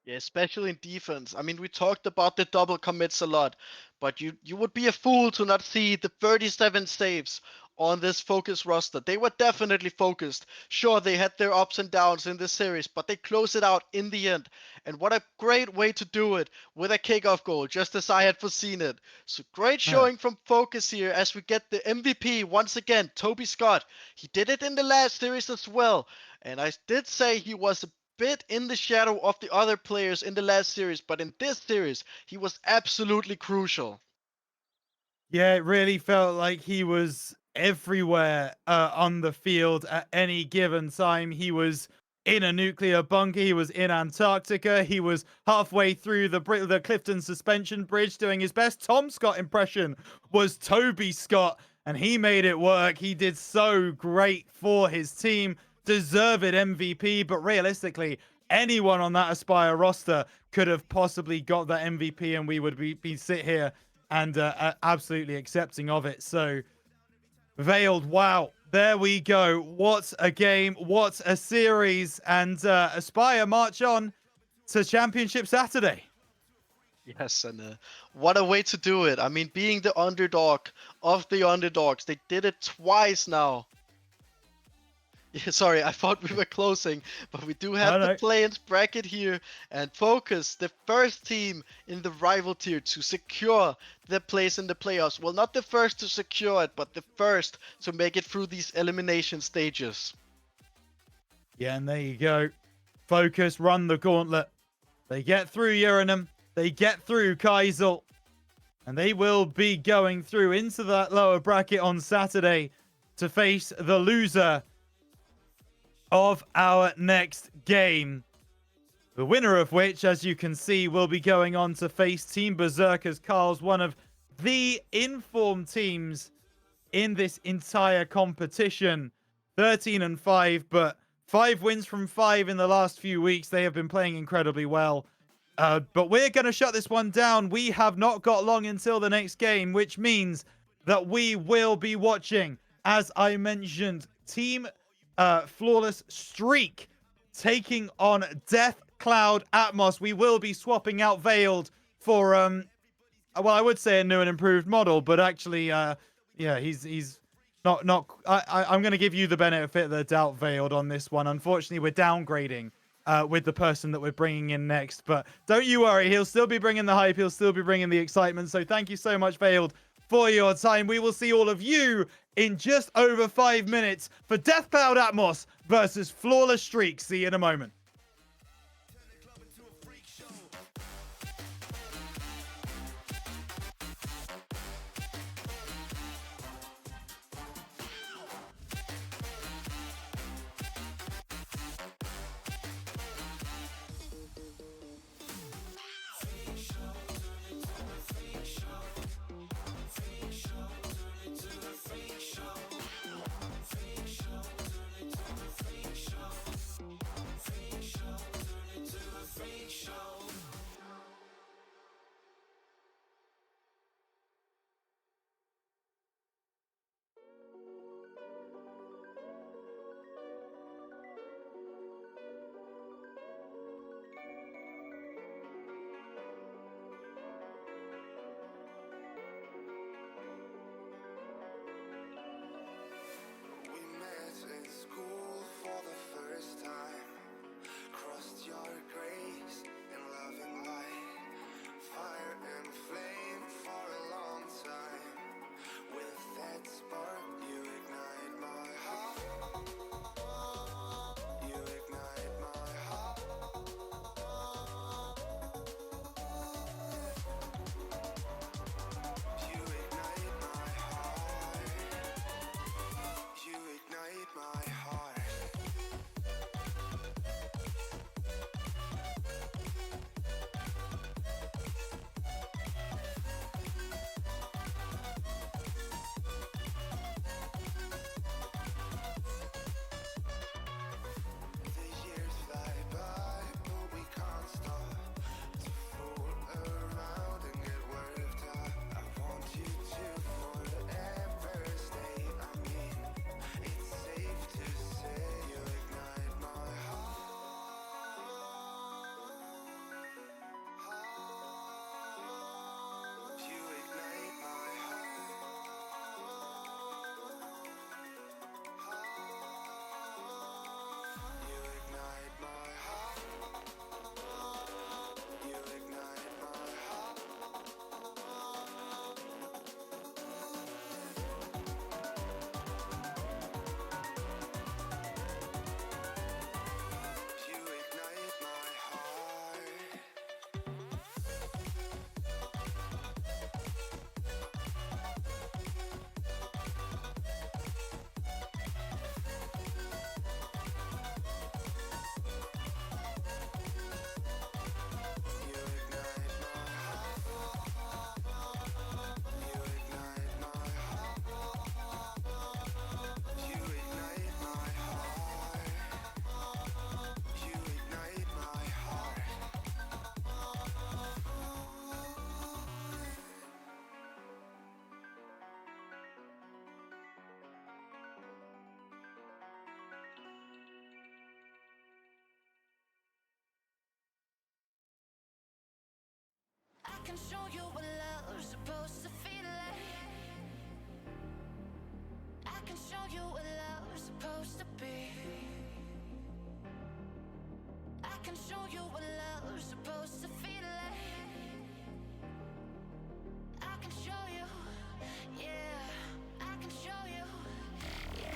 Yeah, especially in defense. I mean, we talked about the double commits a lot, but you would be a fool to not see the 37 saves on this focus roster. They were definitely focused. Sure, they had their ups and downs in this series, but they closed it out in the end. And what a great way to do it with a kickoff goal, just as I had foreseen it. So great showing from Focus here as we get the MVP once again, Toby Scott. He did it in the last series as well. And I did say he was a bit in the shadow of the other players in the last series, but in this series, he was absolutely crucial. Yeah, it really felt like he was everywhere on the field at any given time. He was in a nuclear bunker. He was in Antarctica. He was halfway through the Clifton suspension bridge doing his best Tom Scott impression was Toby Scott, and he made it work. He did so great for his team. Deserved MVP, but realistically, anyone on that Aspire roster could have possibly got that MVP, and we would be sit here and absolutely accepting of it. So, Veiled, wow, there we go. What a game, what a series, and Aspire march on to Championship Saturday. Yes, and what a way to do it. I mean, being the underdog of the underdogs, they did it twice now. Yeah, sorry, I thought we were closing, but we do have the play-ins bracket here, and Focus, the first team in the rival tier to secure their place in the playoffs. Well, not the first to secure it, but the first to make it through these elimination stages. Yeah, and there you go. Focus, run the gauntlet. They get through Uranum, they get through Kaisel, and they will be going through into that lower bracket on Saturday to face the loser of our next game. The winner of which, as you can see, will be going on to face Team Berserkers. Carl's one of the informed teams in this entire competition. 13-5, but 5 wins from 5 in the last few weeks. They have been playing incredibly well. But we're going to shut this one down. We have not got long until the next game, which means that we will be watching, as I mentioned, Team Flawless Streak taking on Death Cloud Atmos. We will be swapping out Veiled for well, I would say a new and improved model, but actually yeah, he's not I'm going to give you the benefit of the doubt, Veiled, on this one. Unfortunately, we're downgrading with the person that we're bringing in next, but don't you worry, he'll still be bringing the hype, he'll still be bringing the excitement. So thank you so much, Veiled, for your time. We will see all of you in just over 5 minutes for Death Cloud Atmos versus Flawless Streak. See you in a moment. supposed to feel like. I can show you what love's supposed to be. I can show you what love's supposed to feel like. I can show you, yeah, I can show you, yeah.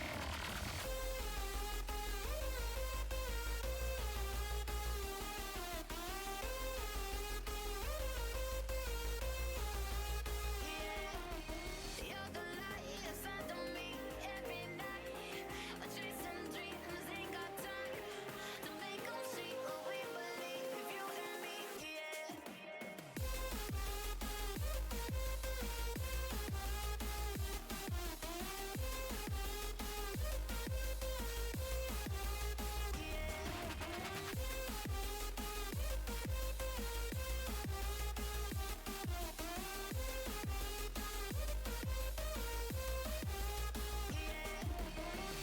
You're the light inside of me every night. Chasing dreams, ain't got time to make 'em see what we believe. You and me, yeah.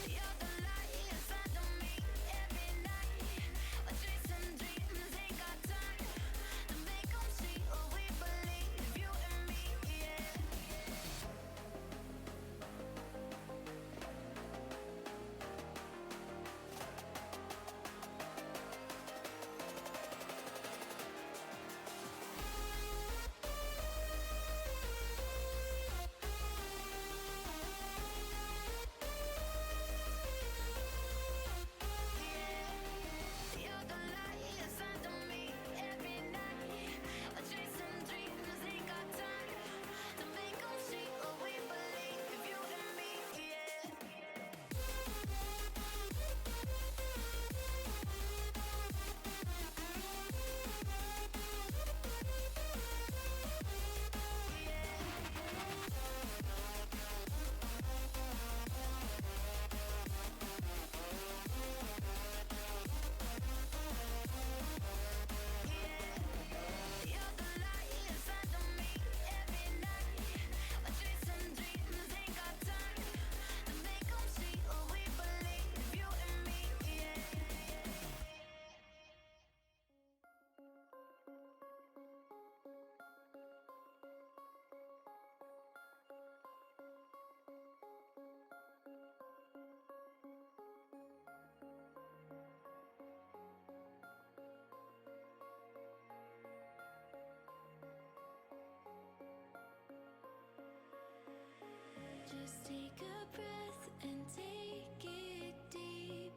You're the light inside of me every night. Chasing dreams, ain't got time to make 'em see what we believe. You and me, yeah. You're the light inside of me every night. Chasing dreams, ain't got time to make 'em see what we believe. You and me, yeah. You're the light inside of me every night. Chasing dreams, ain't got time to make 'em see what we believe. You and me, yeah. Just take a breath and take it deep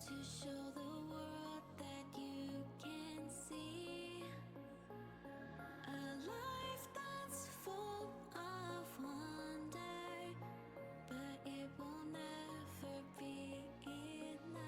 to show the world that you can see a life that's full of wonder, but it will never be enough.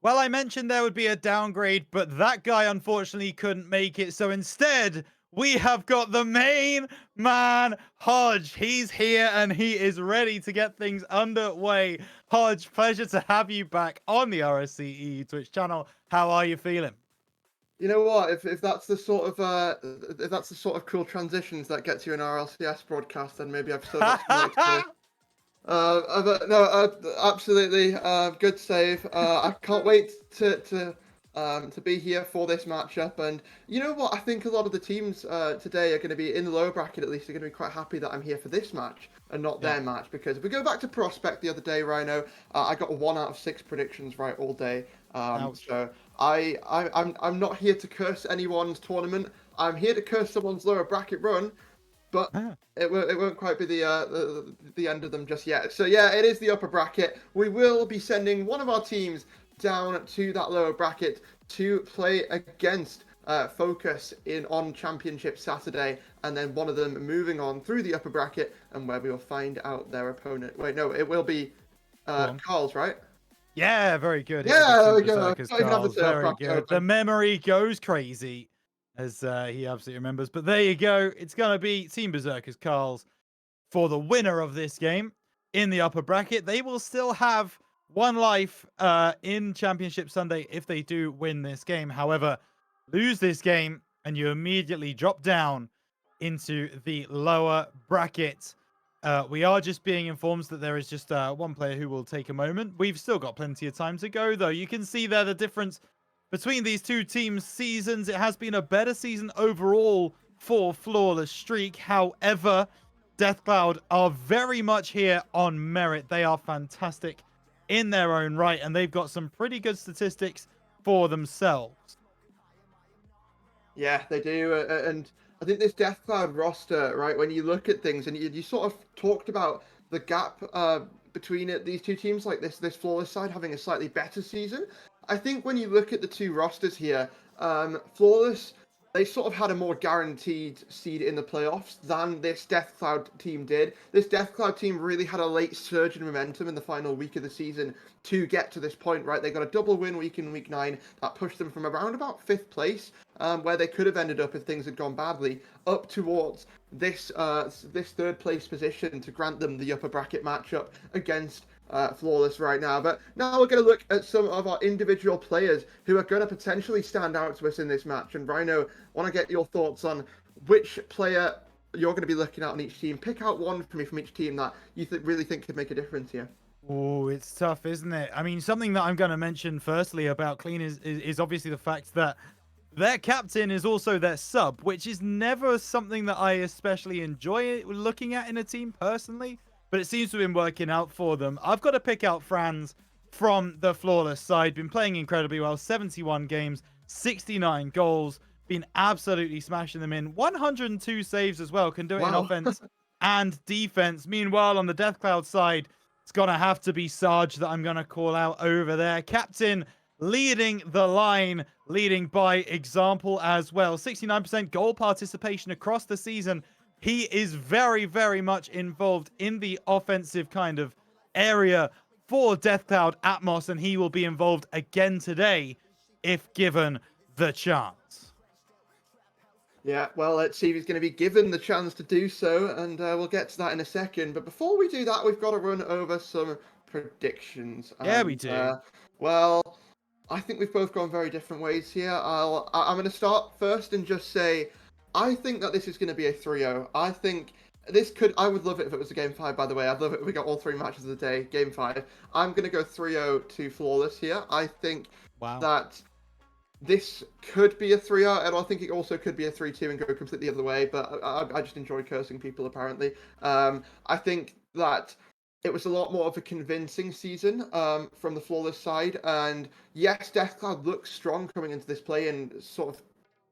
Well, I mentioned there would be a downgrade, but that guy unfortunately couldn't make it. So instead, we have got the main man, Hodge. He's here and he is ready to get things underway. Hodge, pleasure to have you back on the RSC Twitch channel. How are you feeling? You know what? If that's the sort of cool transitions that gets you an RLCS broadcast, then maybe I've still got some way to do. Absolutely. Good save. I can't wait to to be here for this matchup. And you know what? I think a lot of the teams today are going to be in the lower bracket, at least, are going to be quite happy that I'm here for this match and not their match. Because if we go back to Prospect the other day, Rhino, I got a 1 out of 6 predictions right all day. So I'm not here to curse anyone's tournament. I'm here to curse someone's lower bracket run. But it won't quite be the end of them just yet. So yeah, it is the upper bracket. We will be sending one of our teams down to that lower bracket to play against Focus on Championship Saturday, and then one of them moving on through the upper bracket, and where we will find out their opponent. Wait, no, it will be Carl's, right? Yeah, very good. Yeah, there we go. Berserkers, Don't even have Carl's, to say our very bracket good. open. The memory goes crazy, as he absolutely remembers. But there you go. It's going to be Team Berserkers Carl's for the winner of this game in the upper bracket. They will still have 1 life in Championship Sunday if they do win this game. However, lose this game and you immediately drop down into the lower bracket. We are just being informed that there is just 1 player who will take a moment. We've still got plenty of time to go, though. You can see there the difference between these two teams' seasons. It has been a better season overall for Flawless Streak. However, Deathcloud are very much here on merit. They are fantastic in their own right, and they've got some pretty good statistics for themselves. Yeah, they do. And I think this Deathcloud roster, right, when you look at things, and you sort of talked about the gap between these two teams, like this Flawless side having a slightly better season. I think when you look at the two rosters here, Flawless, they sort of had a more guaranteed seed in the playoffs than this Deathcloud team did. This Deathcloud team really had a late surge in momentum in the final week of the season to get to this point, right? They got a double win week in week 9 that pushed them from around about 5th place, where they could have ended up if things had gone badly, up towards this 3rd place position to grant them the upper bracket matchup against Flawless right now. But now we're going to look at some of our individual players who are going to potentially stand out to us in this match. And Rhino, I want to get your thoughts on which player you're going to be looking at on each team. Pick out one for me from each team that you really think could make a difference here. Oh, it's tough, isn't it? I mean, something that I'm going to mention firstly about Clean is obviously the fact that their captain is also their sub, which is never something that I especially enjoy looking at in a team personally. But it seems to have been working out for them. I've got to pick out Franz from the Flawless side. Been playing incredibly well. 71 games, 69 goals. Been absolutely smashing them in. 102 saves as well. Can do it in offense and defense. Meanwhile, on the Deathcloud side, it's going to have to be Sarge that I'm going to call out over there. Captain leading the line, leading by example as well. 69% goal participation across the season. He is very, very much involved in the offensive kind of area for Deathcloud Atmos, and he will be involved again today if given the chance. Yeah, well, let's see if he's going to be given the chance to do so, and we'll get to that in a second. But before we do that, we've got to run over some predictions. Yeah, we do. Well, I think we've both gone very different ways here. I'm going to start first and just say, I think that this is going to be a 3-0. I think I would love it if it was a game 5, by the way. I'd love it if we got all 3 matches of the day, game 5. I'm going to go 3-0 to Flawless here. I think that this could be a 3-0, and I think it also could be a 3-2 and go completely the other way, but I just enjoy cursing people, apparently. I think that it was a lot more of a convincing season from the Flawless side, and yes, Deathcloud looks strong coming into this play-in sort of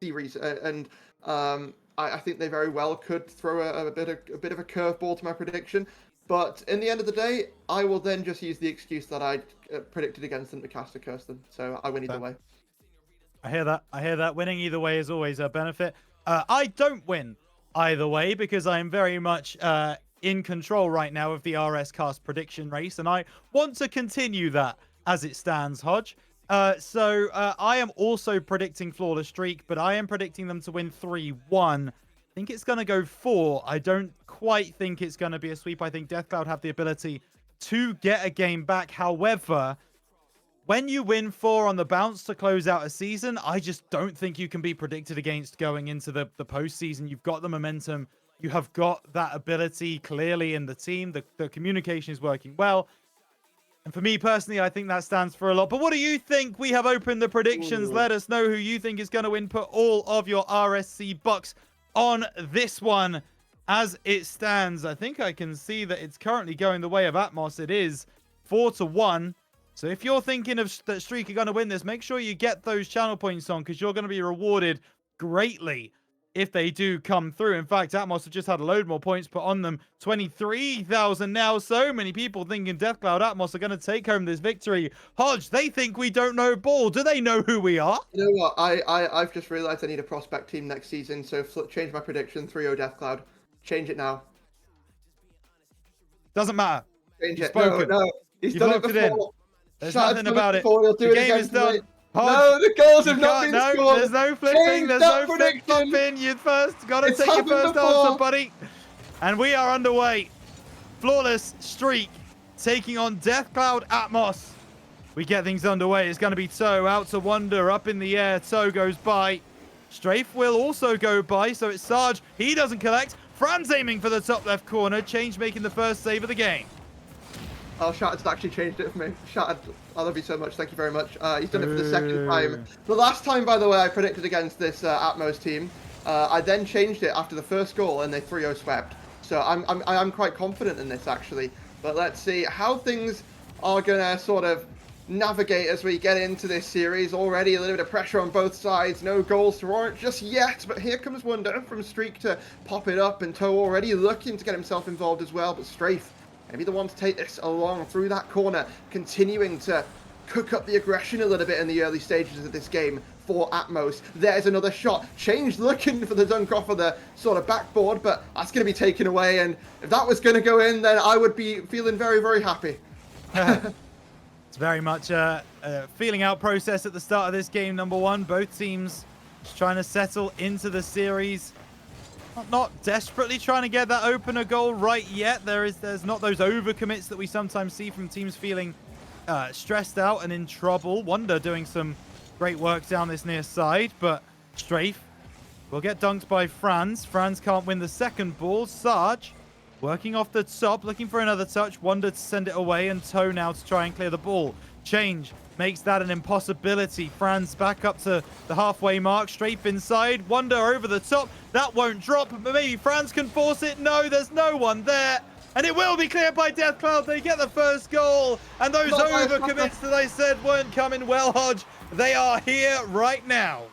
series, and I think they very well could throw a bit of a curveball to my prediction. But in the end of the day, I will then just use the excuse that I predicted against them to cast a curse them. So I win either way. I hear that. Winning either way is always a benefit. I don't win either way because I am very much in control right now of the RS cast prediction race, and I want to continue that as it stands, Hodge. So I am also predicting Flawless Streak, but I am predicting them to win 3-1. I think it's going to go 4. I don't quite think it's going to be a sweep. I think Deathcloud have the ability to get a game back. However, when you win 4 on the bounce to close out a season, I just don't think you can be predicted against going into the postseason. You've got the momentum. You have got that ability clearly in the team. The communication is working well. And for me personally, I think that stands for a lot. But what do you think? We have opened the predictions. Ooh. Let us know who you think is going to win. Put all of your RSC bucks on this one. As it stands, I think I can see that it's currently going the way of Atmos. It is 4-1. So if you're thinking of that Streak are going to win this, make sure you get those channel points on, because you're going to be rewarded greatly if they do come through. In fact, Atmos have just had a load more points put on them. 23,000 now. So many people thinking Deathcloud Atmos are going to take home this victory. Hodge, they think we don't know ball. Do they know who we are? You know what? I've just realized I need a prospect team next season, so change my prediction. 3-0 Deathcloud. Change it now. Doesn't matter. Change You've it. No, spoken. no. He's You've done it locked it in. before. There's Shattered's nothing done about it. before. He'll do The it game again is done. tonight. Hodge, No, the goals you have not can't- been no, scored. there's no flipping. Change There's that no flip prediction. flopping. You first got to It's take your happened first before. answer, buddy. And we are underway. Flawless Streak taking on Deathcloud Atmos. We get things underway. It's going to be Toe out to Wonder, up in the air. Toe goes by. Strafe will also go by, so it's Sarge. He doesn't collect. Fran's aiming for the top left corner. Change making the first save of the game. Oh, Shattered's actually changed it for me. Shattered, I love you so much. Thank you very much. He's done it for the second time. The last time, by the way, I predicted against this Atmos team. I then changed it after the first goal, and they 3-0 swept. So I'm quite confident in this, actually. But let's see how things are going to sort of navigate as we get into this series. Already a little bit of pressure on both sides. No goals to warrant just yet. But here comes Wonder from Streak to pop it up. And Toe already looking to get himself involved as well. But Strafe, maybe the one to take this along through that corner. Continuing to cook up the aggression a little bit in the early stages of this game for Atmos. There's another shot. Change looking for the dunk off of the sort of backboard. But that's going to be taken away. And if that was going to go in, then I would be feeling very, very happy. It's very much a feeling out process at the start of this game, number one. Both teams just trying to settle into the series. Not desperately trying to get that opener goal right yet. There's not those overcommits that we sometimes see from teams feeling stressed out and in trouble. Wonder doing some great work down this near side, but Strafe will get dunked by Franz. Franz can't win the second ball. Sarge working off the top, looking for another touch. Wonder to send it away, and Toe now to try and clear the ball. Change makes that an impossibility. Franz back up to the halfway mark. Strafe inside. Wonder over the top. That won't drop, but maybe Franz can force it. No, there's no one there. And it will be cleared by Deathcloud. They get the first goal. And those overcommits that I said weren't coming well, Hodge, they are here right now.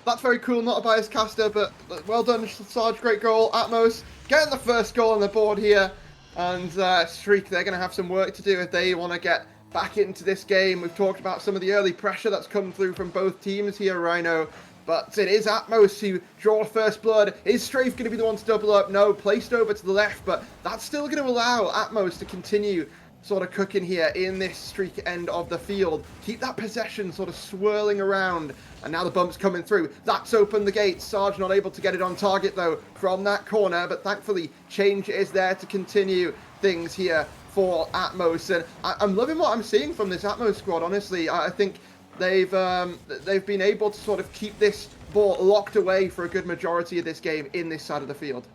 That's very cool, not a biased caster, but well done, Sarge. Great goal. Atmos getting the first goal on the board here. And Streak, they're going to have some work to do if they want to get back into this game. We've talked about some of the early pressure that's come through from both teams here, Rhino. But it is Atmos who draw first blood. Is Strafe going to be the one to double up? No, placed over to the left, but that's still going to allow Atmos to continue sort of cooking here in this Streak end of the field. Keep that possession sort of swirling around. And now the bump's coming through. That's opened the gate. Sarge not able to get it on target, though, from that corner. But thankfully, Change is there to continue things here for Atmos. And I'm loving what I'm seeing from this Atmos squad, honestly. I think they've been able to sort of keep this ball locked away for a good majority of this game in this side of the field.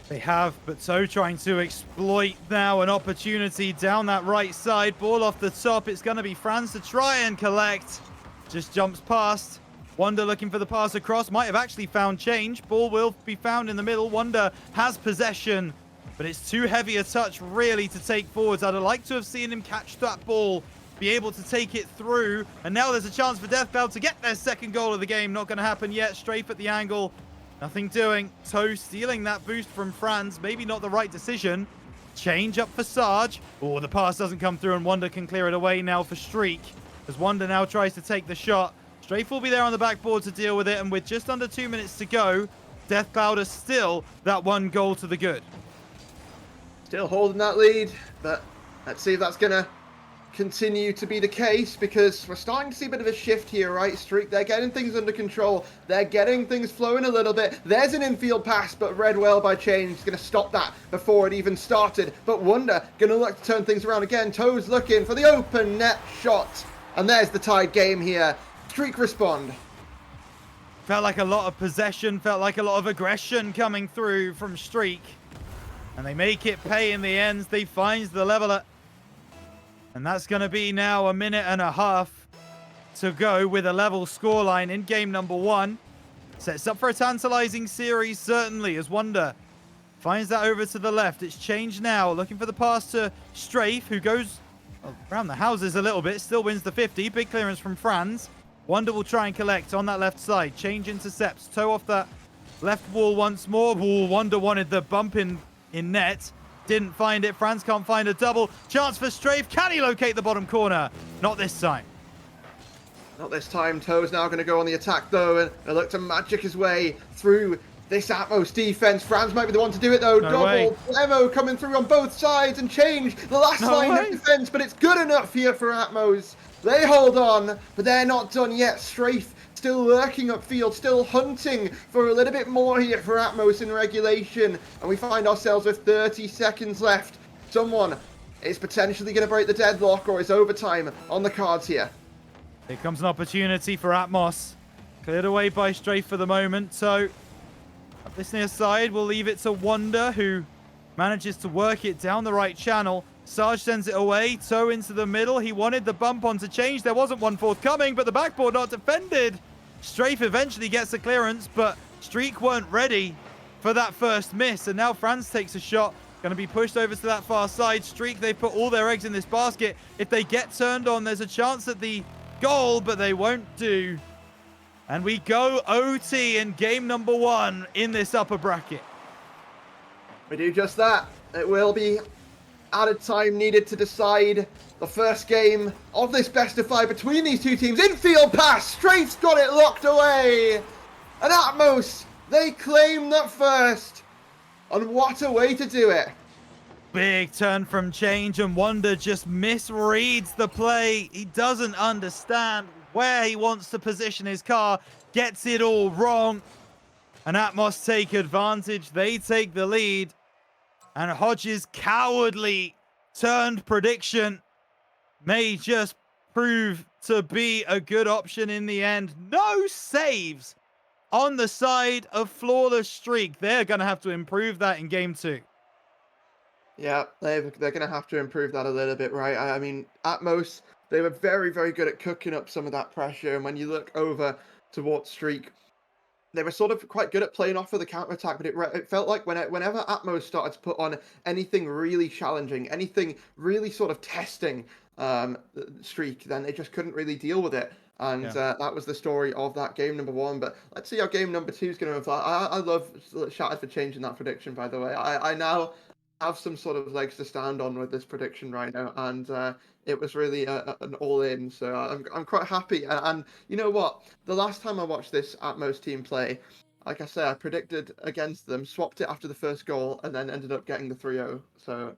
They have, but So trying to exploit now an opportunity down that right side. Ball off the top. It's going to be Franz to try and collect. Just jumps past. Wonder looking for the pass across. Might have actually found Change. Ball will be found in the middle. Wonder has possession, but it's too heavy a touch really to take forwards. I'd like to have seen him catch that ball, be able to take it through. And now there's a chance for Deathcloud to get their second goal of the game. Not going to happen yet. Strafe at the angle. Nothing doing. Toe stealing that boost from Franz. Maybe not the right decision. Change up for Sarge. Oh, the pass doesn't come through, and Wonder can clear it away now for Streak. As Wonder now tries to take the shot. Strafe will be there on the backboard to deal with it, and with just under 2 minutes to go, Deathcloud is still that one goal to the good. Still holding that lead, but let's see if that's going to continue to be the case, because we're starting to see a bit of a shift here, right? Streak, they're getting things under control. They're getting things flowing a little bit. There's an infield pass, but read well by Change. Going to stop that before it even started. But Wonder going to look to turn things around again. Toes looking for the open net shot. And there's the tied game here. Streak respond. Felt like a lot of possession, felt like a lot of aggression coming through from Streak. And they make it pay in the end. They find the leveler. And that's going to be now a minute and a half to go with a level scoreline in game number 1. Sets up for a tantalizing series, certainly, as Wonder finds that over to the left. It's changed now, looking for the pass to Strafe, who goes around the houses a little bit, still wins the 50. Big clearance from Franz. Wonder will try and collect on that left side. Change intercepts, toe off that left wall once more. Ooh, Wonder wanted the bump in net. Didn't find it. Franz can't find a double. Chance for Strafe. Can he locate the bottom corner? Not this time. Not this time. Toe's now going to go on the attack, though, and look to magic his way through this Atmos defense. Franz might be the one to do it, though. Double Emo coming through on both sides and change the last line of defense, but it's good enough here for Atmos. They hold on, but they're not done yet. Strafe still lurking upfield, still hunting for a little bit more here for Atmos in regulation. And we find ourselves with 30 seconds left. Someone is potentially going to break the deadlock, or is overtime on the cards here. Here comes an opportunity for Atmos. Cleared away by Strafe for the moment. So up this near side, we'll leave it to Wonder, who manages to work it down the right channel. Sarge sends it away. Toe into the middle. He wanted the bump on to change. There wasn't one forthcoming, but the backboard not defended. Strafe eventually gets the clearance, but Streak weren't ready for that first miss. And now Franz takes a shot. Going to be pushed over to that far side. Streak, they put all their eggs in this basket. If they get turned on, there's a chance at the goal, but they won't do. And we go OT in game number 1 in this upper bracket. We do just that. It will be added time needed to decide the first game of this best of 5 between these two teams. Infield pass. Strafe's got it locked away. And Atmos, they claim that first. And what a way to do it. Big turn from change, and Wonder just misreads the play. He doesn't understand where he wants to position his car. Gets it all wrong. And Atmos take advantage. They take the lead. And Hodges' cowardly turned prediction may just prove to be a good option in the end. No saves on the side of Flawless Streak. They're going to have to improve that in game 2. Yeah, they're going to have to improve that a little bit, right? I mean, Atmos, they were very, very good at cooking up some of that pressure. And when you look over towards Streak, they were sort of quite good at playing off of the counter-attack, but it felt like whenever Atmos started to put on anything really challenging, anything really sort of testing Streak, then they just couldn't really deal with it. And that was the story of that game number 1. But let's see how game number 2 is going to unfold. I love Shattered for changing that prediction, by the way. I now have some sort of legs to stand on with this prediction right now, and it was really an all-in, so I'm quite happy. And you know what? The last time I watched this Atmos team play, like I said, I predicted against them, swapped it after the first goal, and then ended up getting the 3-0. So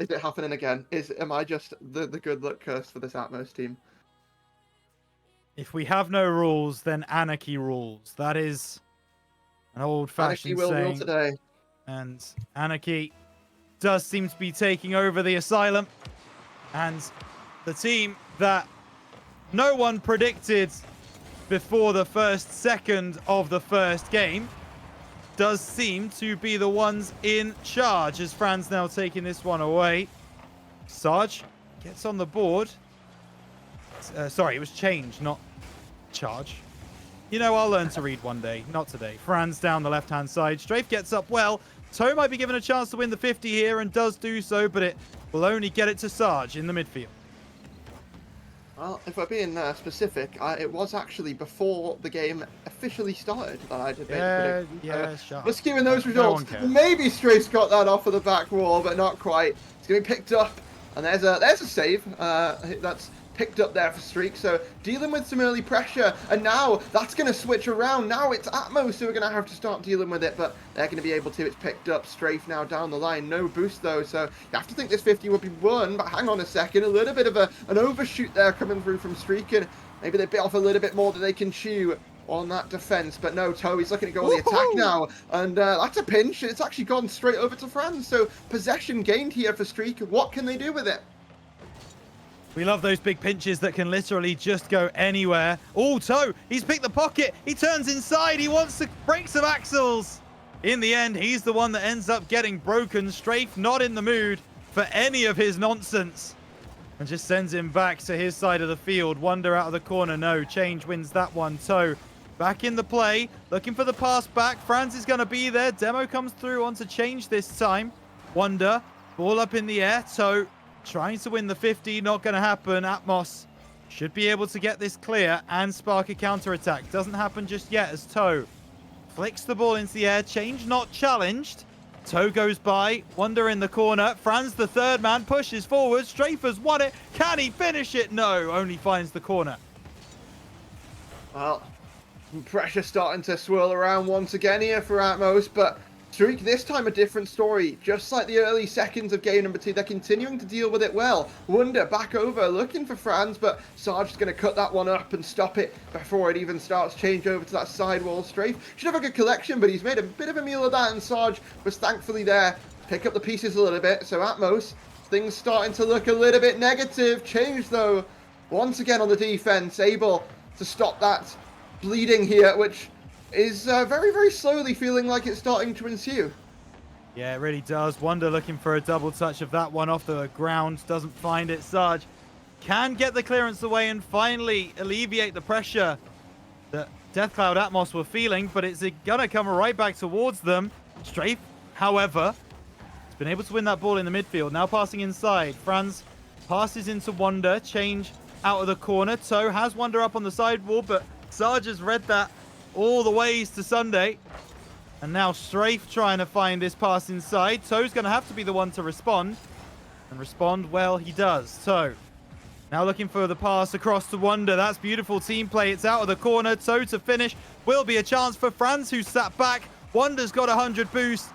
is it happening again? Am I just the good luck curse for this Atmos team? If we have no rules, then anarchy rules. That is an old-fashioned saying. Anarchy will rule today. And anarchy does seem to be taking over the asylum. And the team that no one predicted before the first second of the first game does seem to be the ones in charge, as Franz now taking this one away. Sarge gets on the board. Sorry, it was change, not charge. You know, I'll learn to read one day. Not today. Franz down the left-hand side. Strafe gets up well. Toe might be given a chance to win the 50 here and does do so, but it will only get it to Sarge in the midfield. Well, if we're being specific, it was actually before the game officially started that I did make the prediction. Yeah, sure. Just skewing those results. Maybe Strafe's got that off of the back wall, but not quite. It's going to be picked up, and there's a save. That's picked up there for Streak, so dealing with some early pressure, and now that's going to switch around. Now it's Atmos who are going to have to start dealing with it, but they're going to be able to. It's picked up. Strafe now down the line, no boost though, so you have to think this 50 would be won, but hang on a second, a little bit of an overshoot there coming through from Streak, and maybe they bit off a little bit more than they can chew on that defense, but no, Toey's looking to go on the attack now, and that's a pinch. It's actually gone straight over to Franz, so possession gained here for Streak. What can they do with it? We love those big pinches that can literally just go anywhere. Oh, Toe, he's picked the pocket. He turns inside. He wants to break some axles. In the end, he's the one that ends up getting broken. Strafe not in the mood for any of his nonsense. and just sends him back to his side of the field. Wonder out of the corner. No, Change wins that one. Toe back in the play, looking for the pass back. Franz is going to be there. Demo comes through onto Change this time. Wonder, ball up in the air. Toe trying to win the 50. Not going to happen. Atmos should be able to get this clear and spark a counterattack. Doesn't happen just yet as Toe flicks the ball into the air. Change not challenged. Toe goes by. Wonder in the corner. Franz, the third man, pushes forward. Strafe has won it. Can he finish it? No, only finds the corner. Well, some pressure starting to swirl around once again here for Atmos, but Streak this time a different story. Just like the early seconds of game number 2, they're continuing to deal with it well. Wonder back over, looking for Franz, but Sarge is going to cut that one up and stop it before it even starts. Change over to that sidewall. Strafe should have a good collection, but he's made a bit of a meal of that, and Sarge was thankfully there to pick up the pieces a little bit. So Atmos, things starting to look a little bit negative. Change though, once again on the defense, able to stop that bleeding here, which is very, very slowly feeling like it's starting to ensue. Yeah, it really does. Wonder looking for a double touch of that one off the ground. Doesn't find it. Sarge can get the clearance away and finally alleviate the pressure that Deathcloud Atmos were feeling, but it's going to come right back towards them. Strafe, however, has been able to win that ball in the midfield. Now passing inside. Franz passes into Wonder. Change out of the corner. Toe has Wonder up on the sidewall, but Sarge has read that all the ways to Sunday. And now Strafe trying to find this pass inside. Toe's going to have to be the one to respond. And respond well, he does. Toe now looking for the pass across to Wonder. That's beautiful team play. It's out of the corner. Toe to finish. Will be a chance for Franz, who sat back. Wonder's got 100 boost.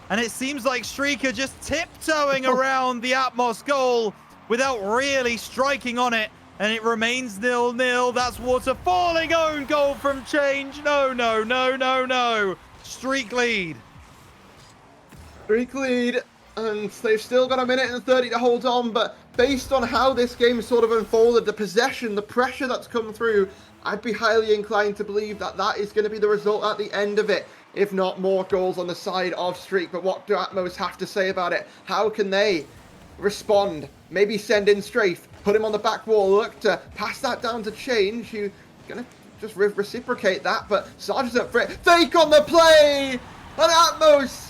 And it seems like Streaker just tiptoeing around the Atmos goal without really striking on it. And it remains 0-0. That's Water falling. Own goal from Change. No, no, no, no, no. Streak lead. Streak lead. And they've still got a minute and 30 to hold on. But based on how this game sort of unfolded, the possession, the pressure that's come through, I'd be highly inclined to believe that that is going to be the result at the end of it. If not more goals on the side of Streak. But what do Atmos have to say about it? How can they respond? Maybe send in Strafe. Put him on the back wall, look to pass that down to Change, who's going to just reciprocate that, but Sarge is up for it. Fake on the play! And Atmos,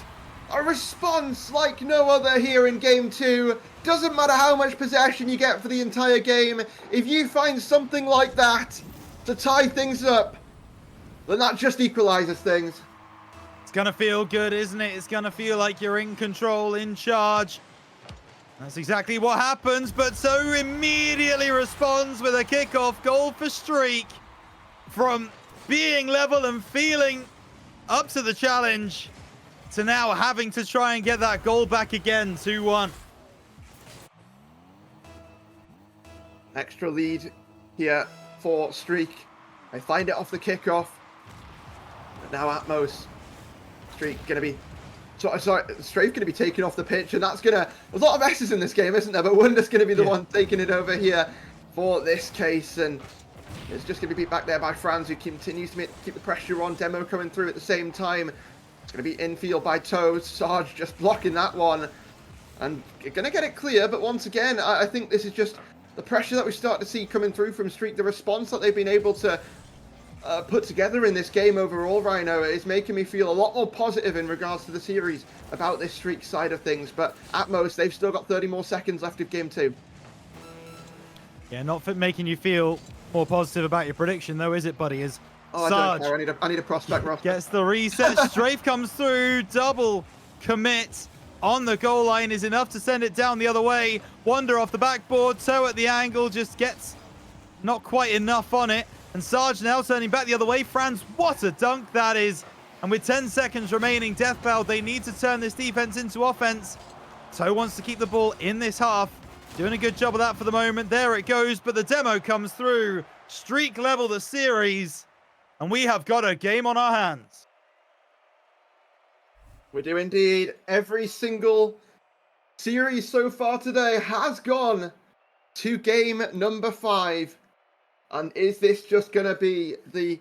a response like no other here in Game 2. Doesn't matter how much possession you get for the entire game, if you find something like that to tie things up, then that just equalizes things. It's going to feel good, isn't it? It's going to feel like you're in control, in charge. That's exactly what happens, but So immediately responds with a kickoff goal for Streak. From being level and feeling up to the challenge to now having to try and get that goal back again, 2-1. Extra lead here for Streak. They find it off the kickoff. But now Atmos. Streak going to be... Sorry, Strafe going to be taken off the pitch, and that's going to... There's a lot of S's in this game, isn't there? But Wonder's going to be the one taking it over here for this case, and it's just going to be beat back there by Franz, who continues to keep the pressure on. Demo coming through at the same time. It's going to be infield by Toe. Sarge just blocking that one, and going to get it clear, but once again, I think this is just the pressure that we start to see coming through from Streak, the response that they've been able to put together in this game overall, Rhino, is making me feel a lot more positive in regards to the series about this Streak side of things. But at most, they've still got 30 more seconds left of Game 2. Yeah, not for making you feel more positive about your prediction, though, is it, buddy? Is Sarge, I don't care. I need a prospect roster. Gets the reset. Strafe comes through. Double commit on the goal line is enough to send it down the other way. Wonder off the backboard. Toe at the angle just gets not quite enough on it. And Sarge now turning back the other way. Franz, what a dunk that is. And with 10 seconds remaining, Deathcloud, they need to turn this defense into offense. Toe wants to keep the ball in this half. Doing a good job of that for the moment. There it goes, but the demo comes through. Streak level the series. And we have got a game on our hands. We do indeed. Every single series so far today has gone to game number 5. And is this just going to be the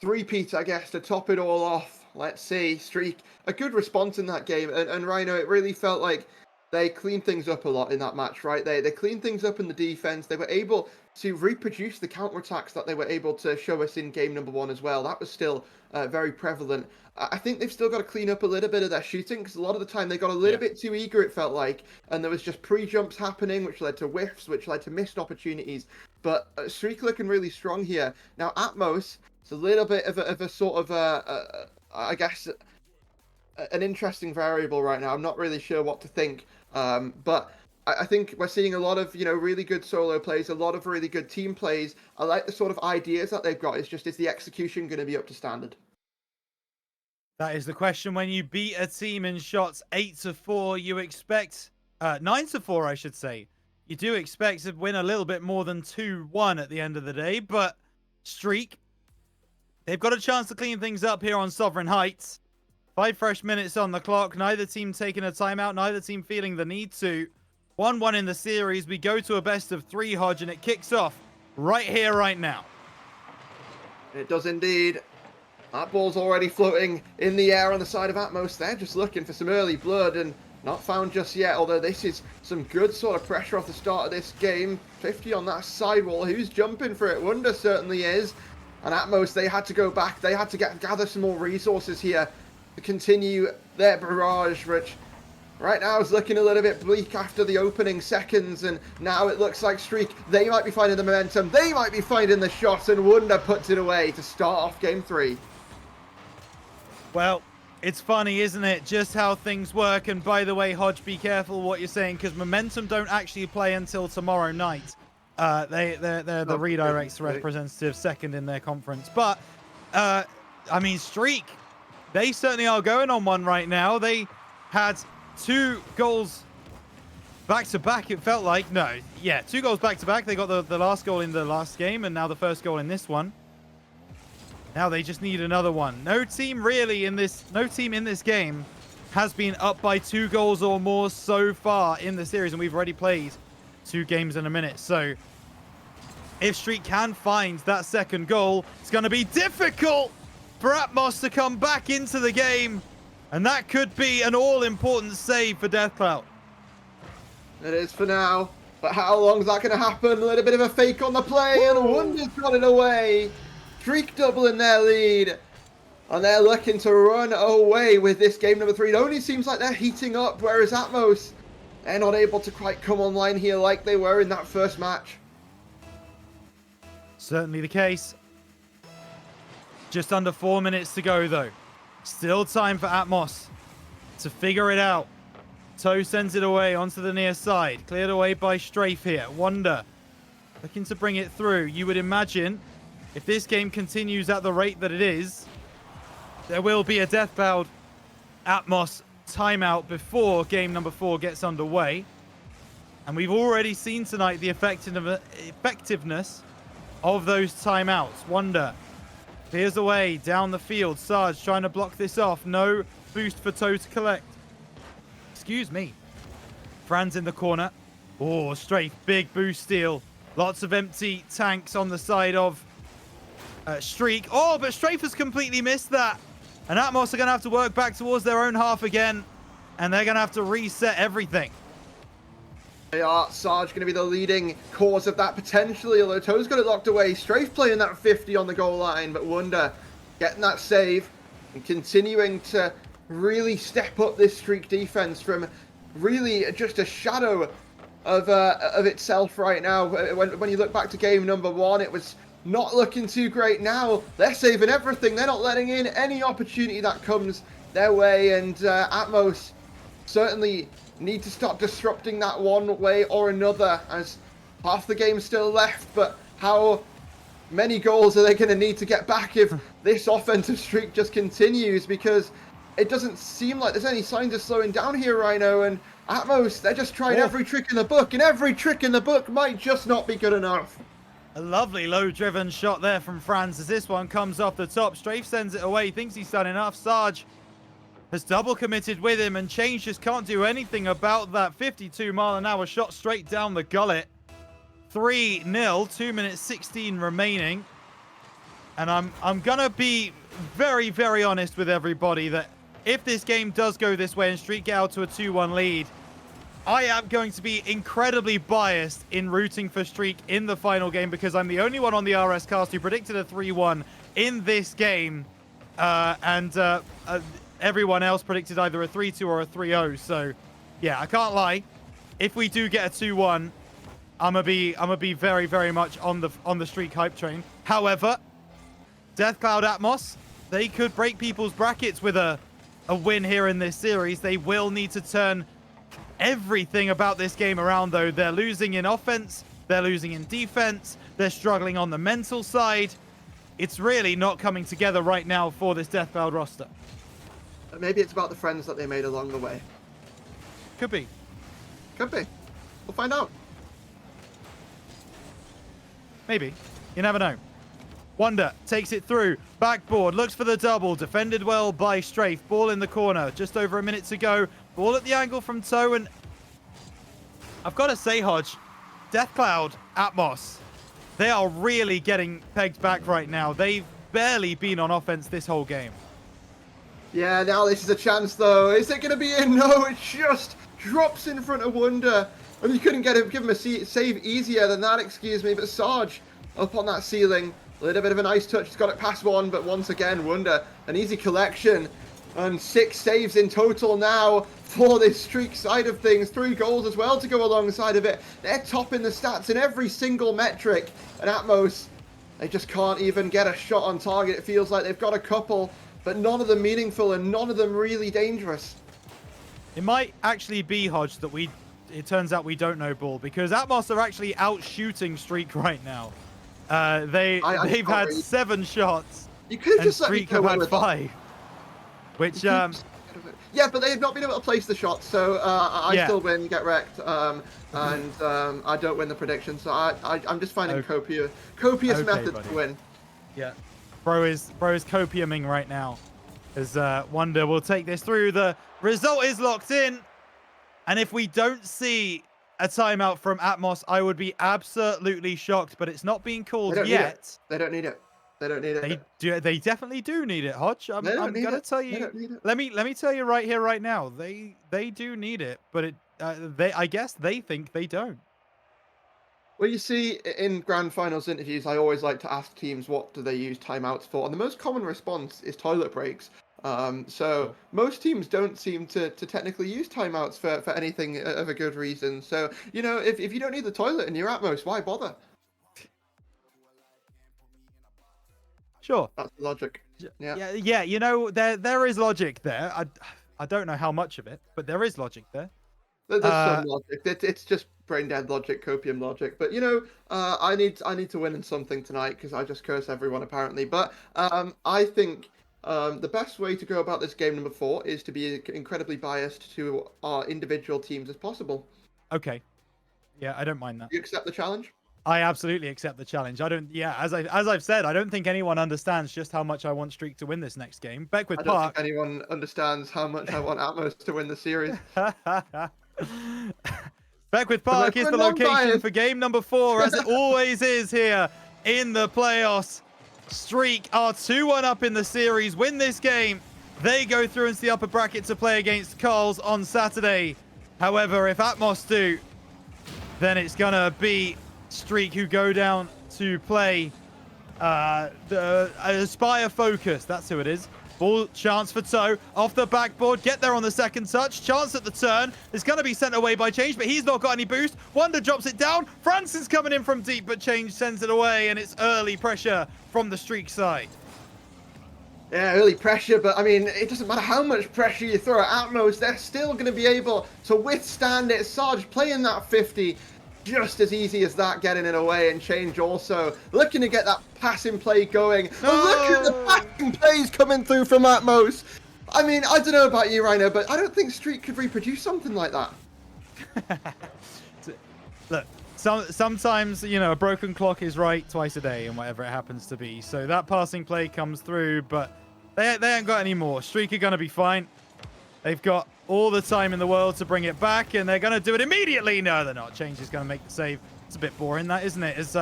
three-peat, I guess, to top it all off? Let's see. Streak, a good response in that game. And Rhino, it really felt like they cleaned things up a lot in that match, right? They cleaned things up in the defense. They were able to reproduce the counterattacks that they were able to show us in game number 1 as well. That was still very prevalent. I think they've still got to clean up a little bit of their shooting, because a lot of the time they got a little bit too eager, it felt like, and there was just pre-jumps happening, which led to whiffs, which led to missed opportunities. But Streak looking really strong here. Now, Atmos, it's a little bit of a sort of, I guess, an interesting variable right now. I'm not really sure what to think. But I think we're seeing a lot of, really good solo plays, a lot of really good team plays. I like the sort of ideas that they've got. It's just, is the execution going to be up to standard? That is the question. When you beat a team in shots 8-4, you expect 9-4, I should say. You do expect to win a little bit more than 2-1 at the end of the day, but Streak, they've got a chance to clean things up here on Sovereign Heights. 5 fresh minutes on the clock. Neither team taking a timeout. Neither team feeling the need to. 1-1 in the series. We go to a best of 3, Hodge, and it kicks off right here, right now. It does indeed. That ball's already floating in the air on the side of Atmos. They're just looking for some early blood and not found just yet. Although this is some good sort of pressure off the start of this game. 50 on that sidewall. Who's jumping for it? Wonder certainly is. And Atmos, they had to go back. They had to gather some more resources here to continue their barrage, which right now is looking a little bit bleak after the opening seconds, and now it looks like Streak, they might be finding the momentum, they might be finding the shot, and Wonder puts it away to start off game 3. Well, it's funny, isn't it, just how things work. And by the way, Hodge, be careful what you're saying, because Momentum don't actually play until tomorrow night. They're the Redirects representative, second in their conference. But, I mean, Streak, they certainly are going on one right now. They had 2 goals back-to-back, it felt like. No, yeah, 2 goals back-to-back. They got the last goal in the last game, and now the first goal in this one. Now they just need another one. No team in this game has been up by 2 goals or more so far in the series, and we've already played 2 games in a minute. So if Streak can find that second goal, it's going to be difficult for Atmos to come back into the game, and that could be an all-important save for Deathcloud. It is for now, but how long is that going to happen? A little bit of a fake on the play, and Wonder's got it away. Streak doubling their lead, and they're looking to run away with this game number 3. It only seems like they're heating up, whereas Atmos, they're not able to quite come online here like they were in that first match. Certainly the case. Just under 4 minutes to go, though. Still time for Atmos to figure it out. Toe sends it away onto the near side. Cleared away by Strafe here. Wonder looking to bring it through. You would imagine if this game continues at the rate that it is, there will be a Deathcloud Atmos timeout before game number 4 gets underway. And we've already seen tonight the effectiveness of those timeouts. Wonder clears away down the field. Sarge trying to block this off. No boost for Toe to collect. Excuse me. Franz in the corner. Oh, Strafe, big boost steal. Lots of empty tanks on the side of Streak. Oh, but Strafe has completely missed that. And Atmos are going to have to work back towards their own half again. And they're going to have to reset everything. They are. Sarge going to be the leading cause of that potentially, although Toe's got it locked away. Strafe playing that 50 on the goal line, but Wonder getting that save and continuing to really step up this Streak defense from really just a shadow of itself right now. When you look back to game number 1, it was not looking too great. Now they're saving everything. They're not letting in any opportunity that comes their way, and Atmos certainly need to start disrupting that one way or another, as half the game's still left. But how many goals are they going to need to get back if this offensive streak just continues? Because it doesn't seem like there's any signs of slowing down here, Rhino. And Atmos, they're just trying every trick in the book, and every trick in the book might just not be good enough. A lovely low-driven shot there from Franz as this one comes off the top. Strafe sends it away, thinks he's done enough. Sarge has double committed with him, and Change just can't do anything about that 52-mile-an-hour shot straight down the gullet. 3-0, 2 minutes 16 remaining. And I'm gonna be very, very honest with everybody that if this game does go this way and Streak get out to a 2-1 lead, I am going to be incredibly biased in rooting for Streak in the final game because I'm the only one on the RS cast who predicted a 3-1 in this game. Everyone else predicted either a 3-2 or a 3-0. So, yeah, I can't lie. If we do get a 2-1, I'm gonna be very, very much on the Streak hype train. However, Deathcloud Atmos, they could break people's brackets with a win here in this series. They will need to turn everything about this game around, though. They're losing in offense. They're losing in defense. They're struggling on the mental side. It's really not coming together right now for this Deathcloud roster. Maybe it's about the friends that they made along the way. Could be. Could be. We'll find out. Maybe. You never know. Wonder takes it through. Backboard. Looks for the double. Defended well by Strafe. Ball in the corner. Just over a minute to go. Ball at the angle from Toe. And I've got to say, Hodge, Deathcloud, Atmos, they are really getting pegged back right now. They've barely been on offense this whole game. Yeah, now this is a chance, though. Is it going to be in? No, it just drops in front of Wonder. And you couldn't give him a save easier than that, excuse me. But Sarge up on that ceiling. A little bit of a nice touch. He's got it past one, but once again, Wonder, an easy collection. And 6 saves in total now for this Streak side of things. 3 goals as well to go alongside of it. They're topping the stats in every single metric. And Atmos, they just can't even get a shot on target. It feels like they've got a couple, but none of them meaningful and none of them really dangerous. It might actually be, Hodge, that it turns out we don't know ball, because Atmos are actually out shooting Streak right now. They've had 7 shots. You could have just let Streak me have go had with 5. Which, yeah, but they have not been able to place the shots, so I still win, get wrecked, and I don't win the prediction. So I'm just finding copious methods to win. Yeah, bro is copiuming right now, as Wonder will take this through. The result is locked in, and if we don't see a timeout from Atmos, I would be absolutely shocked. But it's not being called yet. They don't need it. They don't need it. They definitely do need it, Hodge. I'm gonna tell you. Let me tell you right here, right now. They do need it, but I guess they think they don't. Well, you see, in grand finals interviews, I always like to ask teams what do they use timeouts for, and the most common response is toilet breaks. So most teams don't seem to technically use timeouts for anything of a good reason. So, you know, if you don't need the toilet in your Atmos, why bother? Sure. That's the logic. Yeah. You know, there is logic there. I don't know how much of it, but there is logic there. There's some logic. It's just brain dead logic, copium logic. But you know, I need to win in something tonight because I just curse everyone apparently. But I think the best way to go about this game number 4 is to be incredibly biased to our individual teams as possible. Okay. Yeah, I don't mind that. You accept the challenge? I absolutely accept the challenge. I don't. Yeah, as I've said, I don't think anyone understands just how much I want Streak to win this next game. Beckwith I don't Park. think anyone understands how much I want Atmos to win the series. Beckwith Park is the location for game number 4, as it always is here in the playoffs. Streak are 2-1 up in the series. Win this game, they go through into the upper bracket to play against Carls on Saturday. However, if Atmos do, then it's gonna be Streak who go down to play the Aspire Focus. That's who it is. Ball chance for Toe off the backboard. Get there on the second touch. Chance at the turn. It's going to be sent away by Change, but he's not got any boost. Wonder drops it down. Francis coming in from deep, but Change sends it away, and it's early pressure from the Streak side. Yeah, early pressure, but I mean, it doesn't matter how much pressure you throw at Atmos, they're still going to be able to withstand it. Sarge playing that 50. Just as easy as that, getting it away, and Change also looking to get that passing play going. And look at the passing plays coming through from Atmos. I mean, I don't know about you, Rhino, but I don't think Streak could reproduce something like that. Look, sometimes, you know, a broken clock is right twice a day and whatever it happens to be. So that passing play comes through, but they ain't got any more. Streak are going to be fine. They've got all the time in the world to bring it back, and they're going to do it immediately. No, they're not. Change is going to make the save. It's a bit boring, that, isn't it? As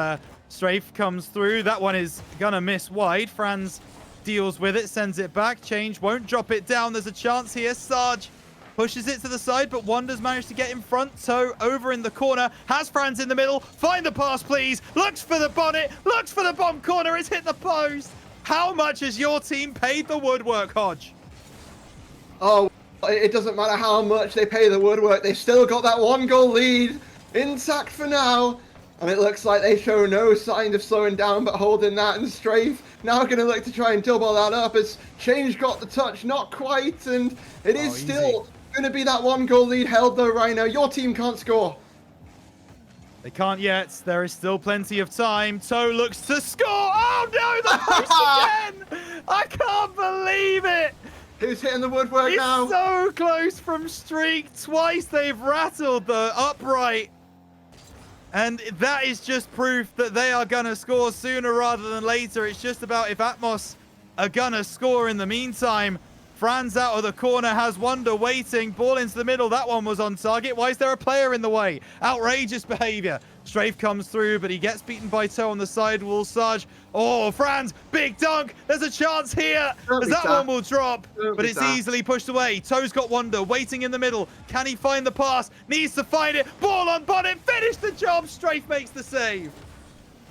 Strafe comes through. That one is going to miss wide. Franz deals with it, sends it back. Change won't drop it down. There's a chance here. Sarge Pushes it to the side, but Wonder's managed to get in front. So over in the corner, has Franz in the middle. Find the pass, please. Looks for the bonnet. Looks for the bomb corner. It's hit the post. How much has your team paid the woodwork, Hodge? Oh, it doesn't matter how much they pay the woodwork. They've still got that 1-goal lead intact for now. And it looks like they show no sign of slowing down, but holding that. And Strafe now going to look to try and double that up as Change got the touch. Not quite. And it is still going to be that 1-goal lead held though, Rhino. Your team can't score. They can't yet. There is still plenty of time. Toe looks to score. Oh, no, the post again. I can't believe it. Who's hitting the woodwork now? He's so close from Streak. Twice they've rattled the upright. And that is just proof that they are going to score sooner rather than later. It's just about if Atmos are going to score in the meantime. Franz out of the corner has Wonder waiting. Ball into the middle. That one was on target. Why is there a player in the way? Outrageous behavior. Strafe comes through, but he gets beaten by Toe on the side wall. Sarge. Oh, Franz. Big dunk. There's a chance here. As that one will drop, but it's easily pushed away. Toe's got Wonder waiting in the middle. Can he find the pass? Needs to find it. Ball on Bonnet. Finish the job. Strafe makes the save.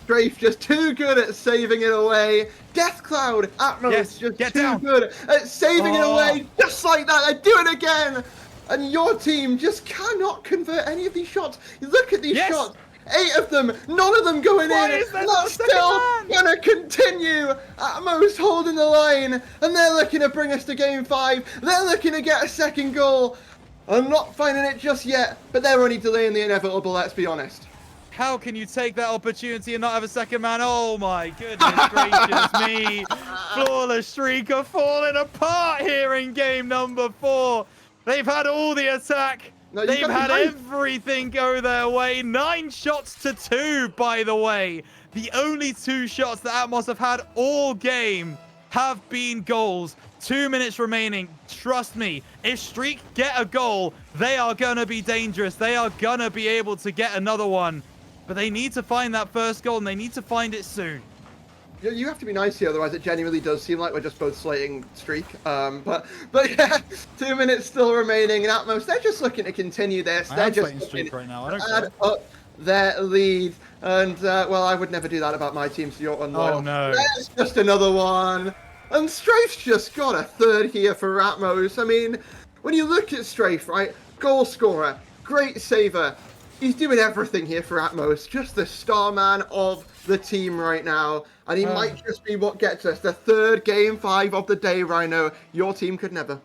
Strafe just too good at saving it away. Death Cloud, Atmos just too good at saving it away. Just like that, they do it again. And your team just cannot convert any of these shots. You look at these shots, 8 of them, none of them going in. And that's still going to continue. Atmos holding the line. And they're looking to bring us to game 5. They're looking to get a second goal. I'm not finding it just yet, but they're only delaying the inevitable, let's be honest. How can you take that opportunity and not have a second man? Oh my goodness gracious me. Flawless Streak are falling apart here in game number 4. They've had all the attack. They've had everything go their way. 9 shots to 2, by the way. The only 2 shots that Atmos have had all game have been goals. 2 minutes remaining. Trust me, if Streak get a goal, they are going to be dangerous. They are going to be able to get another one. But they need to find that first goal, and they need to find it soon. You have to be nice here, otherwise it genuinely does seem like we're just both slating Streak. But yeah, 2 minutes still remaining, and Atmos, they're just looking to continue this. They're just looking Streak right now. I don't add up their lead. And, well, I would never do that about my team, so you're unloyal. Oh, no. There's just another one. And Strafe's just got a third here for Atmos. I mean, when you look at Strafe, right, goal scorer, great saver. He's doing everything here for Atmos, just the star man of the team right now. And he might just be what gets us the 3rd game 5 of the day, Rhino. Your team could never.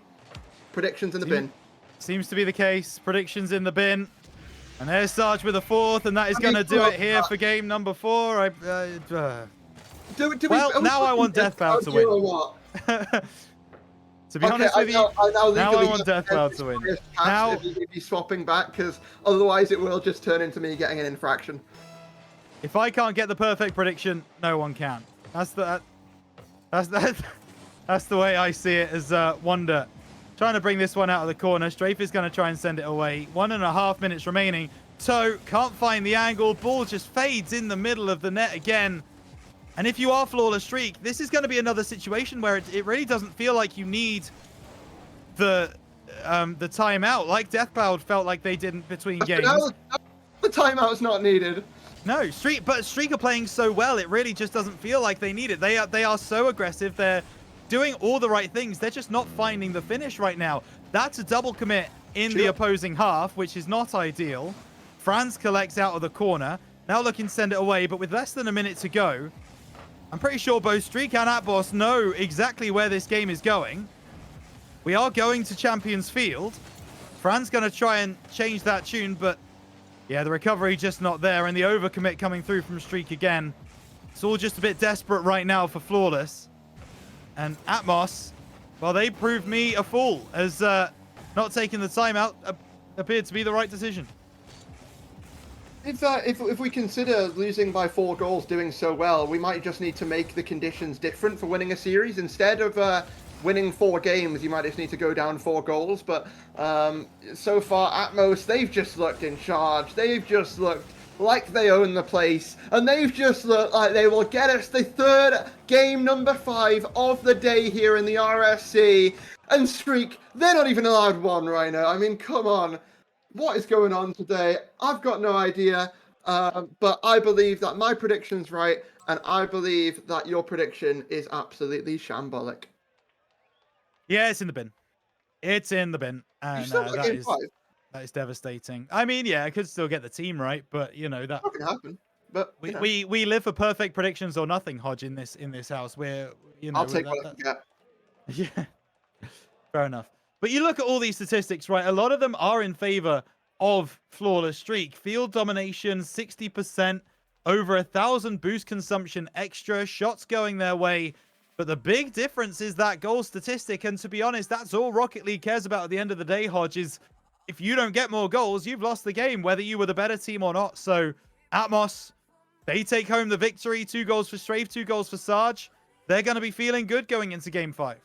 Predictions in the bin. Seems to be the case. Predictions in the bin. And there's Sarge with a 4th, and that is going to do it here for game number 4. Well, now I want Death Cloud to win. Or what? To be honest with you, now I want Death Cloud to win. Now, if he's swapping back, because otherwise it will just turn into me getting an infraction. if I can't get the perfect prediction, no one can. That's the way I see it. As Wonder trying to bring this one out of the corner. Strafe is going to try and send it away. 1.5 minutes remaining. Toe can't find the angle. Ball just fades in the middle of the net again. And if you are Flawless Streak, this is going to be another situation where it really doesn't feel like you need the timeout, like Death Cloud felt like they did between games. The timeout's not needed. No, Streak are playing so well, it really just doesn't feel like they need it. They are so aggressive. They're doing all the right things. They're just not finding the finish right now. That's a double commit in the opposing half, which is not ideal. Franz collects out of the corner. Now looking to send it away, but with less than a minute to go, I'm pretty sure both Streak and Atmos know exactly where this game is going. We are going to Champions Field. Fran's going to try and change that tune, but yeah, the recovery just not there, and the overcommit coming through from Streak again. It's all just a bit desperate right now for Flawless. And Atmos, well, they proved me a fool, as not taking the timeout appeared to be the right decision. If we consider losing by 4 goals doing so well, we might just need to make the conditions different for winning a series. Instead of winning 4 games, you might just need to go down 4 goals. But so far, Atmos, they've just looked in charge. They've just looked like they own the place. And they've just looked like they will get us the 3rd game number 5 of the day here in the RSC. And Streak, they're not even allowed one right now. I mean, come on. What is going on today? I've got no idea. But I believe that my prediction's right, and I believe that your prediction is absolutely shambolic. Yeah, it's in the bin. It's in the bin. You And still got game 5. that is devastating. I mean, yeah, I could still get the team right, but you know that Not gonna happen. But you know, we live for perfect predictions or nothing, Hodge, in this house. We're I'll take what I can get. Yeah, fair enough. But you look at all these statistics, right? A lot of them are in favor of Flawless Streak. Field domination, 60%, over 1,000 boost consumption extra, shots going their way. But the big difference is that goal statistic. And to be honest, that's all Rocket League cares about at the end of the day, Hodge, is if you don't get more goals, you've lost the game, whether you were the better team or not. So Atmos, they take home the victory. 2 goals for Strafe, 2 goals for Sarge. They're going to be feeling good going into game 5.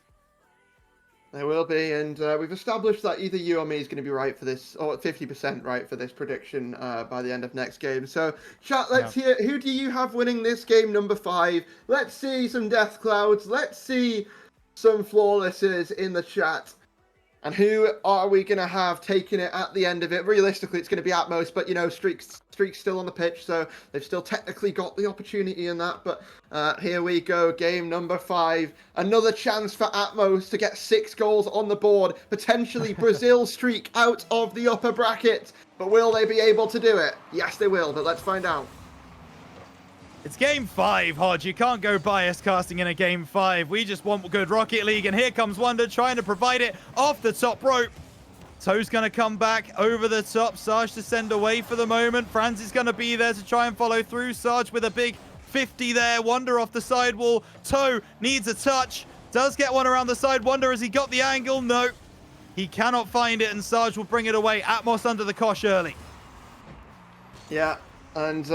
There will be, and we've established that either you or me is going to be right for this, or 50% right for this prediction by the end of next game. So, chat, let's hear, who do you have winning this game number 5? Let's see some Death Clouds. Let's see some Flawlesses in the chat. And who are we going to have taking it at the end of it? Realistically, it's going to be Atmos, but, you know, Streak's still on the pitch, so they've still technically got the opportunity in that. But here we go, game number 5. Another chance for Atmos to get 6 goals on the board. Potentially Brazil Streak out of the upper bracket. But will they be able to do it? Yes, they will, but let's find out. It's game 5, Hodge. You can't go bias casting in a game 5. We just want good Rocket League, and here comes Wonder trying to provide it off the top rope. Toe's going to come back over the top. Sarge to send away for the moment. Franz is going to be there to try and follow through. Sarge with a big 50 there. Wonder off the sidewall. Toe needs a touch. Does get one around the side. Wonder, has he got the angle? No. He cannot find it, and Sarge will bring it away. Atmos under the cosh early. Yeah, and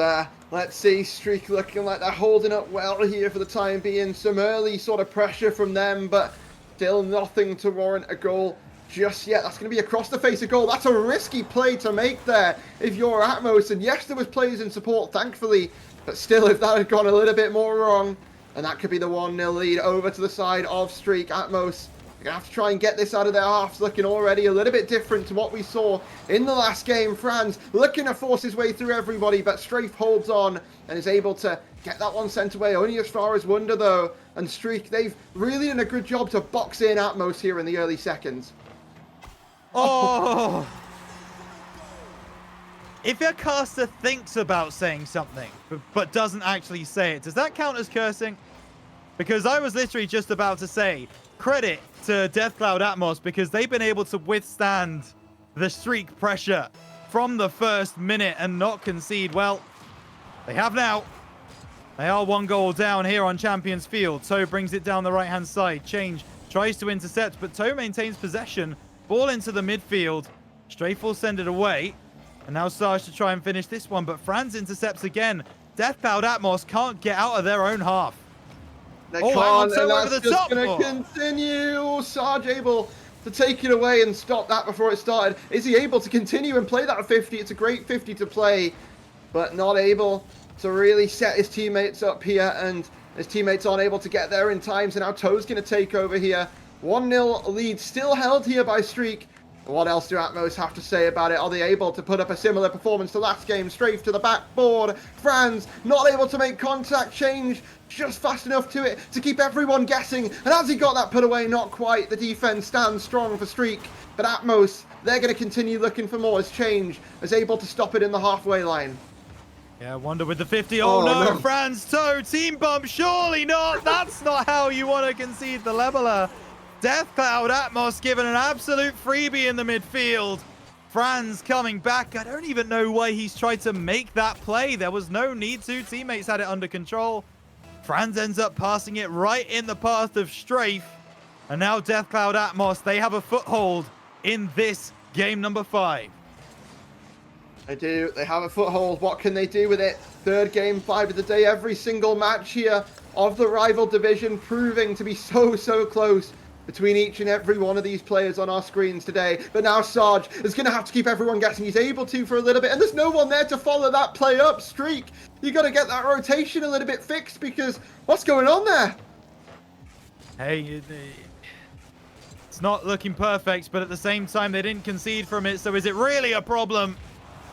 let's see, Streak looking like they're holding up well here for the time being. Some early sort of pressure from them, but still nothing to warrant a goal just yet. That's going to be across the face of goal. That's a risky play to make there if you're Atmos. And yes, there was players in support, thankfully, but still, if that had gone a little bit more wrong, and that could be the 1-0 lead over to the side of Streak. Atmos going to have to try and get this out of their halves, looking already a little bit different to what we saw in the last game. Franz looking to force his way through everybody, but Strafe holds on and is able to get that one sent away, only as far as Wonder, though. And Streak, they've really done a good job to box in Atmos here in the early seconds. Oh! If a caster thinks about saying something, but doesn't actually say it, does that count as cursing? Because I was literally just about to say, credit to Deathcloud Atmos, because they've been able to withstand the Streak pressure from the first minute and not concede. Well, they have now. They are 1 goal down here on Champions Field. Toe brings it down the right-hand side. Change tries to intercept, but Toe maintains possession. Ball into the midfield. Strafe will send it away. And now Sarge to try and finish this one, but Franz intercepts again. Deathcloud Atmos can't get out of their own half. They Oh, can't, and over that's the just top. going to continue. Sarge able to take it away and stop that before it started. Is he able to continue and play that 50? It's a great 50 to play, but not able to really set his teammates up here, and his teammates aren't able to get there in time, so now Toe's going to take over here. 1-0 lead still held here by Streak. What else do Atmos have to say about it? Are they able to put up a similar performance to last game? Strafe to the backboard. Franz not able to make contact. Change just fast enough to it to keep everyone guessing. And as he got that put away, not quite. The defense stands strong for Streak. But Atmos, they're going to continue looking for more as Change is able to stop it in the halfway line. Yeah, Wonder with the 50. Oh, no, Franz, Toe, team bump. Surely not. That's not how you want to concede the leveler. Deathcloud Atmos given an absolute freebie in the midfield. Franz coming back. I don't even know why he's tried to make that play. There was no need to. Teammates had it under control. Franz ends up passing it right in the path of Strafe. And now Deathcloud Atmos, they have a foothold in this game number 5. They do. They have a foothold. What can they do with it? Third game 5 of the day. Every single match here of the rival division proving to be so close between each and every one of these players on our screens today. But now Sarge is going to have to keep everyone guessing. He's able to for a little bit, and there's no one there to follow that play up. Streak, you got to get that rotation a little bit fixed, because what's going on there? Hey, It's not looking perfect, but at the same time, they didn't concede from it. So is it really a problem?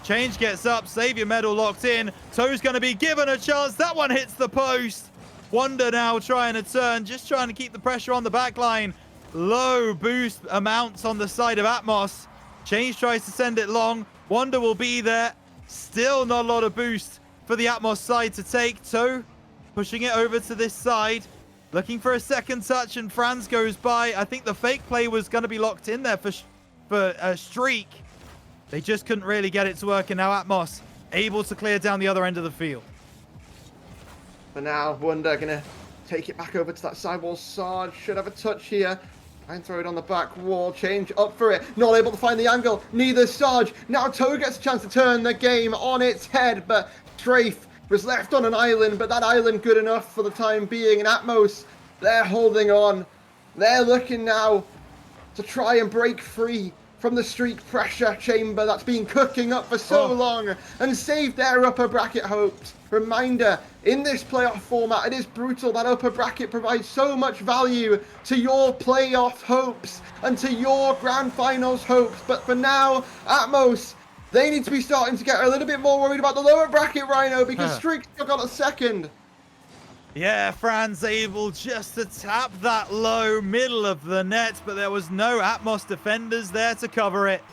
Change gets up. Savior medal locked in. Toe's going to be given a chance. That one hits the post. Wonder now trying to turn, just trying to keep the pressure on the back line. Low boost amounts on the side of Atmos. Change tries to send it long. Wonder will be there. Still not a lot of boost for the Atmos side to take. Toe pushing it over to this side. Looking for a second touch, and Franz goes by. I think the fake play was going to be locked in there for a Streak. They just couldn't really get it to work, and now Atmos able to clear down the other end of the field. For now, Wonder gonna take it back over to that sidewall. Sarge should have a touch here. Try and throw it on the back wall. Change up for it. Not able to find the angle. Neither Sarge. Now Toe gets a chance to turn the game on its head, but Strafe was left on an island, but that island good enough for the time being. And Atmos, they're holding on. They're looking now to try and break free from the Streak pressure chamber that's been cooking up for so long and save their upper bracket hopes. Reminder, in this playoff format, it is brutal. That upper bracket provides so much value to your playoff hopes and to your grand finals hopes. But for now, Atmos, they need to be starting to get a little bit more worried about the lower bracket, Rhino, because Streak still got a second. Yeah, Franz able just to tap that low middle of the net, but there was no Atmos defenders there to cover it.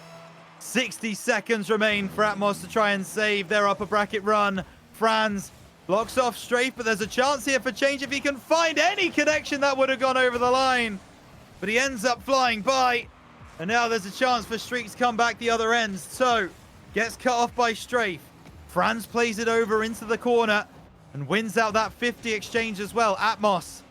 60 seconds remain for Atmos to try and save their upper bracket run. Franz blocks off Strafe, but there's a chance here for Change if he can find any connection that would have gone over the line. But he ends up flying by, and now there's a chance for Streak to come back the other end. So, gets cut off by Strafe. Franz plays it over into the corner and wins out that 50 exchange as well. Atmos,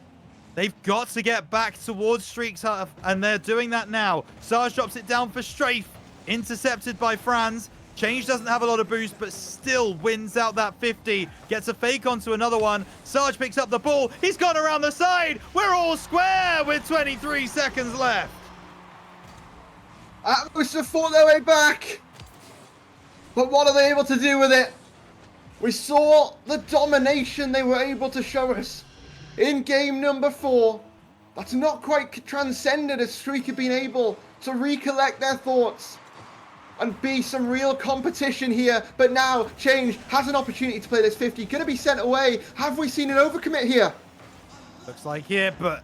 they've got to get back towards Streak's half, and they're doing that now. Sarge drops it down for Strafe, intercepted by Franz. Change doesn't have a lot of boost, but still wins out that 50. Gets a fake onto another one. Sarge picks up the ball. He's gone around the side. We're all square with 23 seconds left. Atmos have fought their way back. But what are they able to do with it? We saw the domination they were able to show us in game number 4. That's not quite transcended as Streak have been able to recollect their thoughts and be some real competition here. But now Change has an opportunity to play this 50. Going to be sent away. Have we seen an overcommit here? Looks like it, but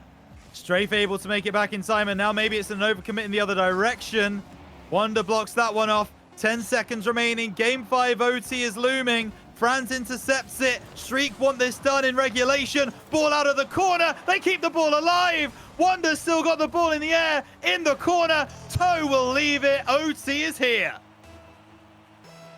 Strafe able to make it back in time, and now maybe it's an overcommit in the other direction. Wonder blocks that one off. 10 seconds remaining. Game 5 OT is looming. Franz intercepts it. Streak want this done in regulation. Ball out of the corner. They keep the ball alive. Wonder still got the ball in the air. In the corner. Toe will leave it. OT is here.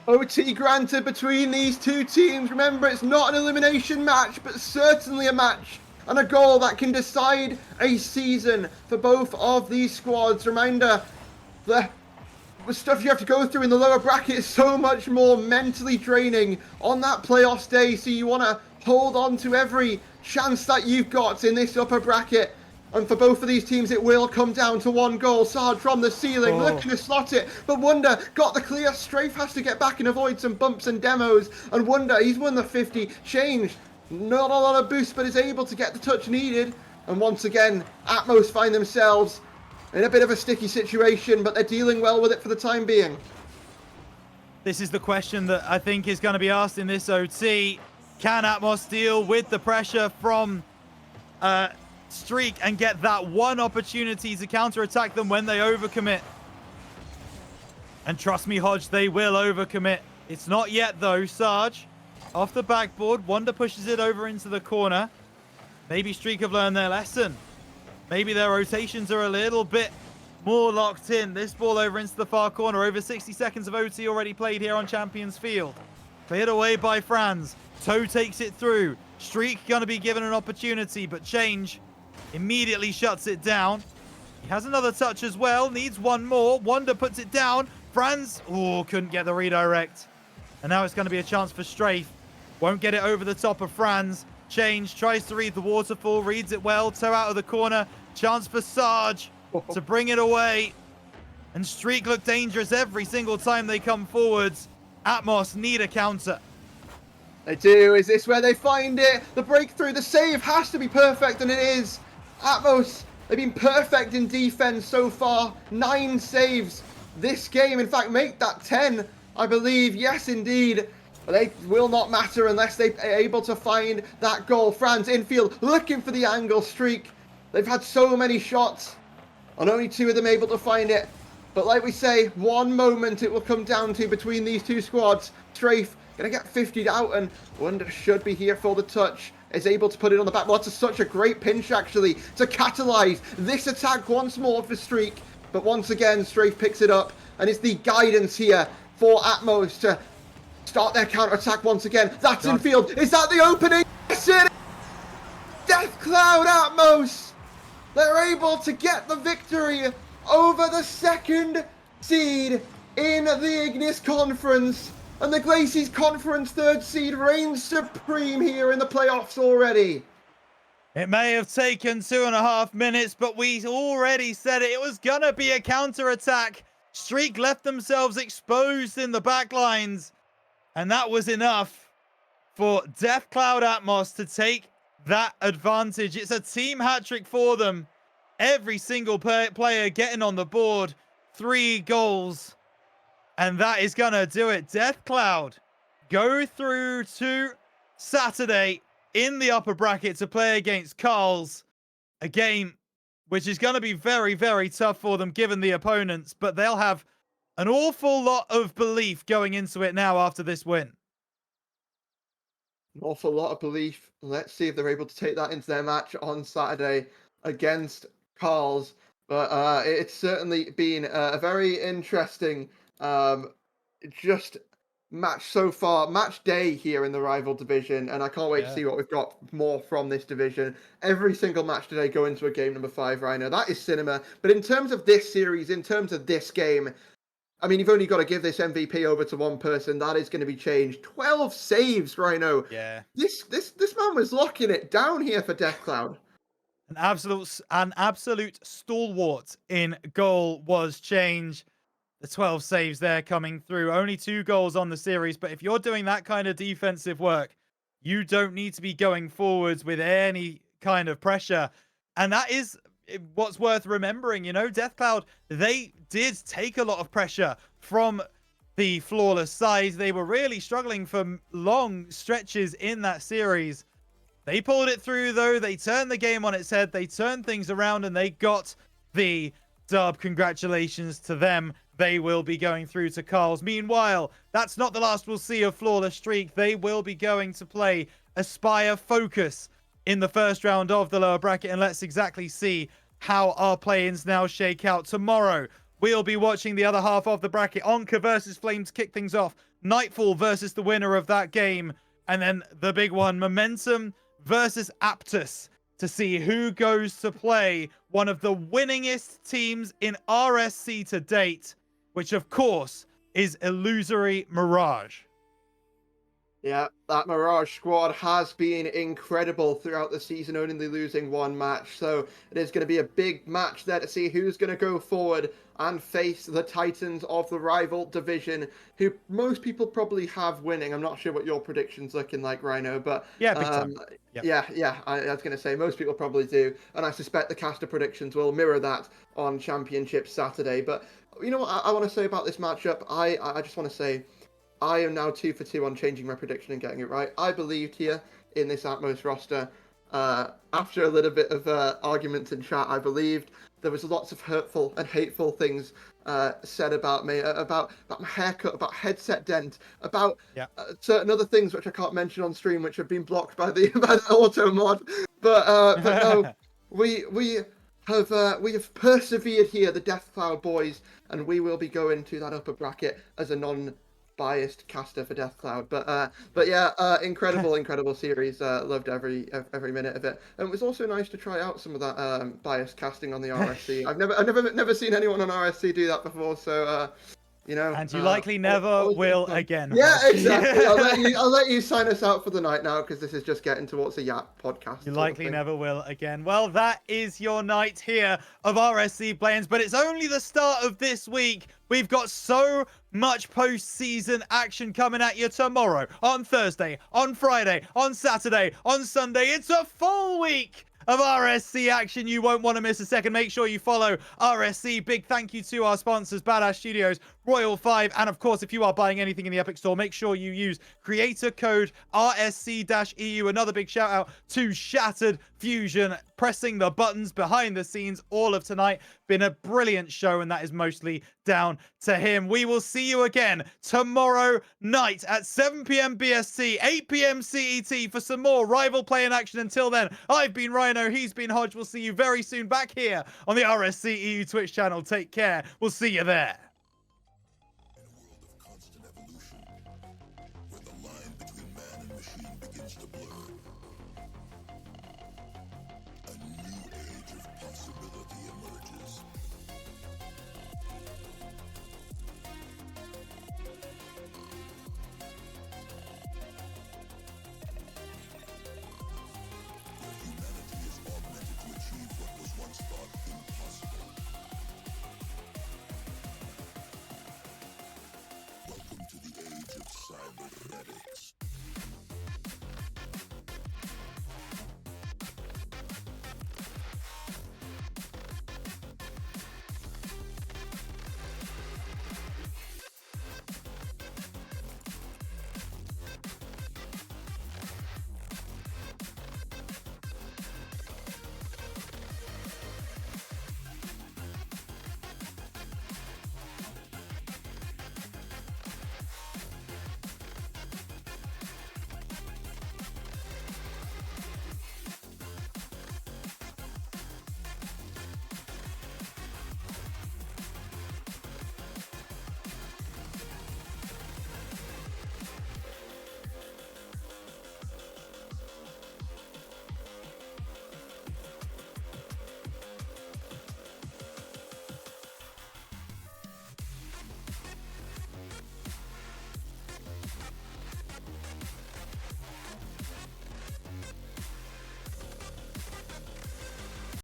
OT granted between these two teams. Remember, it's not an elimination match, but certainly a match and a goal that can decide a season for both of these squads. Reminder, the stuff you have to go through in the lower bracket is so much more mentally draining on that playoffs day, so you want to hold on to every chance that you've got in this upper bracket. And for both of these teams, it will come down to one goal. Sarge from the ceiling, looking to slot it, but Wonder got the clear. Strafe has to get back and avoid some bumps and demos, and Wonder, he's won the 50. Change, not a lot of boost, but is able to get the touch needed. And once again, Atmos find themselves in a bit of a sticky situation, but they're dealing well with it for the time being. This is the question that I think is going to be asked in this OT. Can Atmos deal with the pressure from Streak and get that one opportunity to counter-attack them when they overcommit? And trust me, Hodge, they will overcommit. It's not yet, though. Sarge, off the backboard. Wonder pushes it over into the corner. Maybe Streak have learned their lesson. Maybe their rotations are a little bit more locked in. This ball over into the far corner. Over 60 seconds of OT already played here on Champions Field. Cleared away by Franz. Toe takes it through. Streak going to be given an opportunity, but Change immediately shuts it down. He has another touch as well. Needs one more. Wonder puts it down. Franz, couldn't get the redirect. And now it's going to be a chance for Strafe. Won't get it over the top of Franz. Change, tries to read the waterfall, reads it well. Toe out of the corner. Chance for Sarge to bring it away. And Streak look dangerous every single time they come forwards. Atmos need a counter. They do. Is this where they find it? The breakthrough, the save has to be perfect, and it is. Atmos They've been perfect in defense so far. 9 saves this game. In fact, make that 10, I believe. Yes, indeed. They will not matter unless they're able to find that goal. Franz infield looking for the angle streak. They've had so many shots and only 2 of them able to find it. But like we say, one moment it will come down to between these two squads. Strafe going to get 50'd out, and Wonder should be here for the touch. Is able to put it on the back. Well, that's such a great pinch, actually, to catalyze this attack once more for Streak. But once again, Strafe picks it up, and it's the guidance here for Atmos to start their counter-attack once again. That's infield. Is that the opening? Yes, it is! Death Cloud Atmos! They're able to get the victory over the 2nd seed in the Ignis Conference. And the Glacies Conference 3rd seed reigns supreme here in the playoffs already. It may have taken 2.5 minutes, but we already said it. It was going to be a counter-attack. Streak left themselves exposed in the back lines. And that was enough for Death Cloud Atmos to take that advantage. It's a team hat-trick for them. Every single player getting on the board. 3 goals. And that is going to do it. Death Cloud go through to Saturday in the upper bracket to play against Carls. A game which is going to be very, very tough for them given the opponents. But they'll have an awful lot of belief going into it now after this win. An awful lot of belief. Let's see if they're able to take that into their match on Saturday against Carls. But it's certainly been a very interesting just match so far, match day here in the rival division, and I can't wait to see what we've got more from this division. Every single match today go into a game number 5, Rhino. That is cinema. But in terms of this series, in terms of this game, I mean, you've only got to give this MVP over to one person. That is going to be changed. 12 saves, Rhino. Yeah. This man was locking it down here for Death Cloud. An absolute stalwart in goal was Change. The 12 saves there coming through. Only 2 goals on the series, but if you're doing that kind of defensive work, you don't need to be going forwards with any kind of pressure. And that is what's worth remembering. You know, Death Cloud, they did take a lot of pressure from the flawless side. They were really struggling for long stretches in that series. They pulled it through, though. They turned the game on its head. They turned things around, and they got the dub. Congratulations to them. They will be going through to Carls. Meanwhile, that's not the last we'll see of Flawless Streak. They will be going to play Aspire Focus in the first round of the lower bracket. And let's exactly see how our play-ins now shake out. Tomorrow, we'll be watching the other half of the bracket. Onka versus Flame to kick things off. Nightfall versus the winner of that game. And then the big one, Momentum versus Aptus, to see who goes to play one of the winningest teams in RSC to date, which of course is Illusory Mirage. Yeah, that Mirage squad has been incredible throughout the season, only losing 1 match. So it is going to be a big match there to see who's going to go forward and face the Titans of the rival division, who most people probably have winning. I'm not sure what your prediction's looking like, Rhino, but yeah, big time. Yeah, I was going to say most people probably do, and I suspect the caster predictions will mirror that on Championship Saturday. But you know what I want to say about this matchup? I just want to say I am now 2 for 2 on changing my prediction and getting it right. I believed here in this Atmos roster. After a little bit of arguments in chat, I believed there was lots of hurtful and hateful things said about me, about my haircut, about headset dent, about certain other things which I can't mention on stream, which have been blocked by the auto mod. But no, we have persevered here, the Death Cloud boys, and we will be going to that upper bracket as a non-biased caster for Death Cloud. But yeah, incredible series. Loved every minute of it. And it was also nice to try out some of that biased casting on the RSC. I've never seen anyone on RSC do that before, so you know. And you likely never will again. Yeah, exactly. I'll let you sign us out for the night now, because this is just getting towards a Yap podcast. You likely never will again. Well, that is your night here of RSC play-ins, but it's only the start of this week. We've got so much postseason action coming at you tomorrow, on Thursday, on Friday, on Saturday, on Sunday. It's a full week of RSC action. You won't want to miss a second. Make sure you follow RSC. Big thank you to our sponsors, Badass Studios, Royal 5, and of course, if you are buying anything in the Epic Store, make sure you use creator code RSC-EU. Another big shout out to Shattered Fusion, pressing the buttons behind the scenes all of tonight. Been a brilliant show, and that is mostly down to him. We will see you again tomorrow night at 7 p.m. BST, 8 p.m. CET for some more rival play in action. Until then, I've been Rhino, he's been Hodge. We'll see you very soon back here on the RSC-EU Twitch channel. Take care. We'll see you there. Constant evolution, where the line between man and machine begins to blur.